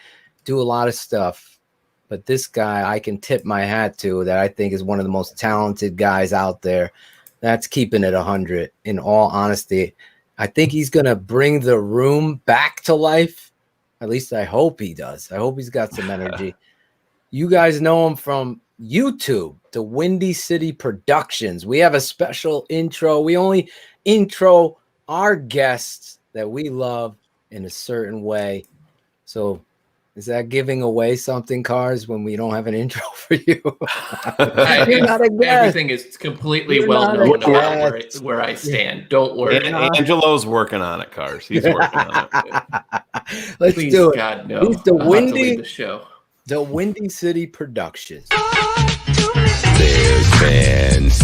[SPEAKER 5] do a lot of stuff. But this guy I can tip my hat to that I think is one of the most talented guys out there. That's keeping it 100. In all honesty, I think he's going to bring the room back to life. At least I hope he does. I hope he's got some energy. You guys know him from YouTube, DaWindyCity Productions. We have a special intro. We only intro our guests that we love in a certain way. So is that giving away something, Cars, when we don't have an intro for you? You're not a guest.
[SPEAKER 15] Everything is completely well known about where I stand. Don't worry.
[SPEAKER 9] Angelo's working on it, Cars. He's working on it.
[SPEAKER 5] Let's
[SPEAKER 15] Please,
[SPEAKER 5] do it.
[SPEAKER 15] God, no.
[SPEAKER 5] He's
[SPEAKER 15] I'll have to leave the show.
[SPEAKER 5] DaWindyCity Productions.
[SPEAKER 6] Bears fans,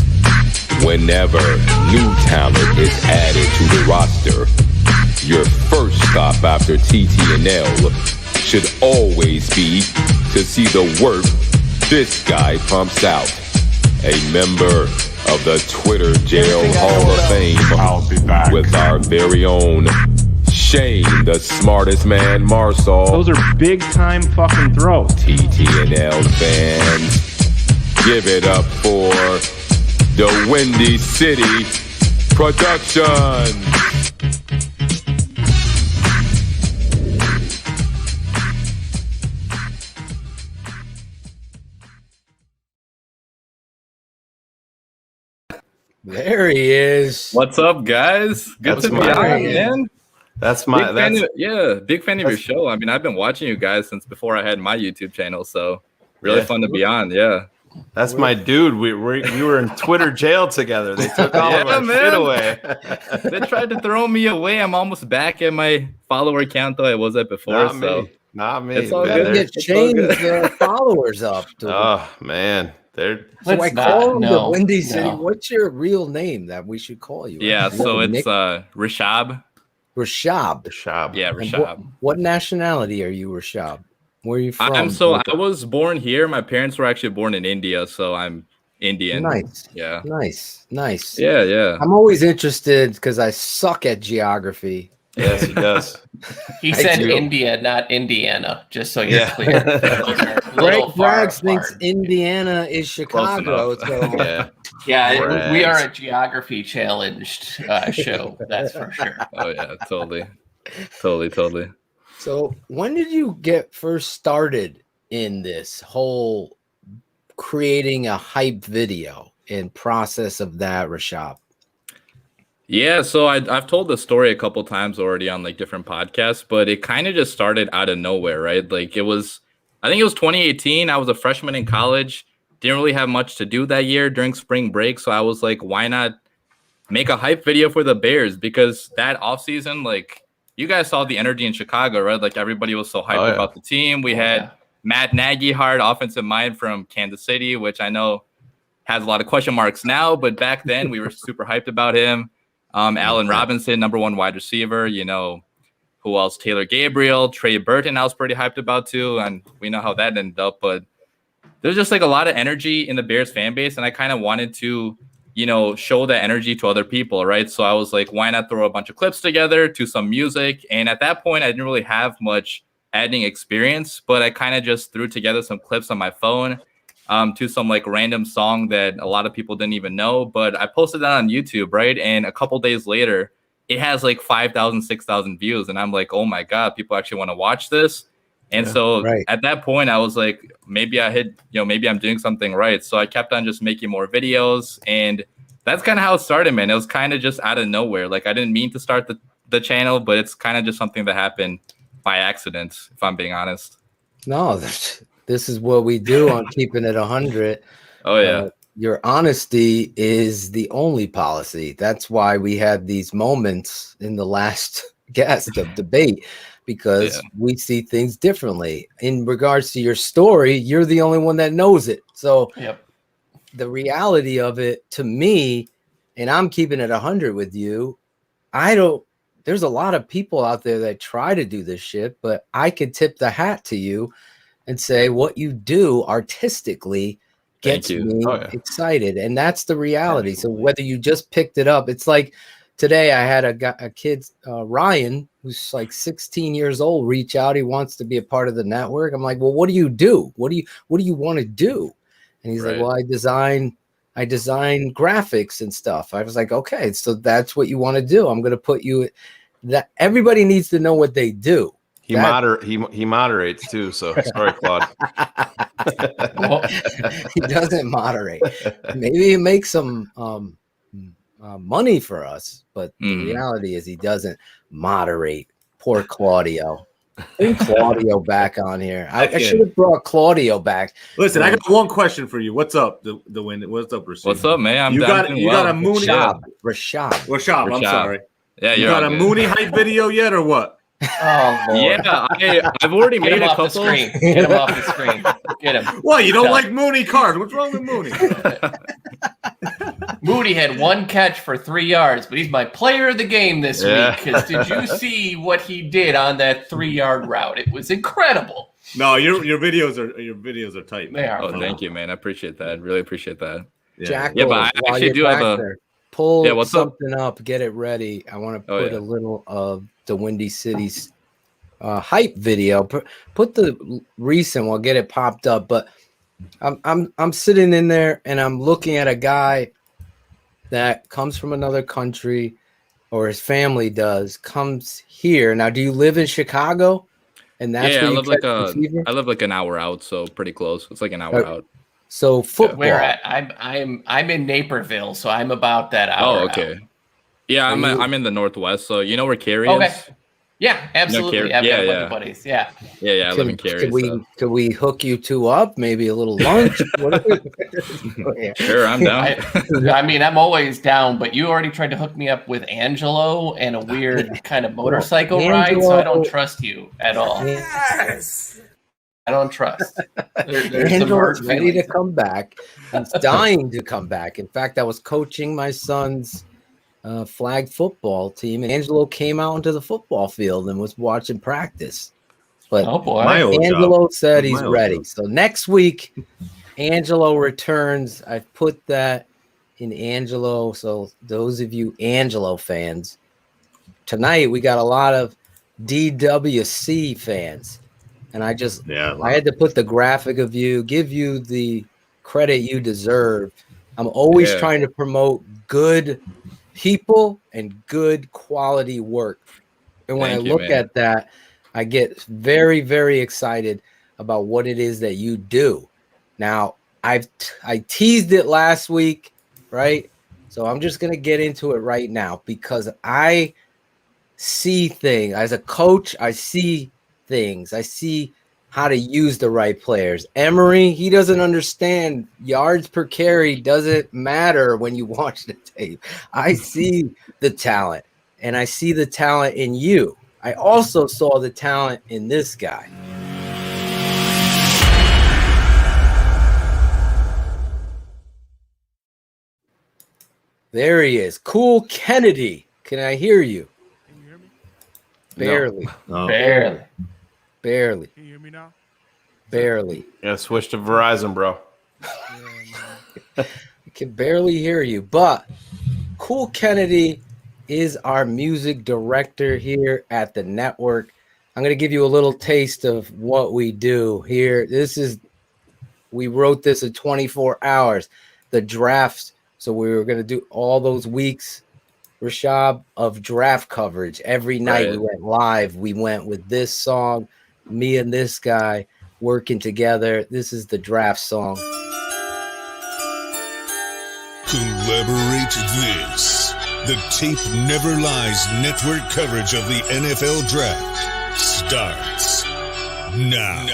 [SPEAKER 6] whenever new talent is added to the roster, your first stop after TTNL should always be to see the work this guy pumps out. A member of the Twitter Jail Hall of Fame
[SPEAKER 3] I'll be back.
[SPEAKER 6] with our very own Shayne, the smartest man, Marsaw.
[SPEAKER 16] Those are big time fucking throws.
[SPEAKER 6] TTNL fans, give it up for DaWindyCity Productions.
[SPEAKER 5] There he is.
[SPEAKER 17] What's up, guys? Good to be on, man.
[SPEAKER 9] That's my
[SPEAKER 13] big fan of your show. I mean, I've been watching you guys since before I had my YouTube channel, so really fun to be on. Yeah.
[SPEAKER 9] That's my dude. We were in Twitter jail together. They took all of our shit away.
[SPEAKER 13] They tried to throw me away. I'm almost back at my follower count though I was at before.
[SPEAKER 9] Not me.
[SPEAKER 13] It's all
[SPEAKER 5] good. Get Shayne's followers up.
[SPEAKER 9] Oh man, they're.
[SPEAKER 5] So I call him the Windy City. What's your real name that we should call you?
[SPEAKER 13] Yeah, so it's Rashab.
[SPEAKER 5] Rashab.
[SPEAKER 13] Yeah, Rashab.
[SPEAKER 5] What nationality are you, Rashab? Where are you from?
[SPEAKER 13] I was born here. My parents were actually born in India, so I'm Indian.
[SPEAKER 5] Nice.
[SPEAKER 13] Yeah.
[SPEAKER 5] Nice.
[SPEAKER 13] Yeah.
[SPEAKER 5] I'm always interested because I suck at geography.
[SPEAKER 9] Yes, he does.
[SPEAKER 15] He said India, not Indiana, just so you're clear.
[SPEAKER 5] Greg Braggs thinks Indiana is Chicago. So
[SPEAKER 15] yeah, we are a geography challenged show. That's for sure.
[SPEAKER 13] Oh yeah, totally.
[SPEAKER 5] So when did you get first started in this whole creating a hype video and process of that, Rashab?
[SPEAKER 13] Yeah, so I've told the story a couple times already on like different podcasts, but it kind of just started out of nowhere, right? Like I think it was 2018. I was a freshman in college, didn't really have much to do that year during spring break. So I was like, why not make a hype video for the Bears? Because that offseason, like you guys saw the energy in Chicago, right? Like everybody was so hyped about the team. We had Matt Nagy, offensive mind from Kansas City, which I know has a lot of question marks now, but back then we were super hyped about him. Allen Robinson, number 1 wide receiver, you know, who else? Taylor Gabriel, Trey Burton, I was pretty hyped about too. And we know how that ended up, but there's just like a lot of energy in the Bears fan base. And I kind of wanted to, you know, show that energy to other people. Right. So I was like, why not throw a bunch of clips together to some music? And at that point, I didn't really have much editing experience, but I kind of just threw together some clips on my phone. To some like random song that a lot of people didn't even know, but I posted that on YouTube, right? And a couple days later, it has like 5,000, 6,000 views. And I'm like, oh my God, people actually want to watch this. And at that point, I was like, maybe maybe I'm doing something right. So I kept on just making more videos. And that's kind of how it started, man. It was kind of just out of nowhere. Like I didn't mean to start the channel, but it's kind of just something that happened by accident, if I'm being honest.
[SPEAKER 5] No, this is what we do on Keeping It 100.
[SPEAKER 13] Oh, yeah.
[SPEAKER 5] Your honesty is the only policy. That's why we had these moments in the last guest of debate, because we see things differently. In regards to your story, you're the only one that knows it. So the reality of it to me, and I'm keeping it 100 with you, there's a lot of people out there that try to do this shit, but I could tip the hat to you and say what you do artistically gets me excited. And that's the reality. So whether you just picked it up, it's like today I had a kid, Ryan, who's like 16 years old, reach out. He wants to be a part of the network. I'm like, well, what do you do? What do you want to do? And he's like, well, I design graphics and stuff. I was like, okay, so that's what you want to do. I'm going to put you that everybody needs to know what they do.
[SPEAKER 9] He moderates too. So sorry, Claude.
[SPEAKER 5] He doesn't moderate. Maybe he makes some money for us, but the reality is he doesn't moderate. Poor Claudio. Bring Claudio back on here. I should have brought Claudio back.
[SPEAKER 12] Listen, I got one question for you. What's up, the win? What's up, Rashad?
[SPEAKER 13] What's up, man?
[SPEAKER 12] You got a Mooney.
[SPEAKER 5] Rashad.
[SPEAKER 12] I'm sorry.
[SPEAKER 13] Yeah,
[SPEAKER 12] you got a Mooney hype video yet, or what?
[SPEAKER 15] Oh, Lord.
[SPEAKER 13] Yeah, I've already made a couple.
[SPEAKER 15] Get him off the screen. Get him.
[SPEAKER 12] What? You don't like Mooney cards? What's wrong with Mooney?
[SPEAKER 15] Mooney had 1 catch for 3 yards, but he's my player of the game this week. Because did you see what he did on that 3-yard route? It was incredible.
[SPEAKER 12] No, your videos are tight.
[SPEAKER 15] They are.
[SPEAKER 13] Oh, thank you, man. I appreciate that. Really appreciate that.
[SPEAKER 5] Jack,
[SPEAKER 13] but I actually do have
[SPEAKER 5] pull something up. Get it ready. I want to put a little of the Windy City's hype video. Put the recent. We'll get it popped up. But I'm sitting in there and I'm looking at a guy that comes from another country, or his family comes here. Now, do you live in Chicago? And that's where
[SPEAKER 13] I live like an hour out, so pretty close. It's like an hour out.
[SPEAKER 5] So football.
[SPEAKER 15] Where at? I'm in Naperville, so I'm about that hour.
[SPEAKER 13] Oh, okay. Out. Yeah, I'm in the Northwest, so you know where Cary is?
[SPEAKER 15] Yeah, absolutely. I've got a bunch
[SPEAKER 13] yeah.
[SPEAKER 15] of buddies. Yeah.
[SPEAKER 13] Yeah, I live in Cary.
[SPEAKER 5] Could we hook you two up? Maybe a little lunch?
[SPEAKER 13] Sure, I'm down.
[SPEAKER 15] I mean, I'm always down, but you already tried to hook me up with Angelo and a weird kind of motorcycle ride, so I don't trust you at all.
[SPEAKER 5] Yes.
[SPEAKER 15] I don't trust. There's
[SPEAKER 5] Angelo's ready to come back. He's dying to come back. In fact, I was coaching my son's flag football team, and Angelo came out into the football field and was watching practice. But Angelo said he's ready. So next week, Angelo returns. I've put that in Angelo. So those of you Angelo fans, tonight we got a lot of DWC fans. And I had to put the graphic of you, give you the credit you deserve. I'm always trying to promote good people and good quality work. And when I look at that, I get very, very excited about what it is that you do. Now, I teased it last week, right? So I'm just going to get into it right now because I see things. As a coach, I see things. I see how to use the right players. Emory, he doesn't understand yards per carry doesn't matter when you watch the tape. I see the talent, and I see the talent in you. I also saw the talent in this guy. There he is. Cool Kennedy. Can I hear you?
[SPEAKER 16] Can you hear me?
[SPEAKER 5] Barely.
[SPEAKER 13] No.
[SPEAKER 5] Barely.
[SPEAKER 16] Can you hear me now?
[SPEAKER 5] Barely.
[SPEAKER 9] Yeah, switch to Verizon, bro.
[SPEAKER 5] I can barely hear you, but Cool Kennedy is our music director here at the network. I'm going to give you a little taste of what we do here. We wrote this in 24 hours, the drafts. So we were going to do all those weeks, Rashab, of draft coverage. Every night we went live. We went with this song, me and this guy working together. This is the draft song.
[SPEAKER 17] Collaborate this. The Tape Never Lies network coverage of the NFL Draft starts now.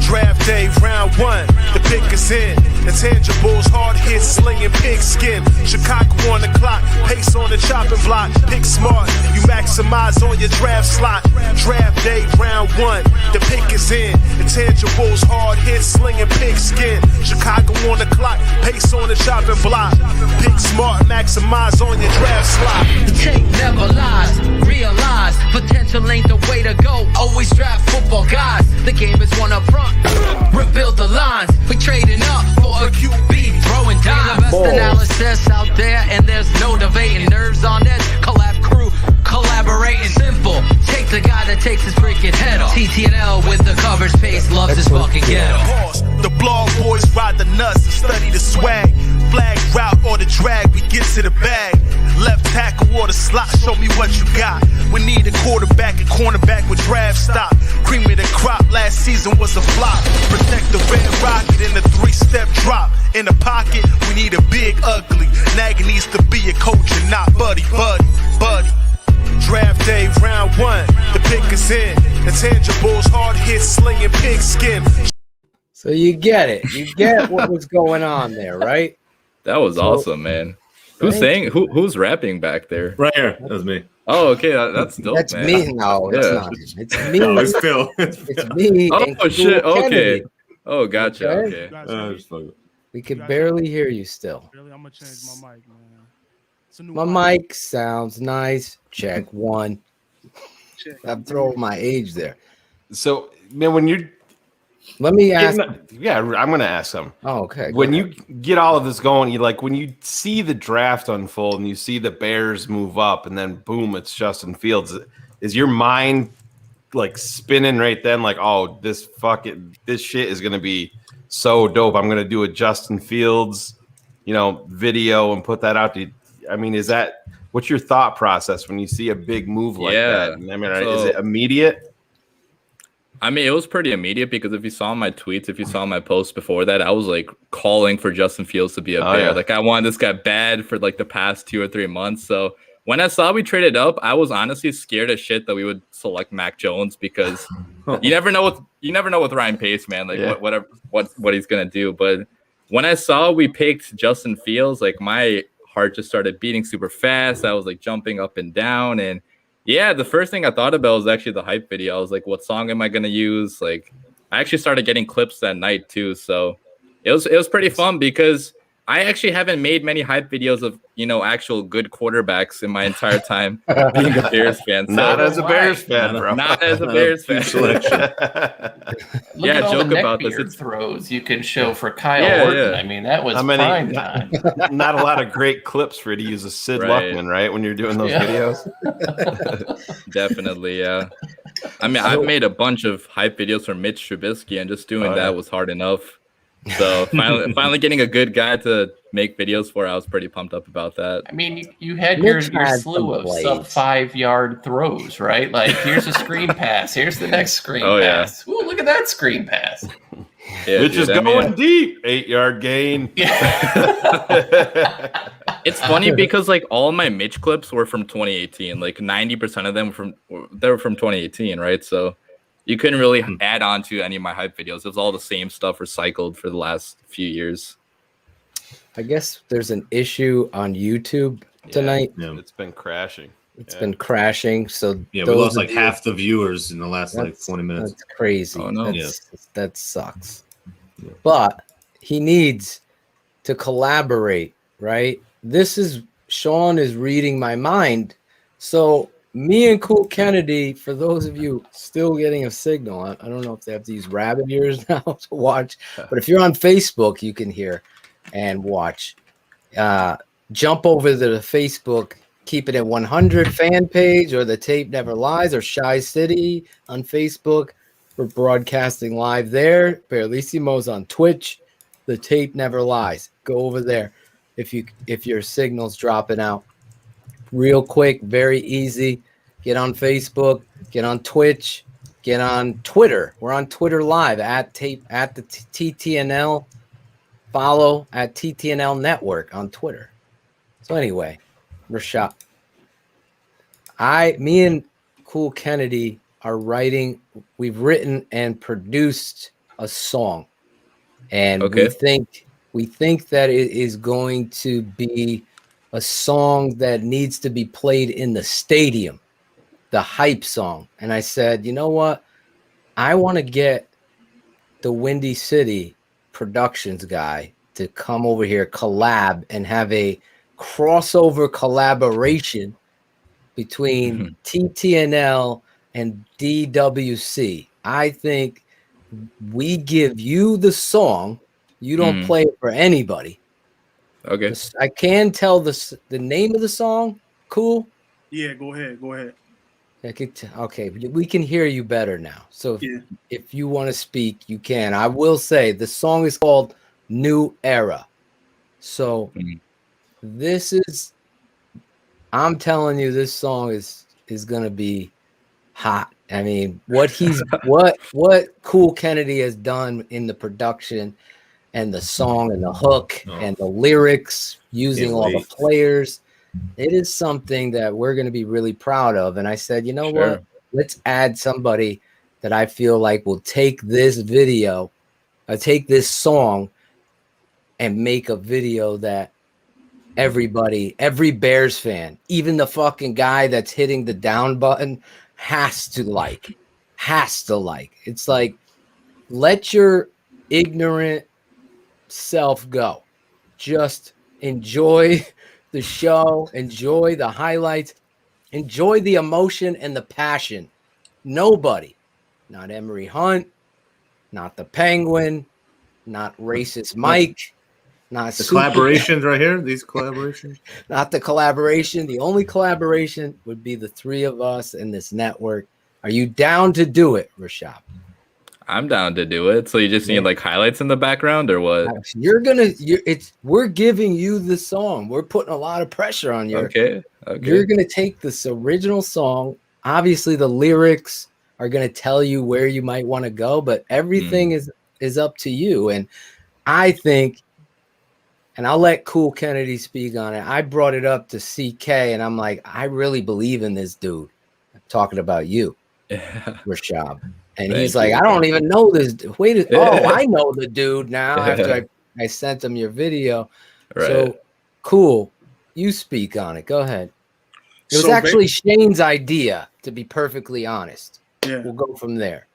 [SPEAKER 18] Draft day, round one, the pick is in. Intangibles, hard hits, slinging pigskin. Chicago on the clock, pace on the chopping block. Pick smart, you maximize on your draft slot. Draft day, round one, the pick is in. Intangibles, hard hits, slinging pigskin. Chicago on the clock, pace on the chopping block. Pick smart, maximize on your draft slot.
[SPEAKER 7] The tape never lies, realize potential ain't the way to go. Always draft football guys, the game is one up front. Rebuild the lines, we trading up for a QB, throwing dimes. The best analysis out there, and there's no debating. Nerves on edge, collab crew, collaborating. Simple, take the guy that takes his freaking head off. TTNL with the coverage pace, loves his fucking ghetto.
[SPEAKER 18] The blog boys ride the nuts and study the swag. Flag route or the drag, we get to the bag. Left tackle or the slot, show me what you got. We need a quarterback and cornerback with draft stock. Cream of the crop, last season was a flop. Protect the red rocket in the 3-step drop. In the pocket, we need a big ugly. Nagy needs to be a coach and not buddy. Draft day, round one, the pick is in. Intangibles, hard hits, slinging pigskin.
[SPEAKER 5] So you get it. You get what was going on there, right?
[SPEAKER 13] That was awesome, man. Who's saying? Who's rapping back there?
[SPEAKER 12] Right here. That was me.
[SPEAKER 13] Oh, okay. That's dope.
[SPEAKER 5] That's
[SPEAKER 13] man.
[SPEAKER 5] me. No, it's not. It's me.
[SPEAKER 12] No, it's Phil.
[SPEAKER 5] It's me.
[SPEAKER 13] Oh shit.
[SPEAKER 5] Cool
[SPEAKER 13] Okay.
[SPEAKER 5] Kennedy.
[SPEAKER 13] Oh, gotcha.
[SPEAKER 5] Okay.
[SPEAKER 13] Okay.
[SPEAKER 5] We can barely hear you still.
[SPEAKER 16] Really, I'm gonna change my mic, man. It's a new
[SPEAKER 5] My mic sounds nice. Check one. I'm throwing my age there.
[SPEAKER 9] So, man, when you
[SPEAKER 5] let me ask.
[SPEAKER 9] Yeah, I'm going to ask them.
[SPEAKER 5] Oh, okay.
[SPEAKER 9] When you get all of this going, you like when you see the draft unfold and you see the Bears move up, and then boom, it's Justin Fields. Is your mind like spinning right then? Like, oh, this shit is going to be so dope. I'm going to do a Justin Fields, video and put that out. I mean, what's your thought process when you see a big move like that? I mean, is it immediate?
[SPEAKER 13] I mean, it was pretty immediate because if you saw my tweets, if you saw my posts before that, I was like calling for Justin Fields to be a Bear.
[SPEAKER 9] Yeah.
[SPEAKER 13] Like I wanted this guy bad for like the past 2 or 3 months. So
[SPEAKER 19] when I saw we traded up, I was honestly scared as shit that we would select Mac Jones because you never know with Ryan Pace, man. Like what he's gonna do. But when I saw we picked Justin Fields, like my heart just started beating super fast. I was like jumping up and down, and yeah, the first thing I thought about was actually the hype video. I was like, what song am I gonna use? Like, I actually started getting clips that night too, so it was pretty fun because I actually haven't made many hype videos of, actual good quarterbacks in my entire time being a Bears fan. So
[SPEAKER 9] Not as a Bears fan, bro.
[SPEAKER 19] Not as a Bears fan.
[SPEAKER 15] Selection.
[SPEAKER 19] Yeah, joke about this.
[SPEAKER 15] It's throws you can show for Kyle Orton.
[SPEAKER 19] Yeah.
[SPEAKER 15] I mean, that was prime time.
[SPEAKER 9] Not a lot of great clips for you to use a Sid Luckman, right? When you're doing those videos.
[SPEAKER 19] Definitely, yeah. I mean, I've made a bunch of hype videos for Mitch Trubisky, and just doing that was hard enough. So finally getting a good guy to make videos for, I was pretty pumped up about that.
[SPEAKER 15] I mean, you had your slew of sub 5-yard throws, right? Like, here's a screen pass. Here's the next screen pass. Ooh, look at that screen pass.
[SPEAKER 19] Yeah,
[SPEAKER 9] Which is going deep. 8-yard gain.
[SPEAKER 19] It's funny because like all my Mitch clips were from 2018. Like 90% of them were from 2018, right? So you couldn't really add on to any of my hype videos. It was all the same stuff recycled for the last few years.
[SPEAKER 5] I guess there's an issue on YouTube tonight.
[SPEAKER 9] Yeah. It's been crashing.
[SPEAKER 5] It's been crashing. So
[SPEAKER 12] we lost like half the viewers in the last like 20 minutes.
[SPEAKER 5] That's crazy.
[SPEAKER 12] Oh, no.
[SPEAKER 5] That sucks. Yeah. But he needs to collaborate, right? Sean is reading my mind. So me and Cool Kennedy, for those of you still getting a signal, I don't know if they have to use rabbit ears now to watch, but if you're on Facebook, you can hear and watch. Jump over to the Facebook Keepin It 100 fan page or the Tape Never Lies or Shy City on Facebook. We're broadcasting live there. Barlissimo's on Twitch. The Tape Never Lies. Go over there if your signal's dropping out. Real quick, very easy. Get on Facebook, get on Twitch, get on Twitter. We're on Twitter live at the TTNL. Follow at TTNL Network on Twitter. So anyway, Rashad, me and Cool Kennedy are writing. We've written and produced a song, and we think that it is going to be a song that needs to be played in the stadium, the hype song. And I said, you know what? I want to get the DaWindyCity Productions guy to come over here, collab, and have a crossover collaboration between TTNL and DWC. I think we give you the song. You don't play it for anybody.
[SPEAKER 19] Okay.
[SPEAKER 5] I can tell the name of the song. Cool.
[SPEAKER 16] Yeah, go ahead.
[SPEAKER 5] Okay, we can hear you better now. So if you want to speak, you can. I will say the song is called New Era. So I'm telling you, this song is gonna be hot. I mean, what Cool Kennedy has done in the production and the song and the hook and the lyrics using all the players. It is something that we're going to be really proud of. And I said, you know what? Let's add somebody that I feel like will take this video, take this song and make a video that every Bears fan, even the fucking guy that's hitting the down button has to like. It's like, let your ignorant self go. Just enjoy the show, enjoy the highlights, enjoy the emotion and the passion. Nobody, not Emory Hunt, not the Penguin, not racist Mike, not
[SPEAKER 12] the collaborations right here. These collaborations,
[SPEAKER 5] not the collaboration. The only collaboration would be the three of us in this network. Are you down to do it, Rashad?
[SPEAKER 19] I'm down to do it. So you just need like highlights in the background or what?
[SPEAKER 5] We're giving you the song. We're putting a lot of pressure on you.
[SPEAKER 19] Okay.
[SPEAKER 5] You're going to take this original song. Obviously the lyrics are going to tell you where you might want to go, but everything is up to you. And I think and I'll let Cool Kennedy speak on it. I brought it up to CK, and I'm like, I really believe in this dude. I'm talking about you, Rashab. And he's like, I don't even know this. Wait, I know the dude now after I sent him your video.
[SPEAKER 19] Right.
[SPEAKER 5] So, Cool, you speak on it. Go ahead. It was
[SPEAKER 16] So
[SPEAKER 5] actually Shayne's idea, to be perfectly honest.
[SPEAKER 16] Yeah.
[SPEAKER 5] We'll go from there.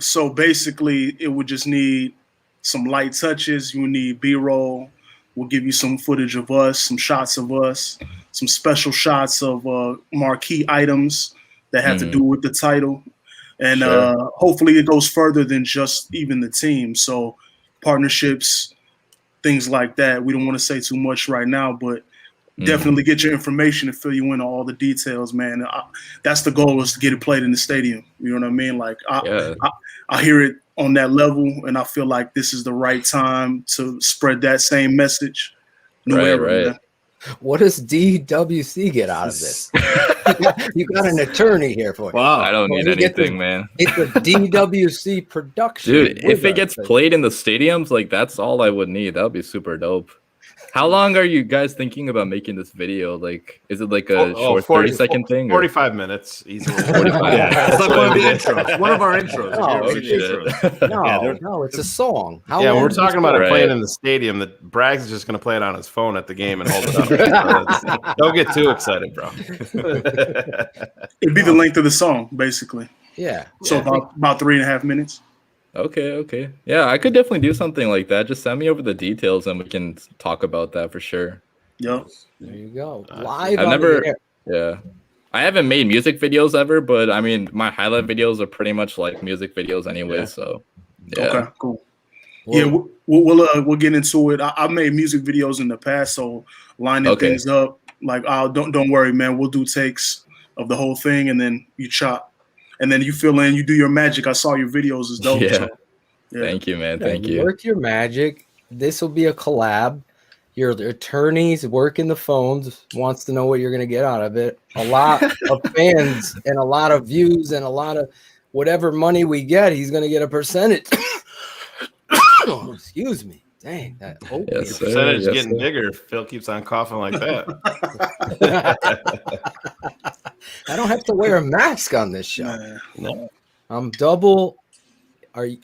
[SPEAKER 16] So basically, it would just need some light touches. You would need B-roll. We'll give you some footage of us, some shots of us, some special shots of marquee items that have to do with the title. And hopefully it goes further than just even the team. So partnerships, things like that. We don't want to say too much right now, but definitely get your information and fill you in on all the details, man. That's the goal, is to get it played in the stadium. You know what I mean? Like I hear it on that level, and I feel like this is the right time to spread that same message.
[SPEAKER 19] Right.
[SPEAKER 5] What does DWC get out of this? You got an attorney here for it.
[SPEAKER 19] Wow, I don't need anything, man.
[SPEAKER 5] It's a DWC production.
[SPEAKER 19] Dude, if it gets played in the stadiums, like that's all I would need. That would be super dope. How long are you guys thinking about making this video? Like, is it like a short 30-second thing?
[SPEAKER 9] 45 minutes, easily.
[SPEAKER 12] 45. Yeah, it's like one of the intros. One of our intros.
[SPEAKER 5] No, it's a song.
[SPEAKER 9] We're talking about it playing in the stadium. That Braggs is just going to play it on his phone at the game and hold it up. Don't get too excited, bro.
[SPEAKER 16] It'd be the length of the song, basically.
[SPEAKER 5] Yeah.
[SPEAKER 16] So about 3.5 minutes.
[SPEAKER 19] Okay. Yeah, I could definitely do something like that. Just send me over the details and we can talk about that for sure.
[SPEAKER 16] Yep.
[SPEAKER 5] There you go. Live.
[SPEAKER 19] I haven't made music videos ever, but I mean, my highlight videos are pretty much like music videos anyway. So, yeah.
[SPEAKER 16] Okay, cool. Well, we'll get into it. I've made music videos in the past, so lining things up. Like, don't worry, man. We'll do takes of the whole thing, and then you chop. And then you fill in, you do your magic. I saw your videos is dope.
[SPEAKER 19] Yeah.
[SPEAKER 16] So,
[SPEAKER 19] Thank you, man. Thank you.
[SPEAKER 5] Work your magic. This will be a collab. Your attorneys working the phones, wants to know what you're going to get out of it. A lot of fans and a lot of views and a lot of whatever money we get, he's going to get a percentage. Excuse me. Dang, that
[SPEAKER 9] the percentage is getting bigger. Phil keeps on coughing like that.
[SPEAKER 5] I don't have to wear a mask on this show.
[SPEAKER 9] No.
[SPEAKER 5] I'm double.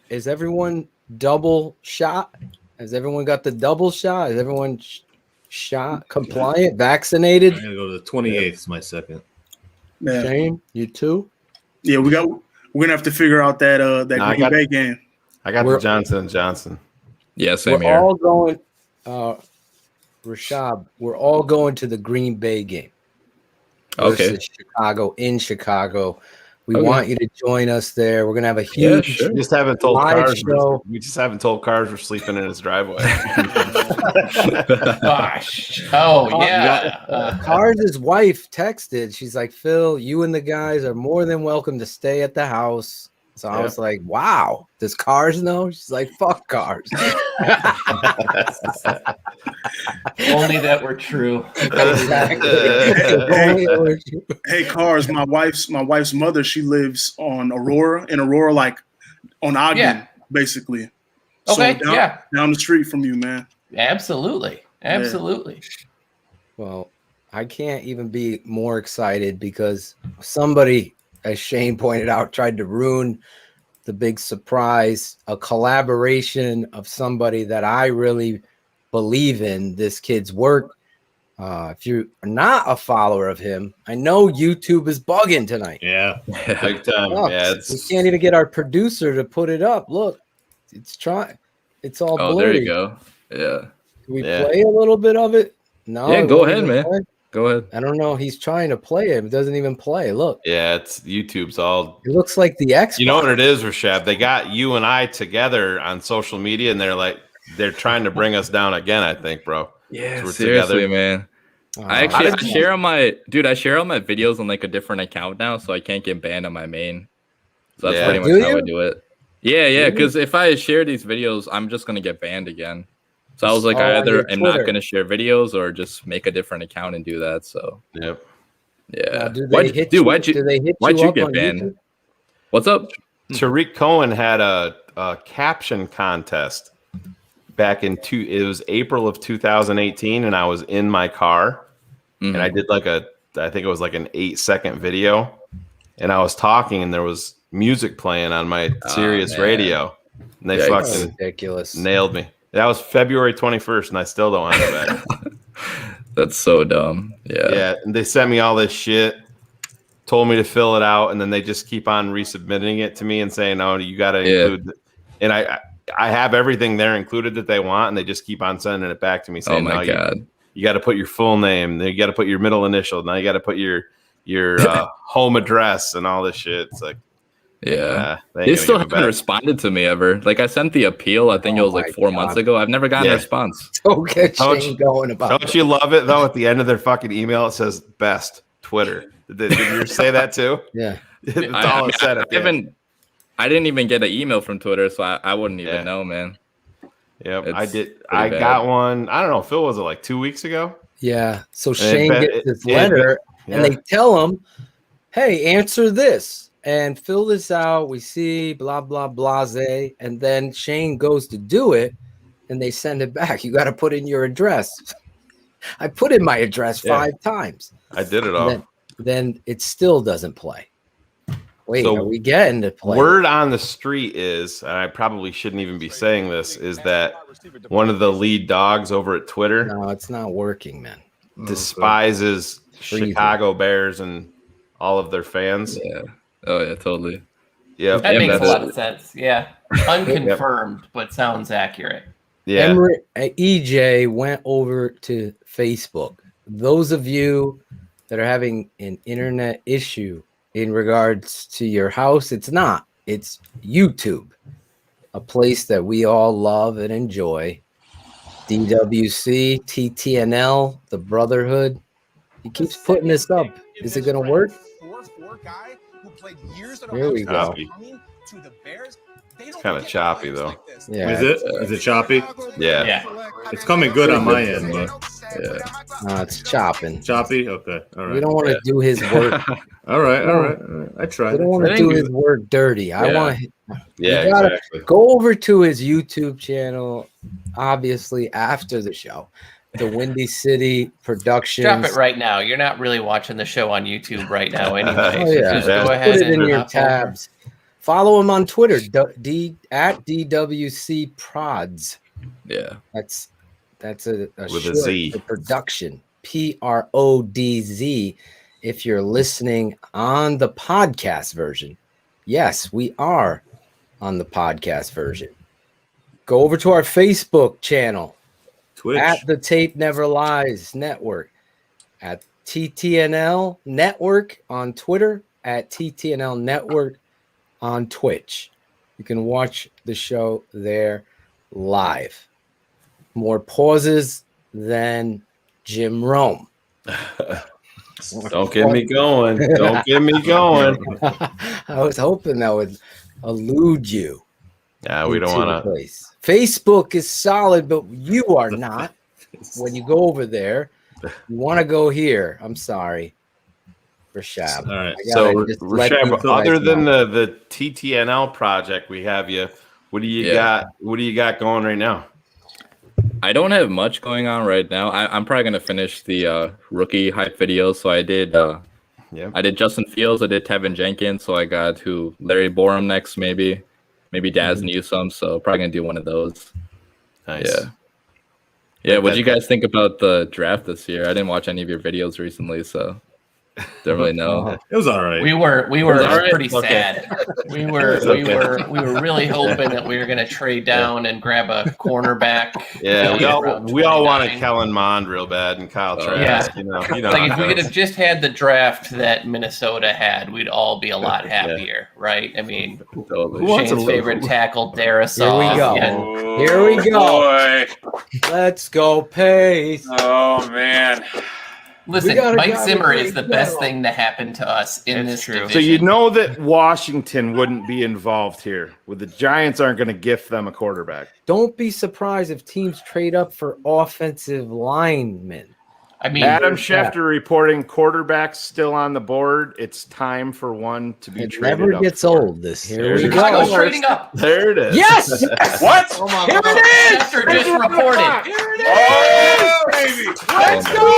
[SPEAKER 5] Is everyone double shot? Has everyone got the double shot? Is everyone shot compliant, vaccinated?
[SPEAKER 20] I'm gonna go to the 28th. Is my second.
[SPEAKER 16] Yeah.
[SPEAKER 5] Shayne, you too?
[SPEAKER 16] Yeah, we're gonna have to figure out that Green Bay game.
[SPEAKER 9] I got the Johnson & Johnson.
[SPEAKER 19] Yeah, same
[SPEAKER 5] we're
[SPEAKER 19] here.
[SPEAKER 5] All going, Rashab. We're all going to the Green Bay game.
[SPEAKER 19] Okay.
[SPEAKER 5] Chicago in Chicago. We want you to join us there. We're gonna have a huge.
[SPEAKER 9] We just haven't told
[SPEAKER 5] live
[SPEAKER 9] Cars.
[SPEAKER 5] show.
[SPEAKER 9] We just haven't told Cars we're sleeping in his driveway.
[SPEAKER 15] Gosh. Oh yeah.
[SPEAKER 5] Cars' wife texted. She's like, Phil, you and the guys are more than welcome to stay at the house. So I was like, wow, does Cars know? She's like, fuck Cars.
[SPEAKER 15] Only that were true.
[SPEAKER 16] Hey, Cars, my wife's mother, she lives in Aurora, like on Ogden, basically.
[SPEAKER 15] Okay,
[SPEAKER 16] so down the street from you, man.
[SPEAKER 15] Absolutely.
[SPEAKER 5] Well, I can't even be more excited because somebody, as Shayne pointed out, tried to ruin the big surprise, a collaboration of somebody that I really believe in this kid's work. If you're not a follower of him, I know YouTube is bugging tonight.
[SPEAKER 20] Yeah.
[SPEAKER 9] Big time.
[SPEAKER 5] We can't even get our producer to put it up. Look, it's all blurry.
[SPEAKER 19] Oh, there you go. Yeah.
[SPEAKER 5] Can we play a little bit of it? No.
[SPEAKER 19] Yeah, go ahead, man. Go ahead.
[SPEAKER 5] I don't know. He's trying to play it. It doesn't even play. Look.
[SPEAKER 9] Yeah, it's YouTube's all.
[SPEAKER 5] It looks like the Xbox.
[SPEAKER 9] You know what it is, Rashab? They got you and I together on social media, and they're trying to bring us down again. I think, bro.
[SPEAKER 19] Yeah,
[SPEAKER 9] we're
[SPEAKER 19] seriously,
[SPEAKER 9] together.
[SPEAKER 19] Man. I share all my videos on like a different account now, so I can't get banned on my main. So that's pretty much how I do it. Yeah. Because if I share these videos, I'm just gonna get banned again. So I was like, I either am not going to share videos or just make a different account and do that. So, yeah. Why'd you get banned? YouTube? What's up?
[SPEAKER 9] Tariq Cohen had a caption contest back in it was April of 2018, and I was in my car, and I did I think it was like an 8-second video, and I was talking, and there was music playing on my Sirius radio, and they fucking
[SPEAKER 5] ridiculous
[SPEAKER 9] nailed me. That was February 21st, and I still don't have it back.
[SPEAKER 19] That's so dumb.
[SPEAKER 9] Yeah, and they sent me all this shit, told me to fill it out, and then they just keep on resubmitting it to me and saying, "Oh, you got to include." And I have everything there included that they want, and they just keep on sending it back to me saying,
[SPEAKER 19] "Oh my God,
[SPEAKER 9] you got to put your full name, then you got to put your middle initial, now you got to put your home address and all this shit." It's like,
[SPEAKER 19] they still haven't responded to me ever. Like I sent the appeal, I think it was like 4 months ago. I've never gotten a response.
[SPEAKER 5] Don't get Shayne going about.
[SPEAKER 9] Don't you love it though? At the end of their fucking email, it says "best Twitter." Did you say that too?
[SPEAKER 5] Yeah,
[SPEAKER 9] that's all it said.
[SPEAKER 19] I didn't even get an email from Twitter, so I wouldn't even know, man.
[SPEAKER 9] Yep, I did. I got one. I don't know. Phil, was it like 2 weeks ago?
[SPEAKER 5] Yeah. So Shayne gets this letter, and they tell him, "Hey, answer this and fill this out. We see blah blah blase." And then Shayne goes to do it, and they send it back. You got to put in your address. I put in my address 5 times.
[SPEAKER 9] I did it all.
[SPEAKER 5] Then it still doesn't play. Wait, are we getting to play?
[SPEAKER 9] Word on the street is, and I probably shouldn't even be saying this, is that one of the lead dogs over at Twitter.
[SPEAKER 5] No, it's not working, man.
[SPEAKER 9] Despises Chicago Bears and all of their fans.
[SPEAKER 19] Yeah. Oh yeah, totally.
[SPEAKER 9] Yeah,
[SPEAKER 15] that makes a lot of sense. Yeah, unconfirmed, but sounds accurate.
[SPEAKER 9] Yeah,
[SPEAKER 5] EJ went over to Facebook. Those of you that are having an internet issue in regards to your house, it's YouTube, a place that we all love and enjoy. DWC, TTNL, the Brotherhood. He keeps putting this up. Is it going to work? Here we go.
[SPEAKER 9] It's kind of choppy though.
[SPEAKER 5] Yeah.
[SPEAKER 20] Is it choppy?
[SPEAKER 9] Yeah.
[SPEAKER 20] It's coming good on my end, but
[SPEAKER 5] it's chopping.
[SPEAKER 20] Choppy? Okay. All right.
[SPEAKER 5] We don't want to do his work.
[SPEAKER 20] All right. I tried.
[SPEAKER 5] We don't want to do his work dirty. I want.
[SPEAKER 9] Yeah,
[SPEAKER 5] you gotta
[SPEAKER 9] exactly.
[SPEAKER 5] go over to his YouTube channel, obviously after the show. DaWindyCity Productions.
[SPEAKER 15] Drop it right now. You're not really watching the show on YouTube right now anyway.
[SPEAKER 5] Oh, yeah.
[SPEAKER 15] Just go ahead
[SPEAKER 5] Put it in
[SPEAKER 15] and
[SPEAKER 5] your tabs. Follow him on Twitter, at DWC Prods.
[SPEAKER 19] Yeah.
[SPEAKER 5] That's a
[SPEAKER 9] with
[SPEAKER 5] short
[SPEAKER 9] a Z.
[SPEAKER 5] for production. PRODZ. If you're listening on the podcast version. Yes, we are on the podcast version. Go over to our Facebook channel.
[SPEAKER 20] Twitch.
[SPEAKER 5] At the Tape Never Lies Network. At TTNL Network on Twitter. At TTNL Network on Twitch. You can watch the show there live. More pauses than Jim Rome.
[SPEAKER 9] Don't get me going. Don't get me going.
[SPEAKER 5] I was hoping that would elude you.
[SPEAKER 9] Yeah, we don't want to.
[SPEAKER 5] Facebook is solid, but you are not. When you go over there, you want to go here. I'm sorry. Rashab.
[SPEAKER 20] All right.
[SPEAKER 9] So, Rashab, other than the TTNL project we have you, what do you got? What do you got going right now?
[SPEAKER 19] I don't have much going on right now. I'm probably gonna finish the rookie hype videos. So I did I did Justin Fields, I did Tevin Jenkins, so I got Larry Borum next, maybe Daz Newsome. So probably gonna do one of those.
[SPEAKER 9] Nice.
[SPEAKER 19] Yeah. What do you guys think about the draft this year? I didn't watch any of your videos recently, so don't really know.
[SPEAKER 20] It was all right.
[SPEAKER 15] We were pretty sad. We were really hoping that we were going to trade down and grab a cornerback.
[SPEAKER 9] Yeah, we all wanted Kellen Mond real bad and Kyle Trask. You know,
[SPEAKER 15] like if we could have just had the draft that Minnesota had, we'd all be a lot happier, right? I mean, Shane's favorite tackle, Darisaw.
[SPEAKER 5] Here we go. Boy. Let's go, Pace.
[SPEAKER 10] Oh man.
[SPEAKER 15] Listen, Mike Zimmer is the best thing to happen to us in this division.
[SPEAKER 9] So you know that Washington wouldn't be involved here. With the Giants aren't going to gift them a quarterback.
[SPEAKER 5] Don't be surprised if teams trade up for offensive linemen.
[SPEAKER 15] I mean,
[SPEAKER 9] Adam Schefter reporting quarterbacks still on the board. It's time for one to be traded.
[SPEAKER 5] Never
[SPEAKER 9] up
[SPEAKER 5] gets
[SPEAKER 9] for.
[SPEAKER 5] old. This
[SPEAKER 9] Here we
[SPEAKER 15] Chicago's
[SPEAKER 9] go.
[SPEAKER 15] trading up.
[SPEAKER 9] There it is.
[SPEAKER 5] Yes!
[SPEAKER 9] What?
[SPEAKER 5] Here it is!
[SPEAKER 15] Schefter just reported.
[SPEAKER 5] Here it is!
[SPEAKER 9] Baby.
[SPEAKER 5] Let's go!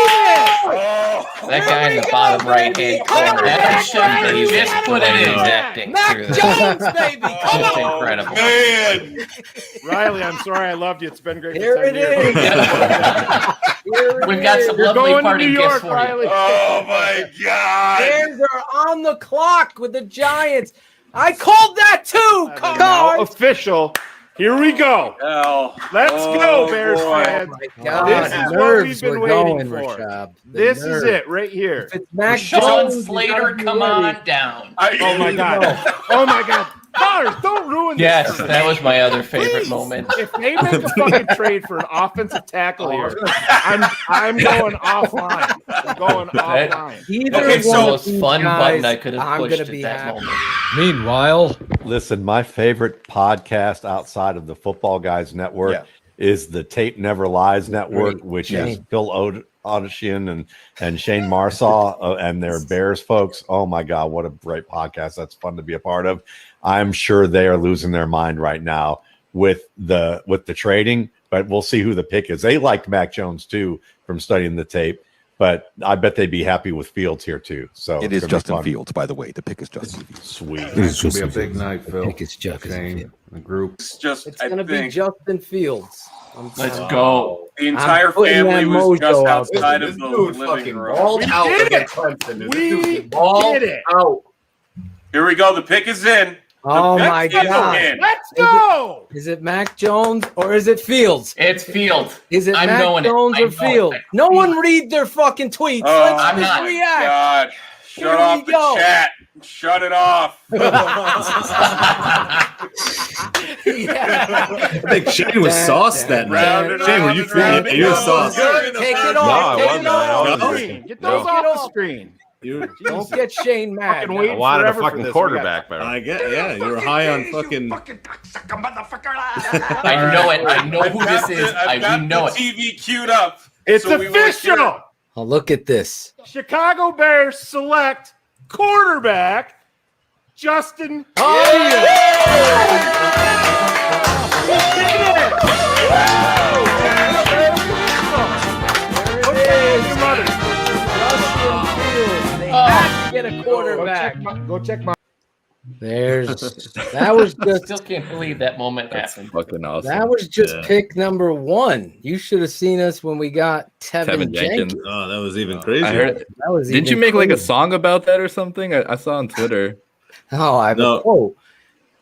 [SPEAKER 15] That guy in the bottom right-hand corner. Adam Schefter just put it in acting.
[SPEAKER 5] Mac Jones, baby! Come
[SPEAKER 15] Just
[SPEAKER 5] on!
[SPEAKER 15] incredible.
[SPEAKER 9] Man. Riley, I'm sorry I loved you. It's been great.
[SPEAKER 5] Here it is.
[SPEAKER 15] We've got some
[SPEAKER 9] You're
[SPEAKER 15] lovely
[SPEAKER 9] going to
[SPEAKER 15] party
[SPEAKER 9] New
[SPEAKER 15] gifts
[SPEAKER 9] York,
[SPEAKER 15] for
[SPEAKER 9] Riley.
[SPEAKER 15] you.
[SPEAKER 9] Oh my God!
[SPEAKER 5] Bears are on the clock with the Giants. I called that too.
[SPEAKER 9] Now official. Here we go. Let's go, Bears fans.
[SPEAKER 5] God,
[SPEAKER 9] This is what
[SPEAKER 5] nerves
[SPEAKER 9] we've been
[SPEAKER 5] were
[SPEAKER 9] waiting
[SPEAKER 5] going,
[SPEAKER 9] for.
[SPEAKER 5] Rashab. The
[SPEAKER 9] This is
[SPEAKER 5] nerves.
[SPEAKER 9] it right here.
[SPEAKER 5] If it's Mac
[SPEAKER 15] Sean
[SPEAKER 5] Jones, you
[SPEAKER 15] Slater,
[SPEAKER 5] gotta be
[SPEAKER 15] come
[SPEAKER 5] ready.
[SPEAKER 15] on down.
[SPEAKER 9] Oh my God. Oh my God. Bars, don't ruin this.
[SPEAKER 15] Yes,
[SPEAKER 9] for me.
[SPEAKER 15] that was my other favorite
[SPEAKER 9] Please.
[SPEAKER 15] moment.
[SPEAKER 9] If they make a fucking trade for an offensive tackle here, I'm going offline. I'm going offline.
[SPEAKER 5] Either
[SPEAKER 15] It's the
[SPEAKER 5] one of
[SPEAKER 15] most
[SPEAKER 5] these
[SPEAKER 15] fun button
[SPEAKER 5] guys,
[SPEAKER 15] I could have
[SPEAKER 5] I'm
[SPEAKER 15] pushed
[SPEAKER 5] gonna
[SPEAKER 15] at
[SPEAKER 5] be
[SPEAKER 15] that
[SPEAKER 5] happy.
[SPEAKER 15] moment.
[SPEAKER 2] Meanwhile, listen, my favorite podcast outside of the Football Guys Network is the Tape Never Lies Network, which is Phil Odishian and Shayne Marsaw and their Bears folks. Oh my God, what a great podcast. That's fun to be a part of. I'm sure they are losing their mind right now with the trading, but we'll see who the pick is. They liked Mac Jones too from studying the tape, but I bet they'd be happy with Fields here too. So
[SPEAKER 21] it is Justin Fields, by the way. The pick is Justin Fields.
[SPEAKER 2] Sweet.
[SPEAKER 20] It's going to be a big night, Phil.
[SPEAKER 5] I think it's Justin
[SPEAKER 20] Shayne,
[SPEAKER 5] Fields.
[SPEAKER 20] the group.
[SPEAKER 22] It's just,
[SPEAKER 5] It's going to be Justin Fields.
[SPEAKER 15] Let's go.
[SPEAKER 22] The entire family was just outside of the living room.
[SPEAKER 9] We did it. We did it.
[SPEAKER 22] Here we go. The pick is in.
[SPEAKER 5] Oh
[SPEAKER 22] The
[SPEAKER 5] my
[SPEAKER 22] pick is
[SPEAKER 5] God.
[SPEAKER 22] in.
[SPEAKER 9] Let's go.
[SPEAKER 5] Is it Mac Jones or is it Fields?
[SPEAKER 15] It's Fields.
[SPEAKER 5] Is it
[SPEAKER 15] I'm
[SPEAKER 5] Mac
[SPEAKER 15] knowing it.
[SPEAKER 5] Jones
[SPEAKER 15] I'm
[SPEAKER 5] or Fields? No one read their fucking tweets.
[SPEAKER 22] Oh,
[SPEAKER 5] Let's
[SPEAKER 15] I'm
[SPEAKER 5] just
[SPEAKER 15] not.
[SPEAKER 5] react.
[SPEAKER 22] God.
[SPEAKER 5] Here
[SPEAKER 22] Shut
[SPEAKER 5] we
[SPEAKER 22] off the
[SPEAKER 5] go.
[SPEAKER 22] chat. Shut it off.
[SPEAKER 20] I think Shayne was sauced that night. Shayne, were you feeling? You were sauced.
[SPEAKER 5] Take it off.
[SPEAKER 9] No, I
[SPEAKER 5] Take it off.
[SPEAKER 9] wasn't. Get those off the screen.
[SPEAKER 5] Don't get Shayne mad.
[SPEAKER 9] Fucking waiting
[SPEAKER 5] now.
[SPEAKER 9] wanted a fucking quarterback, man.
[SPEAKER 20] I get, yeah, you were high on fucking.
[SPEAKER 15] I know it. I know who this is.
[SPEAKER 22] I've got
[SPEAKER 15] We know
[SPEAKER 22] the
[SPEAKER 15] it.
[SPEAKER 22] TV queued up.
[SPEAKER 9] It's
[SPEAKER 22] so we will hear it.
[SPEAKER 9] official.
[SPEAKER 5] Oh, look at this.
[SPEAKER 9] Chicago Bears select quarterback Justin.
[SPEAKER 5] Get a quarterback.
[SPEAKER 9] Go check my.
[SPEAKER 5] That was just
[SPEAKER 15] Still can't believe that moment happened.
[SPEAKER 19] Fucking awesome.
[SPEAKER 5] that was just pick number one. You should have seen us when we got Tevin Jenkins.
[SPEAKER 20] Oh, that was even crazy.
[SPEAKER 19] I heard.
[SPEAKER 5] That was
[SPEAKER 19] Didn't you
[SPEAKER 5] even
[SPEAKER 19] make like a
[SPEAKER 5] crazier.
[SPEAKER 19] song about that or something? I saw on Twitter.
[SPEAKER 5] Oh, I have a quote.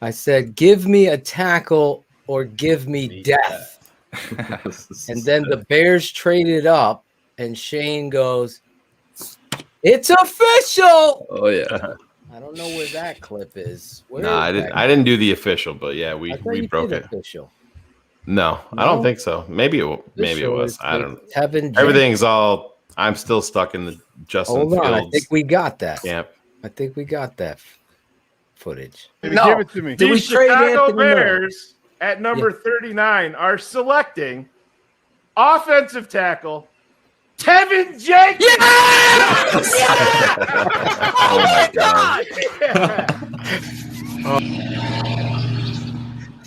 [SPEAKER 5] I said, "Give me a tackle or give me death." And then the Bears traded up, and Shayne goes, "It's official."
[SPEAKER 19] Oh yeah.
[SPEAKER 5] I don't know where that clip is. Where
[SPEAKER 9] No, I
[SPEAKER 5] is
[SPEAKER 9] didn't.
[SPEAKER 5] that?
[SPEAKER 9] I didn't do the official, but yeah,
[SPEAKER 5] I
[SPEAKER 9] we
[SPEAKER 5] thought you
[SPEAKER 9] broke
[SPEAKER 5] did
[SPEAKER 9] it.
[SPEAKER 5] official.
[SPEAKER 9] No, I
[SPEAKER 5] No?
[SPEAKER 9] don't think so. Maybe it
[SPEAKER 5] Official
[SPEAKER 9] was.
[SPEAKER 5] is
[SPEAKER 9] I don't know.
[SPEAKER 5] Tevin Jenkins.
[SPEAKER 9] Everything's all. I'm still stuck in the Justin
[SPEAKER 5] Hold on, I
[SPEAKER 9] Fields
[SPEAKER 5] think we got that.
[SPEAKER 9] camp.
[SPEAKER 5] I think we got that footage.
[SPEAKER 9] No. Give it to me.
[SPEAKER 5] Did
[SPEAKER 9] The
[SPEAKER 5] we trade
[SPEAKER 9] Chicago
[SPEAKER 5] Anthony Miller?
[SPEAKER 9] Bears at number 39 are selecting offensive tackle Tevin Jenkins.
[SPEAKER 19] Oh my God.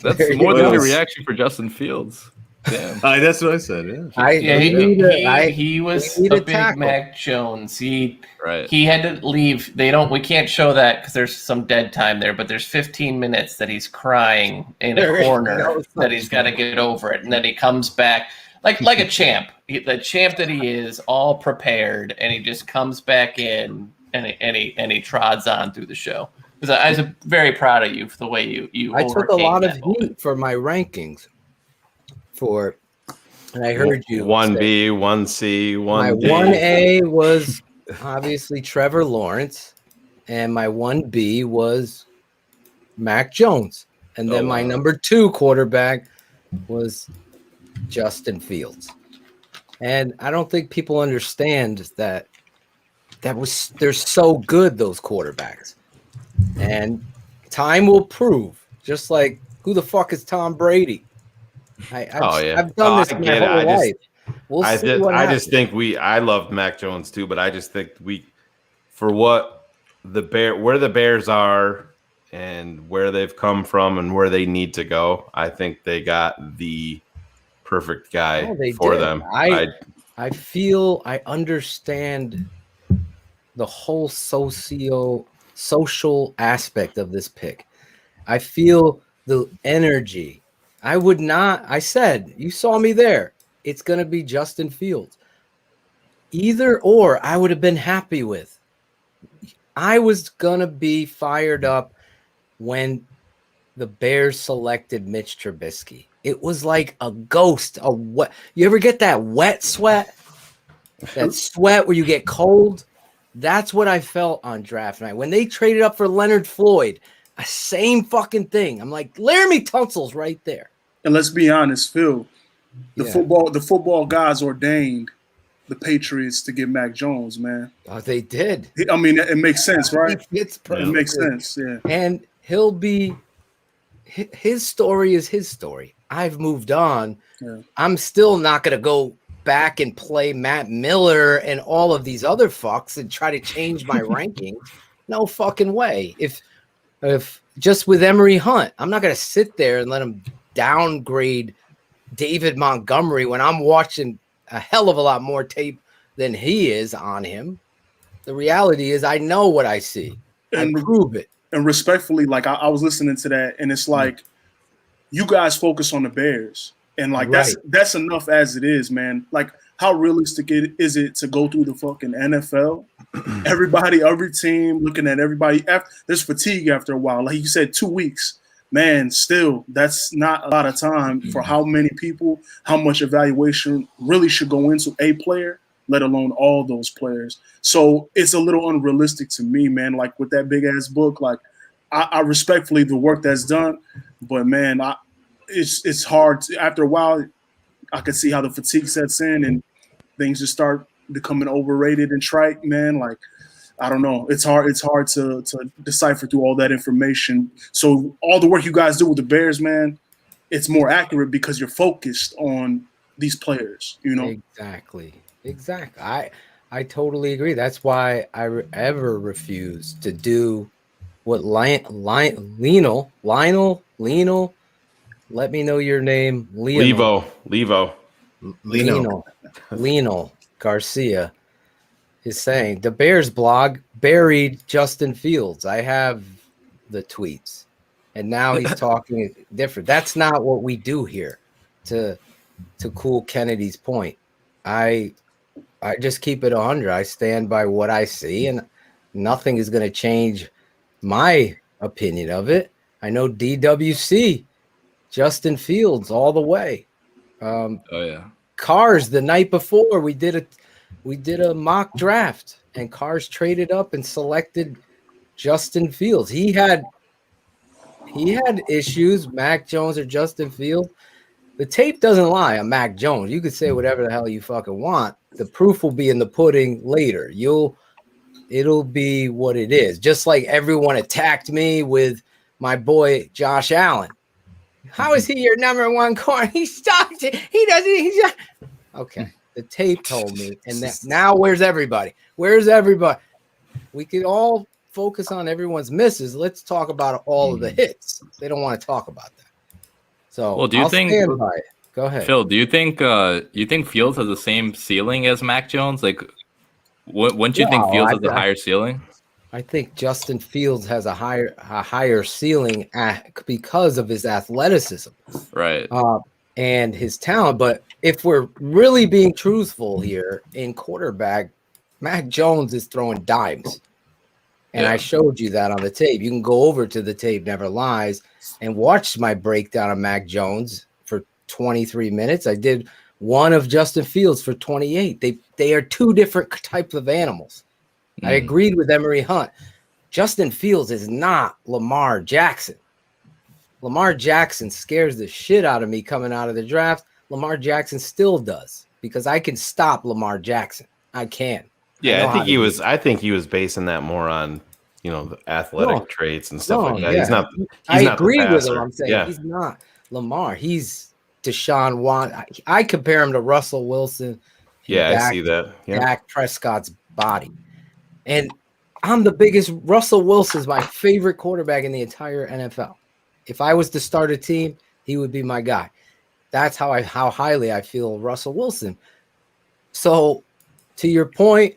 [SPEAKER 19] That's
[SPEAKER 5] There
[SPEAKER 19] more
[SPEAKER 5] you
[SPEAKER 19] than
[SPEAKER 5] go.
[SPEAKER 19] a reaction for Justin Fields. Damn.
[SPEAKER 20] That's what I said. Yeah.
[SPEAKER 15] He was
[SPEAKER 5] we need
[SPEAKER 15] a
[SPEAKER 5] a
[SPEAKER 15] big
[SPEAKER 5] tackle.
[SPEAKER 15] Mac Jones. He
[SPEAKER 19] Right.
[SPEAKER 15] had to leave. We can't show that because there's some dead time there, but there's 15 minutes that he's crying in a
[SPEAKER 5] There is
[SPEAKER 15] corner
[SPEAKER 5] no
[SPEAKER 15] that he's got to get over it, and then he comes back like a champ, the champ that he is, all prepared, and he just comes back in and he trods on through the show. Because I was very proud of you for the way you
[SPEAKER 5] I took a
[SPEAKER 15] overcame
[SPEAKER 5] lot of
[SPEAKER 15] that moment.
[SPEAKER 5] heat for my rankings. And I heard you.
[SPEAKER 9] 1B, 1C, 1D.
[SPEAKER 5] My 1A was obviously Trevor Lawrence, and my 1B was Mac Jones. And then my number 2 quarterback was Justin Fields. And I don't think people understand that they're so good, those quarterbacks. And time will prove, just like who the fuck is Tom Brady? I've done this my whole life. We'll see what
[SPEAKER 9] I
[SPEAKER 5] happens.
[SPEAKER 9] just think I loved Mac Jones too, but I just think for what where the Bears are and where they've come from and where they need to go, I think they got the perfect guy for them.
[SPEAKER 5] I feel I understand the whole social aspect of this pick. I feel the energy. I said, you saw me there. It's going to be Justin Fields. Either or, I would have been happy with. I was going to be fired up when the Bears selected Mitch Trubisky. It was like a ghost. You ever get that wet sweat? That sweat where you get cold? That's what I felt on draft night. When they traded up for Leonard Floyd, same fucking thing. I'm like, Laramie Tunsil's right there.
[SPEAKER 16] And let's be honest, Phil, the football guys ordained the Patriots to get Mac Jones, man.
[SPEAKER 5] Oh, they did.
[SPEAKER 16] I mean, it makes sense, right?
[SPEAKER 5] It's
[SPEAKER 16] it makes sense, yeah.
[SPEAKER 5] And his story is his story. I've moved on.
[SPEAKER 16] Yeah.
[SPEAKER 5] I'm still not going to go back and play Matt Miller and all of these other fucks and try to change my ranking. No fucking way. If just with Emory Hunt, I'm not going to sit there and let him downgrade David Montgomery when I'm watching a hell of a lot more tape than he is on him. The reality is I know what I see. And I prove it.
[SPEAKER 16] And respectfully, like I was listening to that, and it's like you guys focus on the Bears. And like that's enough as it is, man. Like, how realistic is it to go through the fucking NFL? Every team looking at everybody. There's fatigue after a while. Like you said, 2 weeks. Man, still, that's not a lot of time for how many people, how much evaluation really should go into a player, let alone all those players. So it's a little unrealistic to me, man. Like with that big ass book, like I respectfully the work that's done, but man, it's hard after a while. I could see how the fatigue sets in and things just start becoming overrated and trite, man. Like, I don't know. It's hard to decipher through all that information. So all the work you guys do with the Bears, man, it's more accurate because you're focused on these players, you know?
[SPEAKER 5] Exactly. I totally agree. That's why I ever refuse to do what Lionel, let me know your name.
[SPEAKER 9] Levo.
[SPEAKER 5] Lionel Garcia is saying the Bears blog buried Justin Fields. I have the tweets, and now he's talking different. That's not what we do here. To Cool Kennedy's point, I just keep it 100. I stand by what I see, and nothing is going to change my opinion of it. I know DWC. Justin Fields all the way. Cars the night before we did a mock draft and Cars traded up and selected Justin Fields. He had issues, Mac Jones or Justin Fields. The tape doesn't lie on Mac Jones. You could say whatever the hell you fucking want. The proof will be in the pudding later. It'll be what it is. Just like everyone attacked me with my boy Josh Allen. How is he your number one corner? He sucks. He doesn't. Okay. The tape told me. And now where's everybody? Where's everybody? We could all focus on everyone's misses. Let's talk about all of the hits. They don't want to talk about that. So
[SPEAKER 19] well, do you think?
[SPEAKER 5] Stand by it. Go ahead,
[SPEAKER 19] Phil. Do you think Fields has the same ceiling as Mac Jones? Like, wouldn't you think Fields has a higher ceiling?
[SPEAKER 5] I think Justin Fields has a higher ceiling because of his athleticism,
[SPEAKER 19] right,
[SPEAKER 5] and his talent. But if we're really being truthful here, in quarterback, Mac Jones is throwing dimes, and I showed you that on the tape. You can go over to the tape, Never Lies, and watch my breakdown of Mac Jones for 23 minutes. I did one of Justin Fields for 28. They are two different types of animals. I agreed with Emory Hunt. Justin Fields is not Lamar Jackson. Lamar Jackson scares the shit out of me coming out of the draft. Lamar Jackson still does because I can stop Lamar Jackson. I can.
[SPEAKER 9] Yeah, I think he was basing that more on, the athletic traits and stuff like that.
[SPEAKER 5] Yeah.
[SPEAKER 9] He's not.
[SPEAKER 5] I agree with him. I'm saying he's not Lamar. He's Deshaun Watson. I compare him to Russell Wilson.
[SPEAKER 9] Yeah, I see that. Yeah.
[SPEAKER 5] Dak Prescott's body. And I'm the biggest. Russell Wilson's my favorite quarterback in the entire NFL. If I was to start a team, he would be my guy. That's how highly I feel Russell Wilson. So, to your point,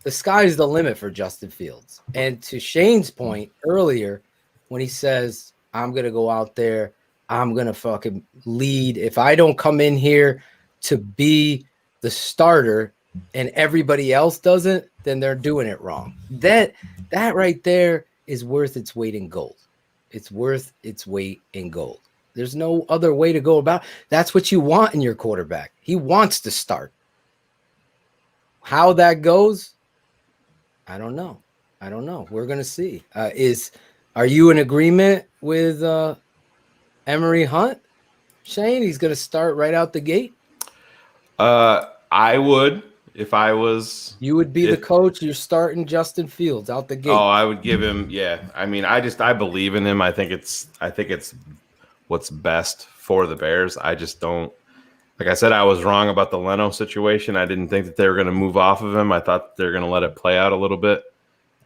[SPEAKER 5] the sky's the limit for Justin Fields. And to Shayne's point earlier, when he says, I'm going to go out there, I'm going to fucking lead. If I don't come in here to be the starter and everybody else doesn't, then they're doing it wrong. That right there is worth its weight in gold. It's worth its weight in gold. There's no other way to go about it. That's what you want in your quarterback. He wants to start. How that goes, I don't know. We're going to see. Are you in agreement with Emory Hunt? Shayne, he's going to start right out the gate?
[SPEAKER 9] I would, if I was.
[SPEAKER 5] You would be the coach. You're starting Justin Fields out the gate.
[SPEAKER 9] Oh, I would give him. Yeah, I mean, I believe in him. I think it's what's best for the Bears. I just don't. Like I said, I was wrong about the Leno situation. I didn't think that they were going to move off of him. I thought they were going to let it play out a little bit.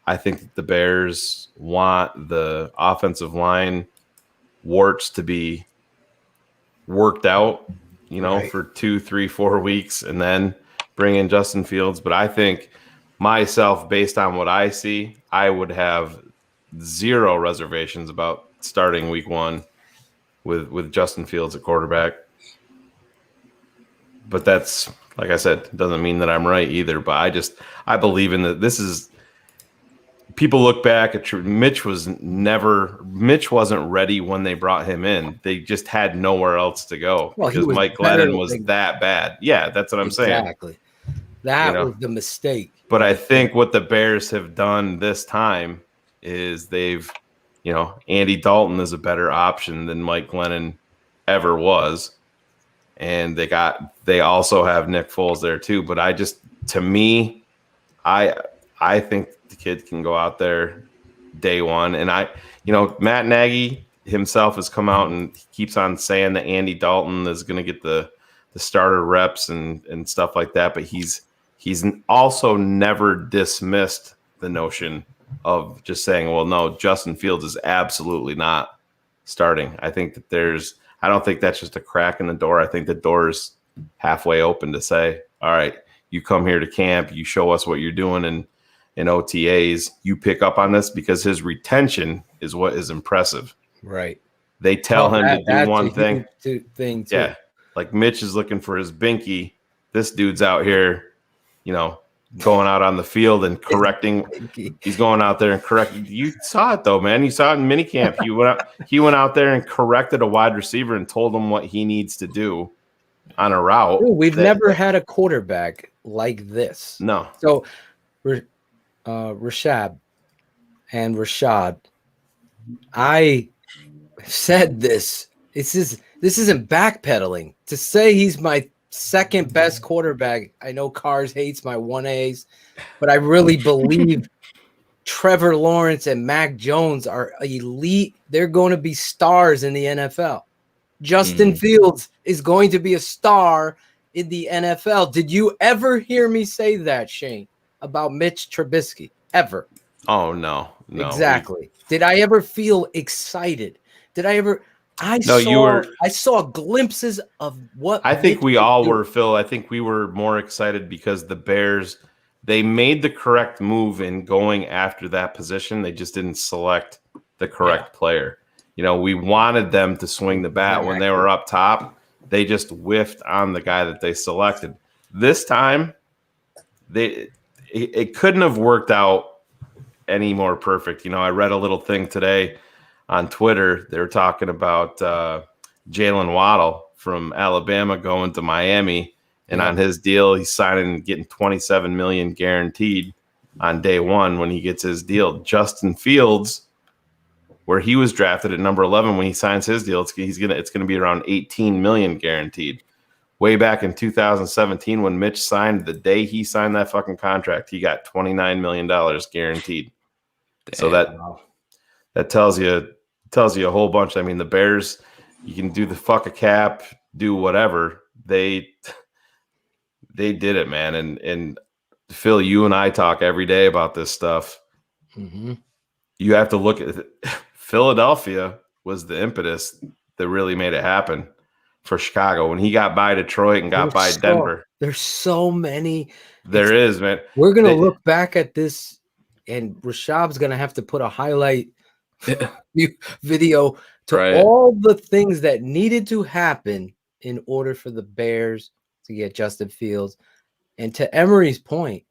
[SPEAKER 9] I think that the Bears want the offensive line warts to be worked out, for 2, 3, 4 weeks and then bring in Justin Fields. But I think myself, based on what I see, I would have zero reservations about starting week 1 with Justin Fields at quarterback. But that's, like I said, doesn't mean that I'm right either. But I believe in that. This is, people look back at Mitch wasn't ready when they brought him in. They just had nowhere else to go because Mike Glennon was that bad. Yeah, that's what I'm saying.
[SPEAKER 5] Exactly. That was the mistake.
[SPEAKER 9] But I think what the Bears have done this time is they've, Andy Dalton is a better option than Mike Glennon ever was. And they also have Nick Foles there too. But I think the kid can go out there day one. And Matt Nagy himself has come out and keeps on saying that Andy Dalton is going to get the starter reps and stuff like that. But he's also never dismissed the notion of just saying, well, no, Justin Fields is absolutely not starting. I think that I don't think that's just a crack in the door. I think the door is halfway open to say, all right, you come here to camp, you show us what you're doing in OTAs, you pick up on this, because his retention is what is impressive.
[SPEAKER 5] Right.
[SPEAKER 9] They tell him to do one thing.
[SPEAKER 5] Thing too.
[SPEAKER 9] Yeah. Like Mitch is looking for his binky. This dude's out here, going out on the field and correcting. He's going out there and correcting. You saw it though, man. You saw it in minicamp. He went out there and corrected a wide receiver and told him what he needs to do on a route.
[SPEAKER 5] Ooh, we've never had a quarterback like this.
[SPEAKER 9] No.
[SPEAKER 5] So, Rashad, I said this. This isn't backpedaling. To say he's my second best quarterback. I know Cars hates my 1As, but I really believe Trevor Lawrence and Mac Jones are elite. They're going to be stars in the NFL. Justin Fields is going to be a star in the NFL. Did you ever hear me say that, Shayne, about Mitch Trubisky? Ever?
[SPEAKER 9] Oh, no.
[SPEAKER 5] Exactly. Did I ever feel excited? Did I ever... I saw glimpses of what
[SPEAKER 9] I think we all were, Phil. I think we were more excited because the Bears, they made the correct move in going after that position. They just didn't select the correct player. We wanted them to swing the bat when they were up top. They just whiffed on the guy that they selected. This time, it couldn't have worked out any more perfect. I read a little thing today on Twitter. They were talking about Jalen Waddle from Alabama going to Miami, and on his deal, he's signing, getting $27 million guaranteed on day one when he gets his deal. Justin Fields, where he was drafted at number 11, when he signs his deal, it's going to be around $18 million guaranteed. Way back in 2017, when Mitch signed, the day he signed that fucking contract, he got $29 million guaranteed. Damn. So that tells you a whole bunch. I mean, the Bears, you can do the fuck a cap, do whatever. They did it, man. And Phil, you and I talk every day about this stuff.
[SPEAKER 5] Mm-hmm.
[SPEAKER 9] You have to look at it. Philadelphia was the impetus that really made it happen for Chicago when he got by Detroit and got by Denver.
[SPEAKER 5] There's so many.
[SPEAKER 9] There is, man.
[SPEAKER 5] We're going to look back at this, and Rashab's going to have to put a highlight video to all the things that needed to happen in order for the Bears to get Justin Fields. And to Emory's point,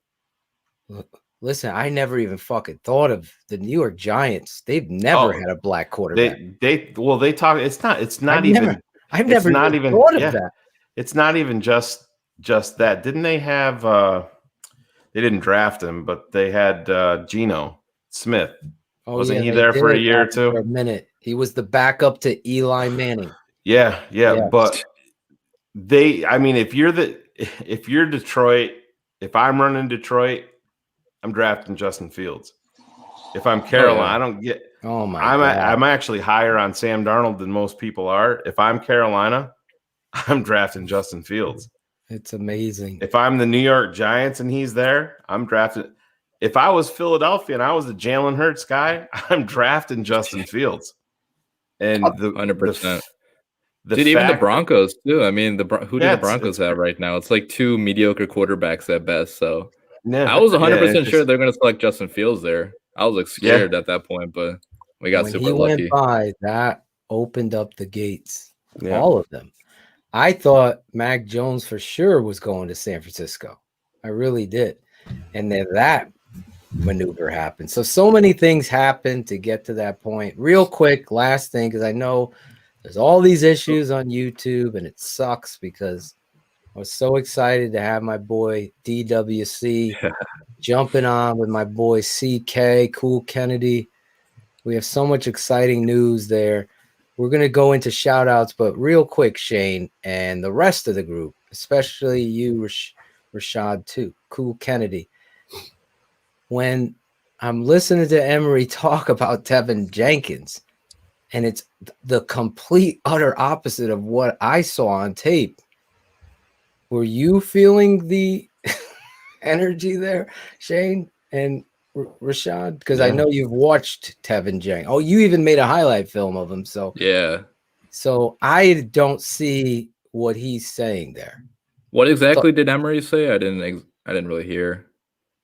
[SPEAKER 5] listen, I never even fucking thought of the New York Giants. They've never had a black quarterback.
[SPEAKER 9] They talk. It's not
[SPEAKER 5] I've
[SPEAKER 9] even
[SPEAKER 5] thought of that.
[SPEAKER 9] It's not even just that. Didn't they have? They didn't draft him, but they had Geno Smith. Wasn't he there for a year or two?
[SPEAKER 5] For a minute, he was the backup to Eli Manning.
[SPEAKER 9] Yeah. But I mean, if you're Detroit, if I'm running Detroit, I'm drafting Justin Fields. If I'm Carolina, I don't get.
[SPEAKER 5] Oh my!
[SPEAKER 9] I'm actually higher on Sam Darnold than most people are. If I'm Carolina, I'm drafting Justin Fields.
[SPEAKER 5] It's amazing.
[SPEAKER 9] If I'm the New York Giants and he's there, I'm drafting. If I was Philadelphia and I was the Jalen Hurts guy, I'm drafting Justin Fields. And
[SPEAKER 19] 100%. Dude, even the Broncos too. I mean, who do the Broncos have right now? It's like two mediocre quarterbacks at best. So I was 100% sure they're going to select Justin Fields there. I was like scared at that point, but we got super lucky.
[SPEAKER 5] Went by, that opened up the gates. All of them. I thought Mac Jones for sure was going to San Francisco. I really did. And then that maneuver happened. So many things happened to get to that point. Real quick, last thing, because I know there's all these issues on YouTube, and it sucks because I was so excited to have my boy DWC jumping on with my boy CK, Cool Kennedy. We have so much exciting news there. We're going to go into shout outs, but real quick, Shayne, and the rest of the group, especially you, Rashad, too, Cool Kennedy. When I'm listening to Emory talk about Tevin Jenkins, and it's the complete, utter opposite of what I saw on tape, were you feeling the energy there, Shayne and Rashad? Because I know you've watched Tevin Jenkins. Oh, you even made a highlight film of him. So
[SPEAKER 19] yeah.
[SPEAKER 5] So I don't see what he's saying there.
[SPEAKER 19] What exactly did Emory say? I didn't really hear.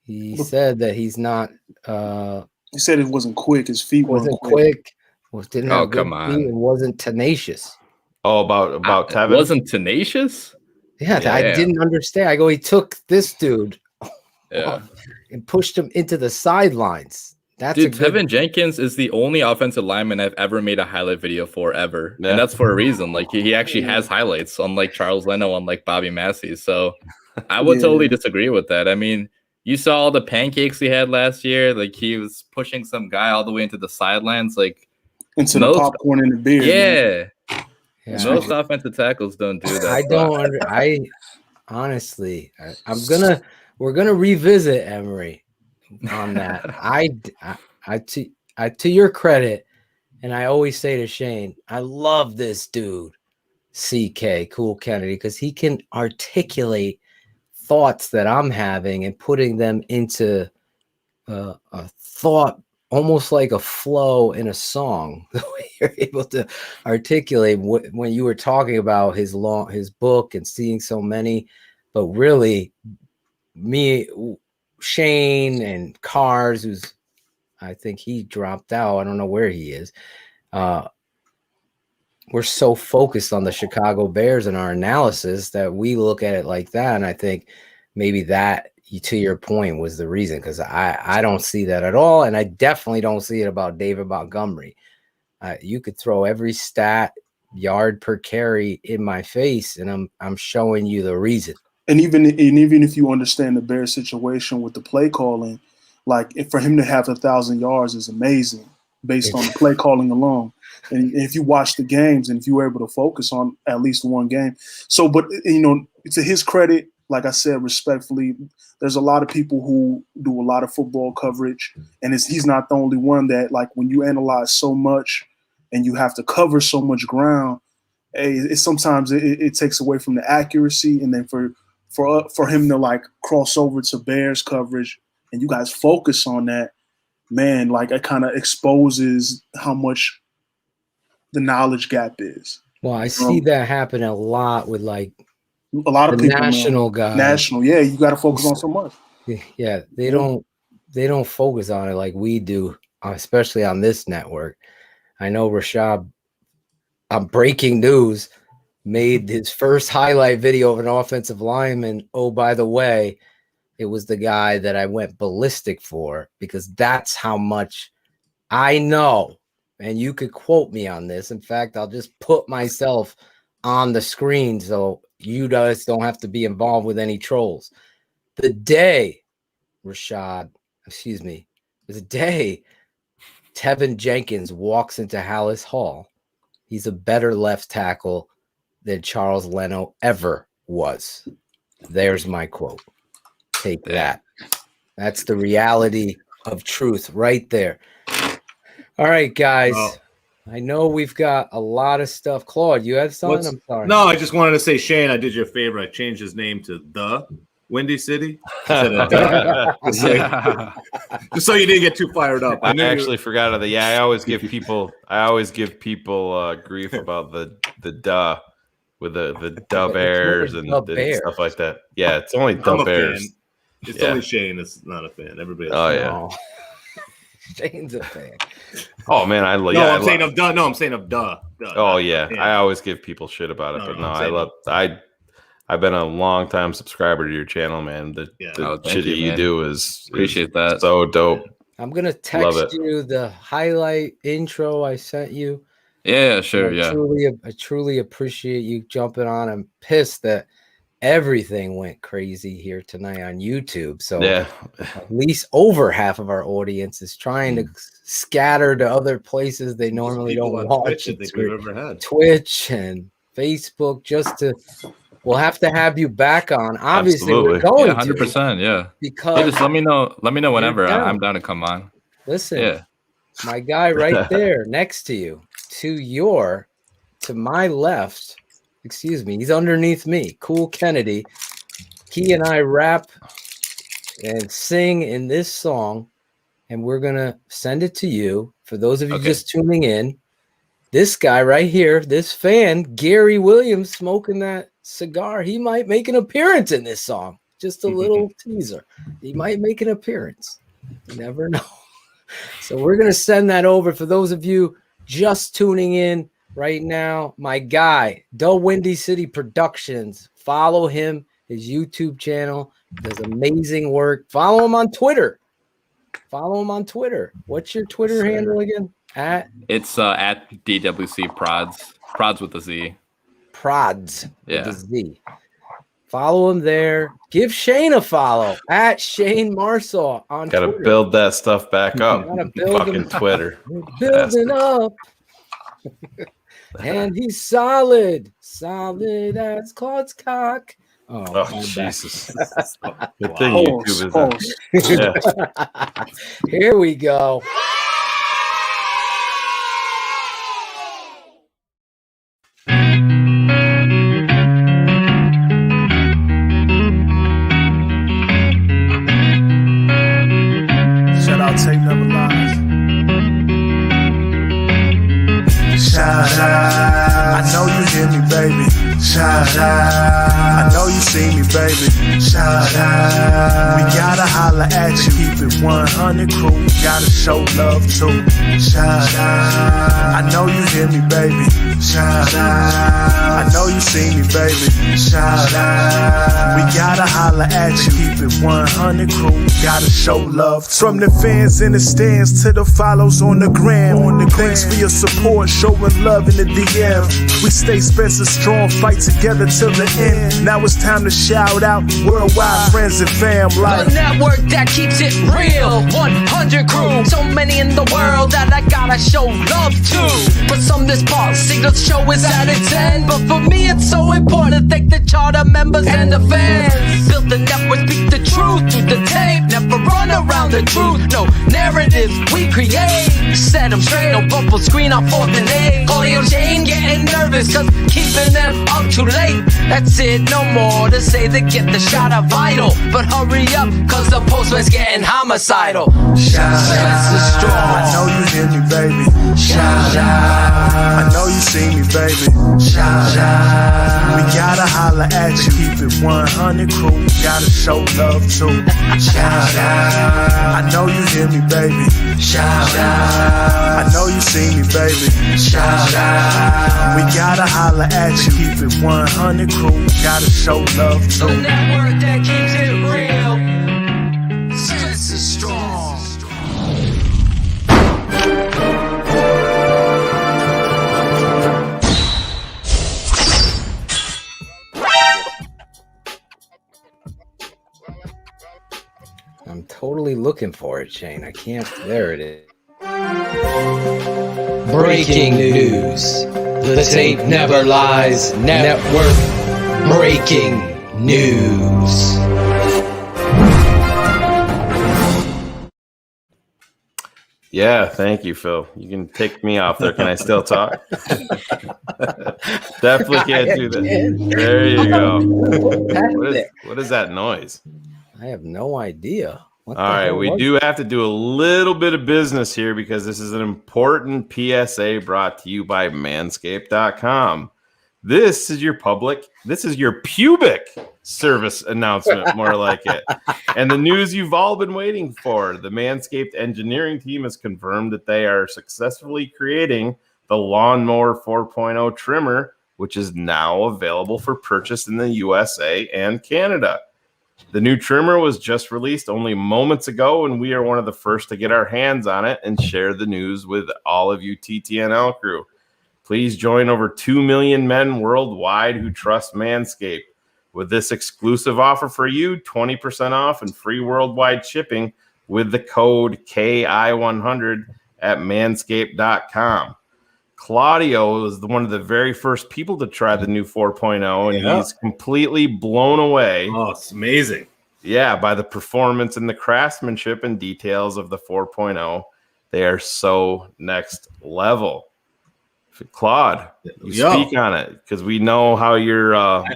[SPEAKER 5] He said that he's not.
[SPEAKER 16] He said it wasn't quick. His feet
[SPEAKER 5] wasn't quick. Didn't have good feet and wasn't tenacious.
[SPEAKER 9] Oh, about Tevin?
[SPEAKER 19] Wasn't tenacious?
[SPEAKER 5] Yeah, I didn't understand. I go, he took this dude and pushed him into the sidelines.
[SPEAKER 19] Tevin Jenkins is the only offensive lineman I've ever made a highlight video for ever. Yeah. And that's for a reason. Like he actually has highlights, unlike Charles Leno, unlike Bobby Massey. So I would totally disagree with that. I mean, you saw all the pancakes he had last year. Like he was pushing some guy all the way into the sidelines, like
[SPEAKER 16] into the popcorn in the beer.
[SPEAKER 19] Yeah. Most offensive tackles don't do that.
[SPEAKER 5] I don't. I honestly, we're gonna revisit Emory on that. I to your credit, and I always say to Shayne, I love this dude, CK, Cool Kennedy, because he can articulate thoughts that I'm having and putting them into a thought, almost like a flow in a song. The way you're able to articulate when you were talking about his book and seeing so many, but really me, Shayne and Cars, who's, I think he dropped out. I don't know where he is. We're so focused on the Chicago Bears and our analysis that we look at it like that. And I think maybe that, to your point, was the reason, because I don't see that at all. And I definitely don't see it about David Montgomery. You could throw every stat, yard per carry in my face, and I'm showing you the reason.
[SPEAKER 16] And even if you understand the Bears situation with the play calling, like for him to have 1,000 yards is amazing based on the play calling alone. And if you watch the games and if you were able to focus on at least one game. So, but, to his credit, like I said, respectfully, there's a lot of people who do a lot of football coverage, and he's not the only one that, like, when you analyze so much and you have to cover so much ground, sometimes it takes away from the accuracy, and then for him to like cross over to Bears coverage and you guys focus on that, man, like it kind of exposes how much the knowledge gap is.
[SPEAKER 5] Well, I see that happen a lot with like
[SPEAKER 16] a lot of people,
[SPEAKER 5] national guys.
[SPEAKER 16] National, yeah, you got to focus on so much.
[SPEAKER 5] Yeah, they don't focus on it like we do, especially on this network. I know Rashad, on breaking news, made his first highlight video of an offensive lineman. Oh, by the way, it was the guy that I went ballistic for, because that's how much I know. And you could quote me on this. In fact, I'll just put myself on the screen so you guys don't have to be involved with any trolls. The day the day Tevin Jenkins walks into Hallis Hall, he's a better left tackle than Charles Leno ever was. There's my quote. Take that. That's the reality of truth right there. All right, guys.
[SPEAKER 12] Oh.
[SPEAKER 5] I know we've got a lot of stuff. Claude, you have something? I'm sorry.
[SPEAKER 12] No, I just wanted to say, Shayne, I did you a favor. I changed his name to The Windy City. Just so you didn't get too fired up.
[SPEAKER 9] I actually forgot of the. Yeah, I always give people grief about the duh with the Dub Bears and stuff like that. Yeah, it's only Dub Bears.
[SPEAKER 12] It's only Shayne that's not a fan. Everybody else.
[SPEAKER 9] Oh yeah.
[SPEAKER 5] Shayne's a fan.
[SPEAKER 9] Oh man,
[SPEAKER 12] I'm saying of duh. No, I'm saying of duh.
[SPEAKER 9] Oh yeah, I always give people shit about it, but I've been a long time subscriber to your channel, man. The shit that you do is
[SPEAKER 19] appreciate that.
[SPEAKER 9] So dope.
[SPEAKER 5] I'm gonna text you the highlight intro I sent you.
[SPEAKER 19] Yeah, sure.
[SPEAKER 5] I truly appreciate you jumping on. I'm pissed that everything went crazy here tonight on YouTube. So at least over half of our audience is trying to scatter to other places they normally don't watch. Twitch and Facebook, we'll have to have you back on. Obviously, we're going
[SPEAKER 19] 100%. Yeah.
[SPEAKER 5] Because
[SPEAKER 19] just let me know whenever. I'm down to come on.
[SPEAKER 5] Listen, my guy right there next to you, to my left. Excuse me, he's underneath me. Cool Kennedy. He and I rap and sing in this song, and we're going to send it to you. For those of you just tuning in, this guy right here, this fan, Gary Williams, smoking that cigar, he might make an appearance in this song. Just a little teaser. He might make an appearance. You never know. So we're going to send that over. For those of you just tuning in right now, my guy, DaWindyCity Productions. Follow him, his YouTube channel. Does amazing work. Follow him on Twitter. What's your Twitter handle again?
[SPEAKER 19] It's at DWC Prods. Prods with a Z.
[SPEAKER 5] Prods with a Z. Follow him there. Give Shayne a follow at Shayne Marsaw on Twitter.
[SPEAKER 9] Gotta build that stuff back up. Fucking Twitter.
[SPEAKER 5] Building up. And he's solid as Claude's cock.
[SPEAKER 9] Oh Jesus! Good thing YouTube is that.
[SPEAKER 5] Here we go.
[SPEAKER 18] Shout out Tape Never Lies. Shout out. I know you hear me, baby. Shout out. I know you see me, baby. Shout out. We gotta holler at you. Keep it 100 crew. We gotta show love too. Shout out. I know you hear me, baby. Shout out. I know you see me, baby. Shout out. We gotta holler at you. Keep it 100 crew. We gotta show love too. From the fans in the stands to the follows on the gram. Thanks for your support, showing love in the DM. We stay Spencer strong, fight together till the end. Now it's time to shout out worldwide friends and fam.
[SPEAKER 7] The network that keeps it real, 100 crew. So many in the world that I gotta show love to. For some this policy, the show is at its end. But for me it's so important thank the charter members and the fans. Built the network, speak the truth through the tape. Never run around the truth, no narratives we create. Set them straight, no bubble screen on 4th and 8. Claudio Shayne getting nervous, cause keeping them up too late. That's it, no more to say that get the shot of vital. But hurry up, cause the postman's getting homicidal. Shout out,
[SPEAKER 18] I know you hear me, baby. Shout out, I know you see me, baby. Shout out, we gotta holler at you. Keep it 100 crew, we gotta show love too. Shout out, I know you hear me, baby. Shout out, I know you see me, baby. Shout out, we gotta holler at you. Keep it 100 crew, we gotta show love too.
[SPEAKER 7] The network that keeps it real. Stress is strong.
[SPEAKER 5] I'm totally looking for it, Shayne. I can't. There it is.
[SPEAKER 7] Breaking news. The tape never lies. Network breaking news.
[SPEAKER 9] Yeah, thank you, Phil. You can take me off there. Can I still talk? Definitely can't do that. There you go. What is that noise?
[SPEAKER 5] I have no idea. What
[SPEAKER 9] All right, we do have to do a little bit of business here because this is an important PSA brought to you by Manscaped.com. This is your pubic service announcement, more like it. And the news you've all been waiting for. The Manscaped engineering team has confirmed that they are successfully creating the Lawnmower 4.0 trimmer, which is now available for purchase in the USA and Canada. The new trimmer was just released only moments ago, and we are one of the first to get our hands on it and share the news with all of you TTNL crew. Please join over 2 million men worldwide who trust Manscaped. With this exclusive offer for you, 20% off and free worldwide shipping with the code KI100 at manscaped.com. Claudio was one of the very first people to try the new 4.0, and he's completely blown away.
[SPEAKER 20] Oh, it's amazing.
[SPEAKER 9] Yeah, by the performance and the craftsmanship and details of the 4.0. They are so next level. Claude, you speak on it because we know how your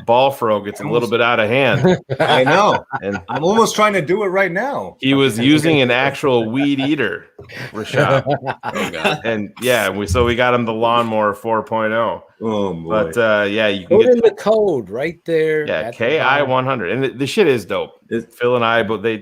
[SPEAKER 9] ball throw gets a little bit out of hand.
[SPEAKER 20] I know.
[SPEAKER 9] And
[SPEAKER 20] I'm almost trying to do it right now.
[SPEAKER 9] he was using an actual weed eater, Rashad. Oh, God. And yeah, we got him the Lawnmower 4.0.
[SPEAKER 20] Oh, boy.
[SPEAKER 9] But yeah, you can
[SPEAKER 5] Put
[SPEAKER 9] get
[SPEAKER 5] in the code right there.
[SPEAKER 9] yeah, KI100. And the shit is dope. Phil and I, but they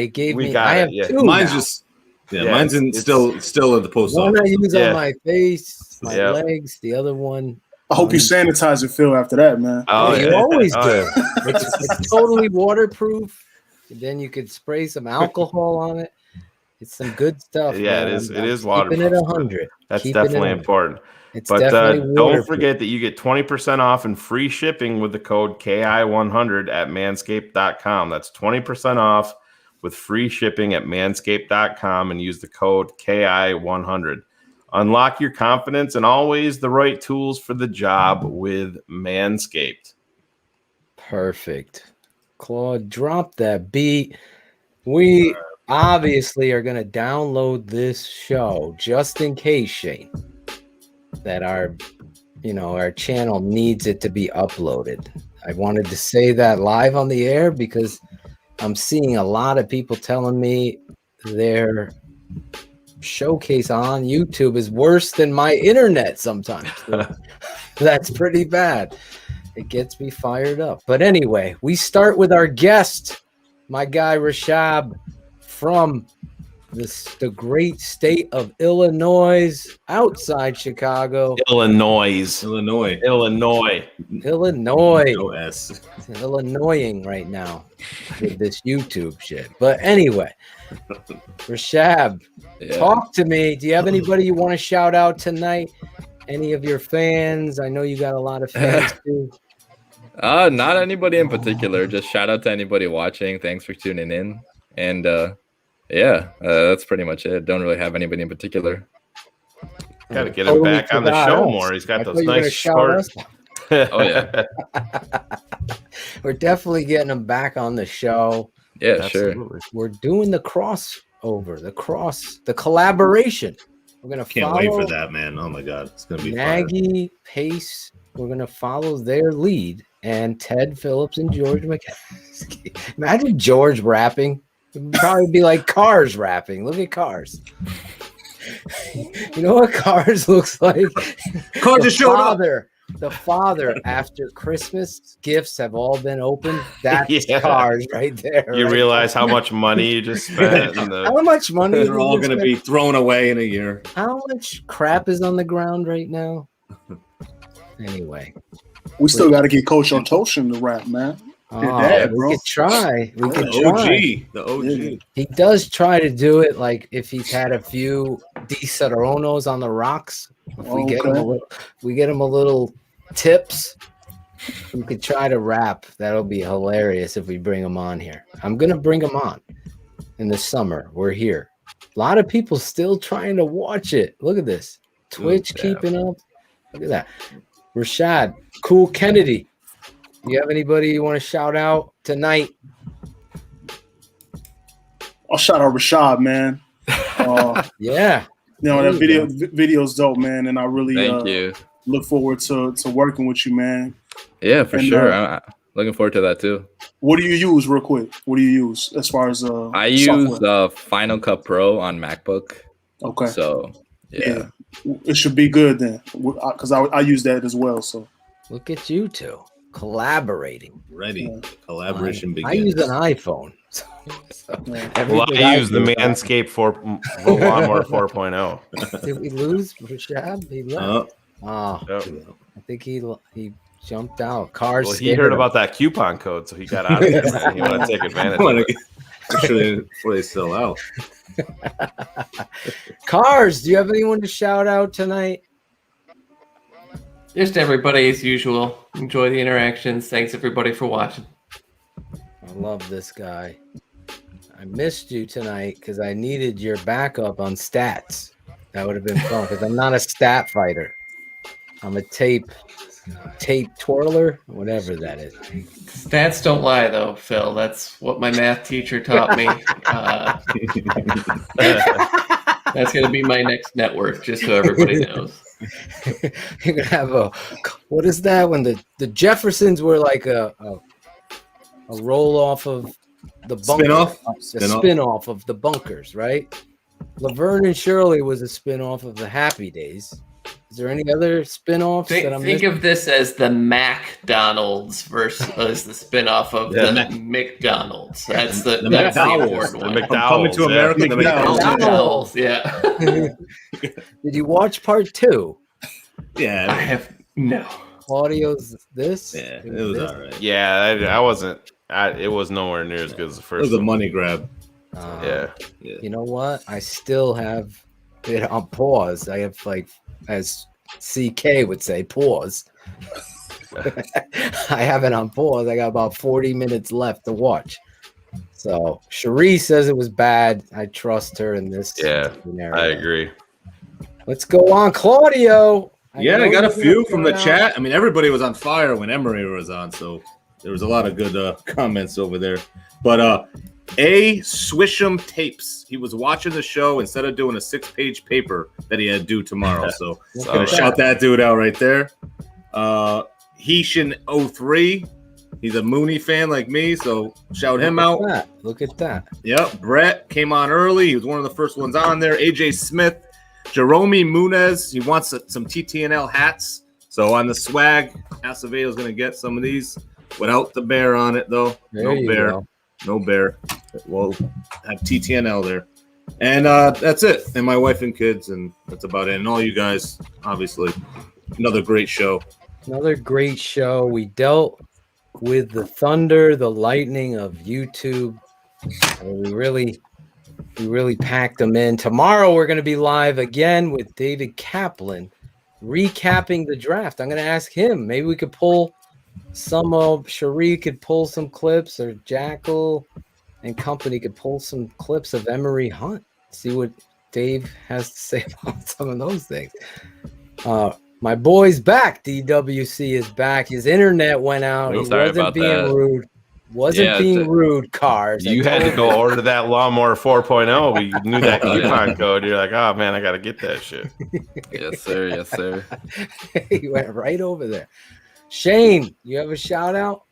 [SPEAKER 5] gave
[SPEAKER 9] we
[SPEAKER 5] me.
[SPEAKER 9] got
[SPEAKER 5] I
[SPEAKER 9] it.
[SPEAKER 5] have
[SPEAKER 9] Yeah.
[SPEAKER 5] two.
[SPEAKER 20] Mine's
[SPEAKER 5] now.
[SPEAKER 20] just mine's still at the post
[SPEAKER 5] One
[SPEAKER 20] office.
[SPEAKER 5] I use on my face, my
[SPEAKER 9] Yeah.
[SPEAKER 5] legs. The other one.
[SPEAKER 16] I hope you sanitize it, Phil, after that, man.
[SPEAKER 9] Oh,
[SPEAKER 5] You
[SPEAKER 9] yeah.
[SPEAKER 5] always
[SPEAKER 9] Oh,
[SPEAKER 5] do.
[SPEAKER 9] yeah.
[SPEAKER 5] It's totally waterproof. Then you could spray some alcohol on it. It's some good stuff.
[SPEAKER 9] Yeah,
[SPEAKER 5] man.
[SPEAKER 9] it is. It
[SPEAKER 5] I'm
[SPEAKER 9] is
[SPEAKER 5] keeping
[SPEAKER 9] waterproof.
[SPEAKER 5] it 100.
[SPEAKER 9] That's
[SPEAKER 5] Keeping it
[SPEAKER 9] definitely
[SPEAKER 5] 100.
[SPEAKER 9] important.
[SPEAKER 5] It's
[SPEAKER 9] But
[SPEAKER 5] definitely
[SPEAKER 9] don't
[SPEAKER 5] waterproof.
[SPEAKER 9] forget that you get 20% off and free shipping with the code KI100 at manscaped.com. That's 20% off with free shipping at manscaped.com and use the code KI100. Unlock your confidence and always the right tools for the job with Manscaped.
[SPEAKER 5] Perfect. Claude, drop that beat. We obviously are going to download this show just in case, Shayne, that our channel needs it to be uploaded. I wanted to say that live on the air because I'm seeing a lot of people telling me their showcase on YouTube is worse than my internet sometimes. So that's pretty bad. It gets me fired up. But anyway, we start with our guest, my guy Rashab from the great state of Illinois, outside Chicago.
[SPEAKER 9] Illinois.
[SPEAKER 5] It's Illinoising right now with this YouTube shit. But anyway, Rashab, talk to me. Do you have anybody you want to shout out tonight? Any of your fans? I know you got a lot of fans too.
[SPEAKER 19] Not anybody in particular. Just shout out to anybody watching. Thanks for tuning in. And that's pretty much it. Don't really have anybody in particular.
[SPEAKER 9] Got to get him back on the show more. He's got those nice short.
[SPEAKER 19] Oh yeah.
[SPEAKER 5] We're definitely getting him back on the show.
[SPEAKER 19] Yeah,
[SPEAKER 9] Absolutely.
[SPEAKER 19] sure.
[SPEAKER 5] We're doing the crossover, the collaboration. We're gonna
[SPEAKER 1] Can't wait for that, man. Oh my god, it's gonna be fire.
[SPEAKER 5] Nagy, Pace. We're gonna follow their lead, and Ted Phillips and George McCaskey. Imagine George rapping. It would probably be like Cars rapping. Look at Cars. You know what Cars looks like?
[SPEAKER 12] Cars just showed up.
[SPEAKER 5] The father, after Christmas gifts have all been opened, that's Cars right there.
[SPEAKER 9] You
[SPEAKER 5] right
[SPEAKER 9] realize
[SPEAKER 5] there.
[SPEAKER 9] how much money you just spent.
[SPEAKER 5] How much money?
[SPEAKER 1] They're all going to be thrown away in a year.
[SPEAKER 5] How much crap is on the ground right now? Anyway,
[SPEAKER 16] we still got to get Coach Otoshin to rap, man.
[SPEAKER 5] We could try. We could try.
[SPEAKER 1] The OG.
[SPEAKER 5] He does try to do it like if he's had a few Di Seronos on the rocks. If we get him a little tips, we could try to rap. That'll be hilarious if we bring him on here. I'm gonna bring him on in the summer. We're here. A lot of people still trying to watch it. Look at this. Twitch keeping up. Look at that. Rashad, Cool Kennedy. You have anybody you want to shout out tonight?
[SPEAKER 16] I'll shout out Rashad, man.
[SPEAKER 5] Yeah.
[SPEAKER 16] You know, that video's dope, man. And I really
[SPEAKER 19] Thank you.
[SPEAKER 16] Look forward to working with you, man.
[SPEAKER 19] Yeah, for sure. I'm looking forward to that too.
[SPEAKER 16] What do you use real quick? What do you use as far as
[SPEAKER 19] I use Final Cut Pro on MacBook.
[SPEAKER 16] Okay.
[SPEAKER 19] So yeah.
[SPEAKER 16] It should be good then. Because I use that as well. So
[SPEAKER 5] look at you two collaborating.
[SPEAKER 1] Ready. The collaboration begins.
[SPEAKER 5] I use an iPhone.
[SPEAKER 9] Well, I use the Manscaped Lawnmower 4.0.
[SPEAKER 5] Did we lose Rashad? He left. I think he jumped out. Cars.
[SPEAKER 9] Well, he heard about that coupon code, so he got out of there. Man. He wanted to take advantage of it.
[SPEAKER 1] Before they sell out.
[SPEAKER 5] Cars, do you have anyone to shout out tonight?
[SPEAKER 15] Just everybody as usual. Enjoy the interactions. Thanks everybody for watching.
[SPEAKER 5] I love this guy. I missed you tonight because I needed your backup on stats. That would have been fun because I'm not a stat fighter. I'm a tape twirler, whatever that is.
[SPEAKER 15] Stats don't lie, though, Phil. That's what my math teacher taught me. That's going to be my next network, just so everybody knows.
[SPEAKER 5] You're going to have what is that? When the Jeffersons were like a roll off of the bunker. Spin-off of the bunkers, right? Laverne and Shirley was a spin-off of the Happy Days. Is there any other spin-offs that I'm
[SPEAKER 15] Think
[SPEAKER 5] missing?
[SPEAKER 15] of this as the McDonald's versus the spin-off of the McDonald's. That's the
[SPEAKER 1] McDowell's.
[SPEAKER 15] one.
[SPEAKER 1] Coming to America, the
[SPEAKER 15] McDowell's, yeah.
[SPEAKER 5] Did you watch part 2?
[SPEAKER 1] Yeah.
[SPEAKER 15] I have no.
[SPEAKER 5] Claudio's this?
[SPEAKER 1] Yeah, it was all right.
[SPEAKER 9] Yeah, I wasn't. It was nowhere near as good as the first.
[SPEAKER 1] It was a money grab.
[SPEAKER 9] Yeah.
[SPEAKER 5] You know what? I still have it on pause. I have, like, as CK would say, pause. I have it on pause. I got about 40 minutes left to watch. So Cherie says it was bad. I trust her in this scenario.
[SPEAKER 9] I agree.
[SPEAKER 5] Let's go on, Claudio.
[SPEAKER 1] I got a few from the chat. I mean, everybody was on fire when Emory was on, so there was a lot of good comments over there. But Swisham Tapes, he was watching the show instead of doing a 6-page paper that he had due tomorrow. So I'm gonna shout that dude out right there. Heishan03, he's a Mooney fan like me, so shout him out.
[SPEAKER 5] Look at that.
[SPEAKER 1] Yep, Brett came on early. He was one of the first ones on there. AJ Smith, Jerome Munez, he wants some TTNL hats. So on the swag, Acevedo's going to get some of these without the bear on it, though. No bear. We'll have TTNL there. And that's it. And my wife and kids, and that's about it. And all you guys, obviously. Another great show.
[SPEAKER 5] Another great show. We dealt with the thunder, the lightning of YouTube. We really packed them in. Tomorrow we're going to be live again with David Kaplan, recapping the draft. I'm going to ask him. Maybe we could pull some of Cherie could pull some clips, or Jackal and company could pull some clips of Emory Hunt. See what Dave has to say about some of those things. My boy's back. DWC is back. His internet went out. He
[SPEAKER 9] Sorry
[SPEAKER 5] wasn't
[SPEAKER 9] about
[SPEAKER 5] being
[SPEAKER 9] that.
[SPEAKER 5] rude. Wasn't being rude, Cars.
[SPEAKER 9] You had to go order that lawnmower 4.0. We knew that coupon code. You're like, oh man, I got to get that shit.
[SPEAKER 19] Yes, sir. Yes, sir.
[SPEAKER 5] He went right over there. Shane, you have a shout out?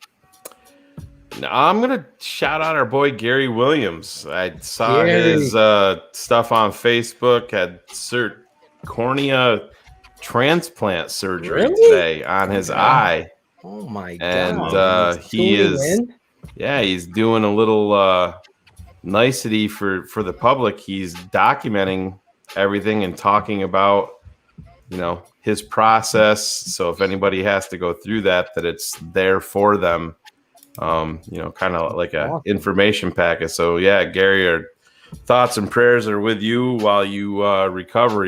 [SPEAKER 9] No, I'm gonna shout out our boy Gary Williams. I saw
[SPEAKER 5] Gary.
[SPEAKER 9] his stuff on Facebook. Had cornea transplant surgery today on his eye.
[SPEAKER 5] Oh my
[SPEAKER 9] And
[SPEAKER 5] god!
[SPEAKER 9] he is, he's doing a little nicety for the public. He's documenting everything and talking about, his process. So if anybody has to go through that it's there for them. Kind of like a information packet. So yeah, Gary, our thoughts and prayers are with you while you recover.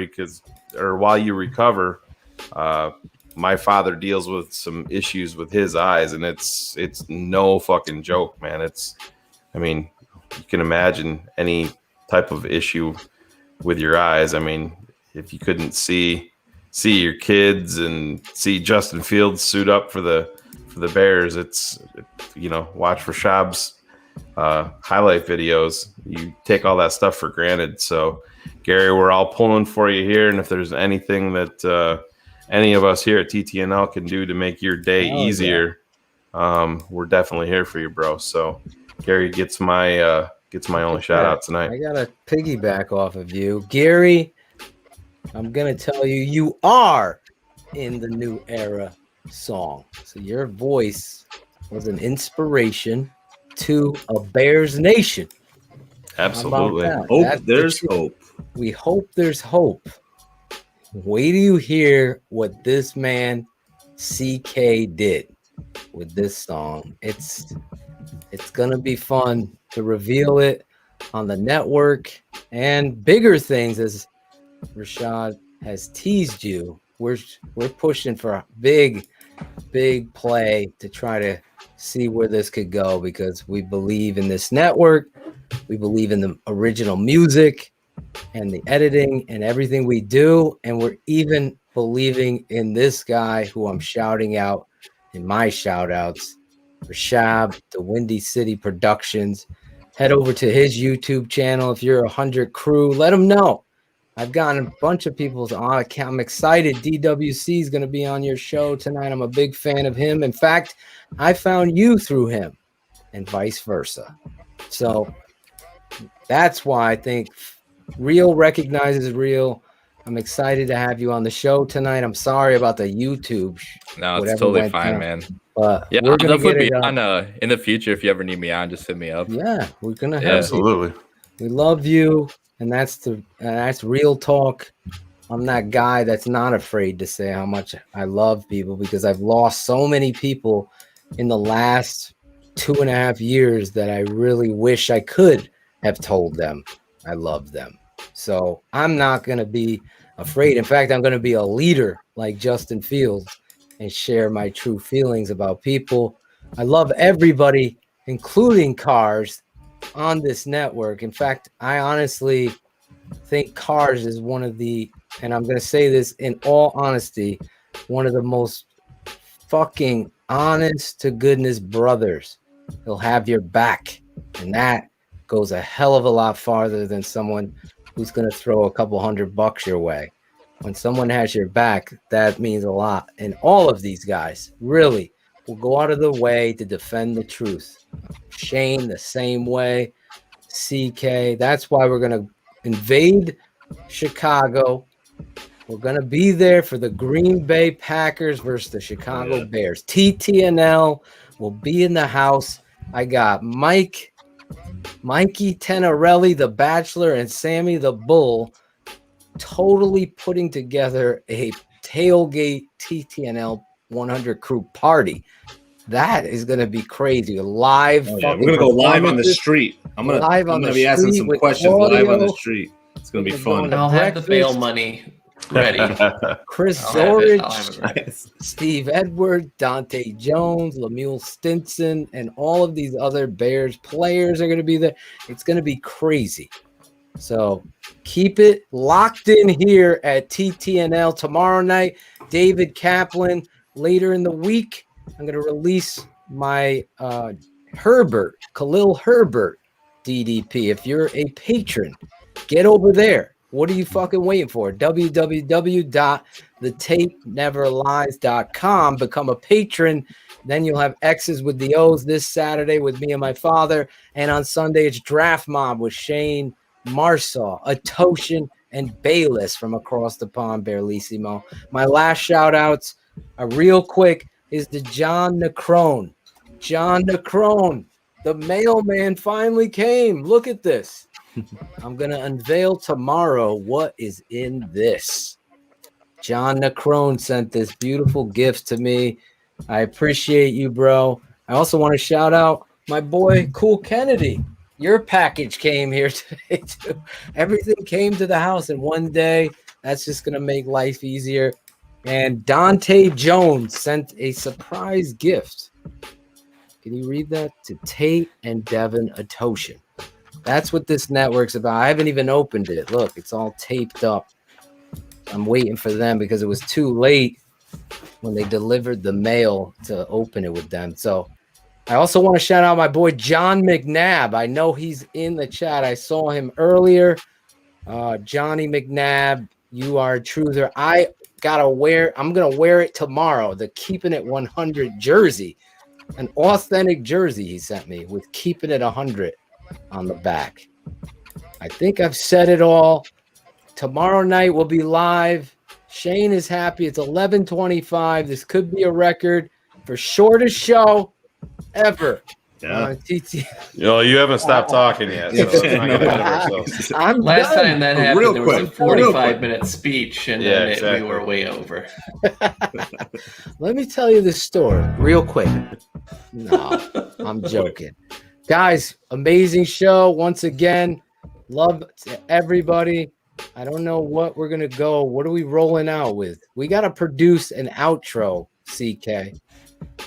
[SPEAKER 9] My father deals with some issues with his eyes, and it's no fucking joke, man. You can imagine any type of issue with your eyes. I mean, if you couldn't see your kids and see Justin Fields suit up for the Bears, watch for Shab's highlight videos. You take all that stuff for granted. So Gary, we're all pulling for you here, and if there's anything that any of us here at TTNL can do to make your day easier, we're definitely here for you, bro. So Gary gets my only shout out tonight.
[SPEAKER 5] I gotta piggyback off of you, Gary. I'm gonna tell you, you are in the new era song. So your voice was an inspiration to a Bears nation.
[SPEAKER 9] Absolutely.
[SPEAKER 5] There's hope. We hope there's hope. Wait till you hear what this man CK did with this song. It's gonna be fun to reveal it on the network, and bigger things, as Rashad has teased you. We're pushing for a big play to try to see where this could go, because we believe in this network. We believe in the original music and the editing and everything we do. And we're even believing in this guy who I'm shouting out in my shout outs, Rashad, DaWindyCity Productions. Head over to his YouTube channel. If you're 100 crew, let him know. I've gotten a bunch of people's on account. I'm excited. DWC is going to be on your show tonight. I'm a big fan of him. In fact, I found you through him and vice versa. So that's why I think real recognizes real. I'm excited to have you on the show tonight. I'm sorry about the YouTube.
[SPEAKER 19] No, it's totally fine, man.
[SPEAKER 5] But
[SPEAKER 19] yeah, I'll definitely be on in the future. If you ever need me on, just hit me up.
[SPEAKER 5] Yeah, we're gonna have
[SPEAKER 9] absolutely.
[SPEAKER 5] We love you, and that's real talk. I'm that guy that's not afraid to say how much I love people, because I've lost so many people in the last 2.5 years that I really wish I could have told them I love them. So I'm not going to be afraid. In fact, I'm going to be a leader like Justin Fields and share my true feelings about people. I love everybody, including Cars, on this network. In fact, I honestly think Cars is one of the, and I'm going to say this in all honesty, one of the most fucking honest to goodness brothers. He'll have your back, and that goes a hell of a lot farther than someone who's going to throw a couple $100 your way. When someone has your back, that means a lot. And all of these guys really will go out of the way to defend the truth. Shayne, the same way. CK, that's why we're going to invade Chicago. We're going to be there for the Green Bay Packers versus the Chicago Bears. TTNL will be in the house. I got Mikey Tenorelli, the Bachelor, and Sammy the Bull totally putting together a tailgate TTNL 100 crew party. That is going to be crazy. Live.
[SPEAKER 1] We're going to go live on the street. I'm going to be asking some questions live on the street. It's going to be fun.
[SPEAKER 15] I'll have the bail money ready.
[SPEAKER 5] Chris Zorich, Steve Edwards, Dante Jones, Lemuel Stinson, and all of these other Bears players are going to be there. It's going to be crazy. So keep it locked in here at TTNL tomorrow night. David Kaplan. Later in the week, I'm going to release my Khalil Herbert DDP. If you're a patron, get over there. What are you fucking waiting for? www.thetapeneverlies.com. Become a patron. Then you'll have X's with the O's this Saturday with me and my father. And on Sunday, it's Draft Mob with Shayne, Marsaw, Atoshin, and Bayless from across the pond, Barlissimo. My last shout-outs, real quick, is to John Necrone. John Necrone, the mailman finally came. Look at this. I'm going to unveil tomorrow what is in this. John Necrone sent this beautiful gift to me. I appreciate you, bro. I also want to shout out my boy, Cool Kennedy. Your package came here today, too. Everything came to the house in one day. That's just going to make life easier. And Dante Jones sent a surprise gift. Can you read that? To Tate and Devin Atoshin. That's what this network's about. I haven't even opened it. Look, it's all taped up. I'm waiting for them because it was too late when they delivered the mail to open it with them. So I also want to shout out my boy John McNabb. I know he's in the chat. I saw him earlier. Johnny McNabb, you are a truther. I'm gonna wear it tomorrow. The Keepin It 100 jersey, an authentic jersey he sent me with Keepin It 100 on the back. I think I've said it all. Tomorrow night we'll be live. Shayne is happy. It's 11:25. This could be a record for shortest show ever.
[SPEAKER 9] Yeah.
[SPEAKER 5] TT.
[SPEAKER 9] You haven't stopped talking yet. So let's not get ahead of ourselves.
[SPEAKER 15] Last time that happened,
[SPEAKER 1] Real
[SPEAKER 15] there was a
[SPEAKER 1] quick.
[SPEAKER 15] 45-minute speech, and then
[SPEAKER 9] exactly.
[SPEAKER 15] we were way over.
[SPEAKER 5] Let me tell you this story real quick. No, I'm joking. Guys, amazing show. Once again, love to everybody. I don't know what we're going to go. What are we rolling out with? We got to produce an outro, CK,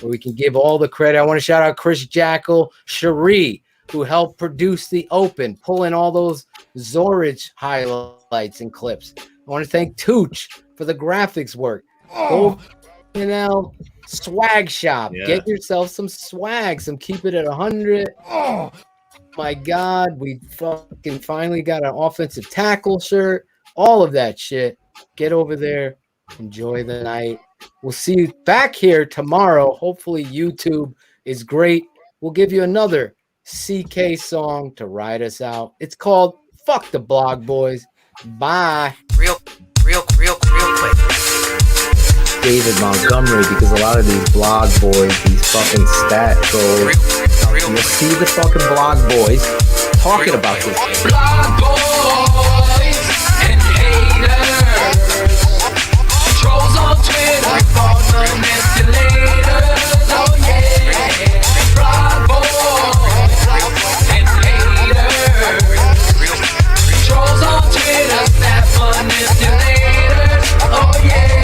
[SPEAKER 5] where we can give all the credit. I want to shout out Chris Jackal, Cherie, who helped produce the Open, pulling all those Zorich highlights and clips. I want to thank Tooch for the graphics work. TTNL Swag Shop.
[SPEAKER 1] Yeah.
[SPEAKER 5] Get yourself some swag, some Keep It at 100. Oh my God, we fucking finally got an offensive tackle shirt. All of that shit. Get over there. Enjoy the night. We'll see you back here tomorrow. Hopefully YouTube is great. We'll give you another CK song to ride us out. It's called Fuck the Blog Boys. Bye. Real quick. David Montgomery, because a lot of these blog boys, these fucking stat trolls, you'll see the fucking blog boys talking about this.
[SPEAKER 7] Blog boys and haters, trolls on Twitter, false manipulators. Oh yeah, blog boys and haters, trolls on Twitter, snap manipulators. Oh yeah.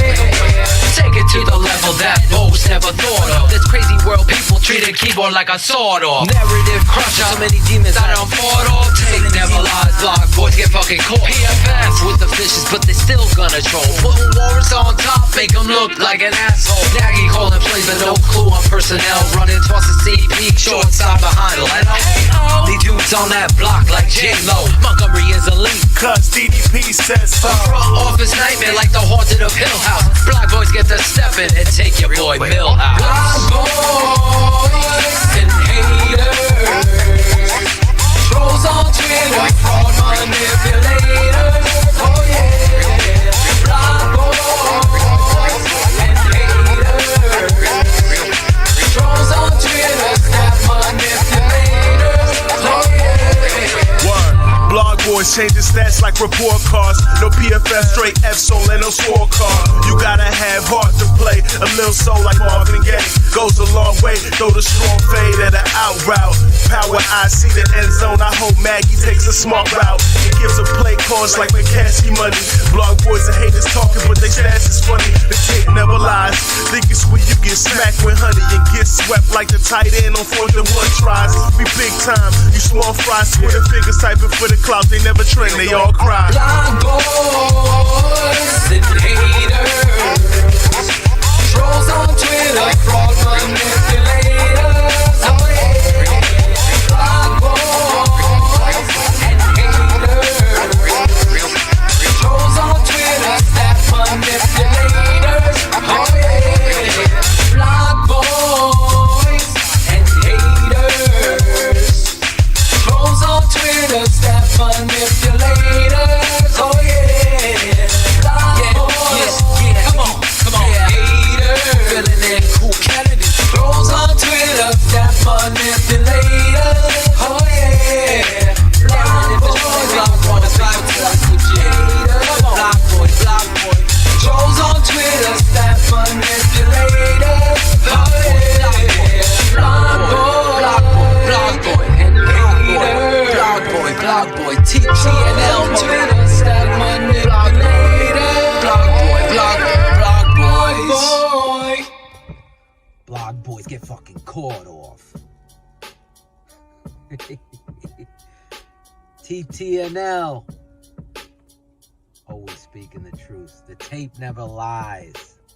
[SPEAKER 7] Take it to the level that most never thought of. This crazy world, people treat a keyboard like a sword off. Narrative crusher, so many demons that I'm fought off. Take never lies, blog boys get fucking caught. PFS with the fishes, but they still gonna troll. Putting warrants on top, make them look like an asshole. Nagy calling plays, but no clue on personnel. Running toss a CP, short side behind Leno. These dudes on that block like J-Lo. Montgomery is elite,
[SPEAKER 18] Cause DDP says so.
[SPEAKER 7] a front office nightmare like the haunted of Hill House. Black boys get to step in and take your boy Millhouse. Black boys and haters, trolls on Twitter, fraud manipulators. Oh yeah, black boys and haters, trolls on Twitter, snap manipulators. Oh yeah.
[SPEAKER 18] Word. Blog boys changing stats like report cards. No PFF, straight F soul and no scorecard. You gotta have heart to play. A little soul like Marvin Gaye goes a long way. Throw the strong fade at an out route. Power, I see the end zone. I hope Maggie takes a smart route. It gives a play cards like McCaskey money. Blog boys and haters talking, but they stats is funny. The tape never lies. Think it's when you get smacked with honey and get swept like like the tight end on 4th and 1 tries. We big time, you small fries. Twitter fingers typing for the clout. They never trend, they all cry.
[SPEAKER 7] Blind boys and haters, trolls on Twitter, fraud manipulators. Oh yeah, blind boys and haters, trolls on Twitter, staff manipulators. Oh yeah, blind boys and haters, trolls on Twitter, staff manipulators. Oh yeah, blind boys. Come on. Haters, feeling that cool Kennedy. Trolls on Twitter, staff manipulators. Oh yeah, blind boys, block boys, block boy. Trolls on Twitter, staff manipulators. Oh yeah, blind boy, and haters. Block boy, TTNL, Twitter, staff manipulators. Block boy.
[SPEAKER 4] Blog boys get fucking caught off. TTNL. Always speaking the truth. The tape never lies.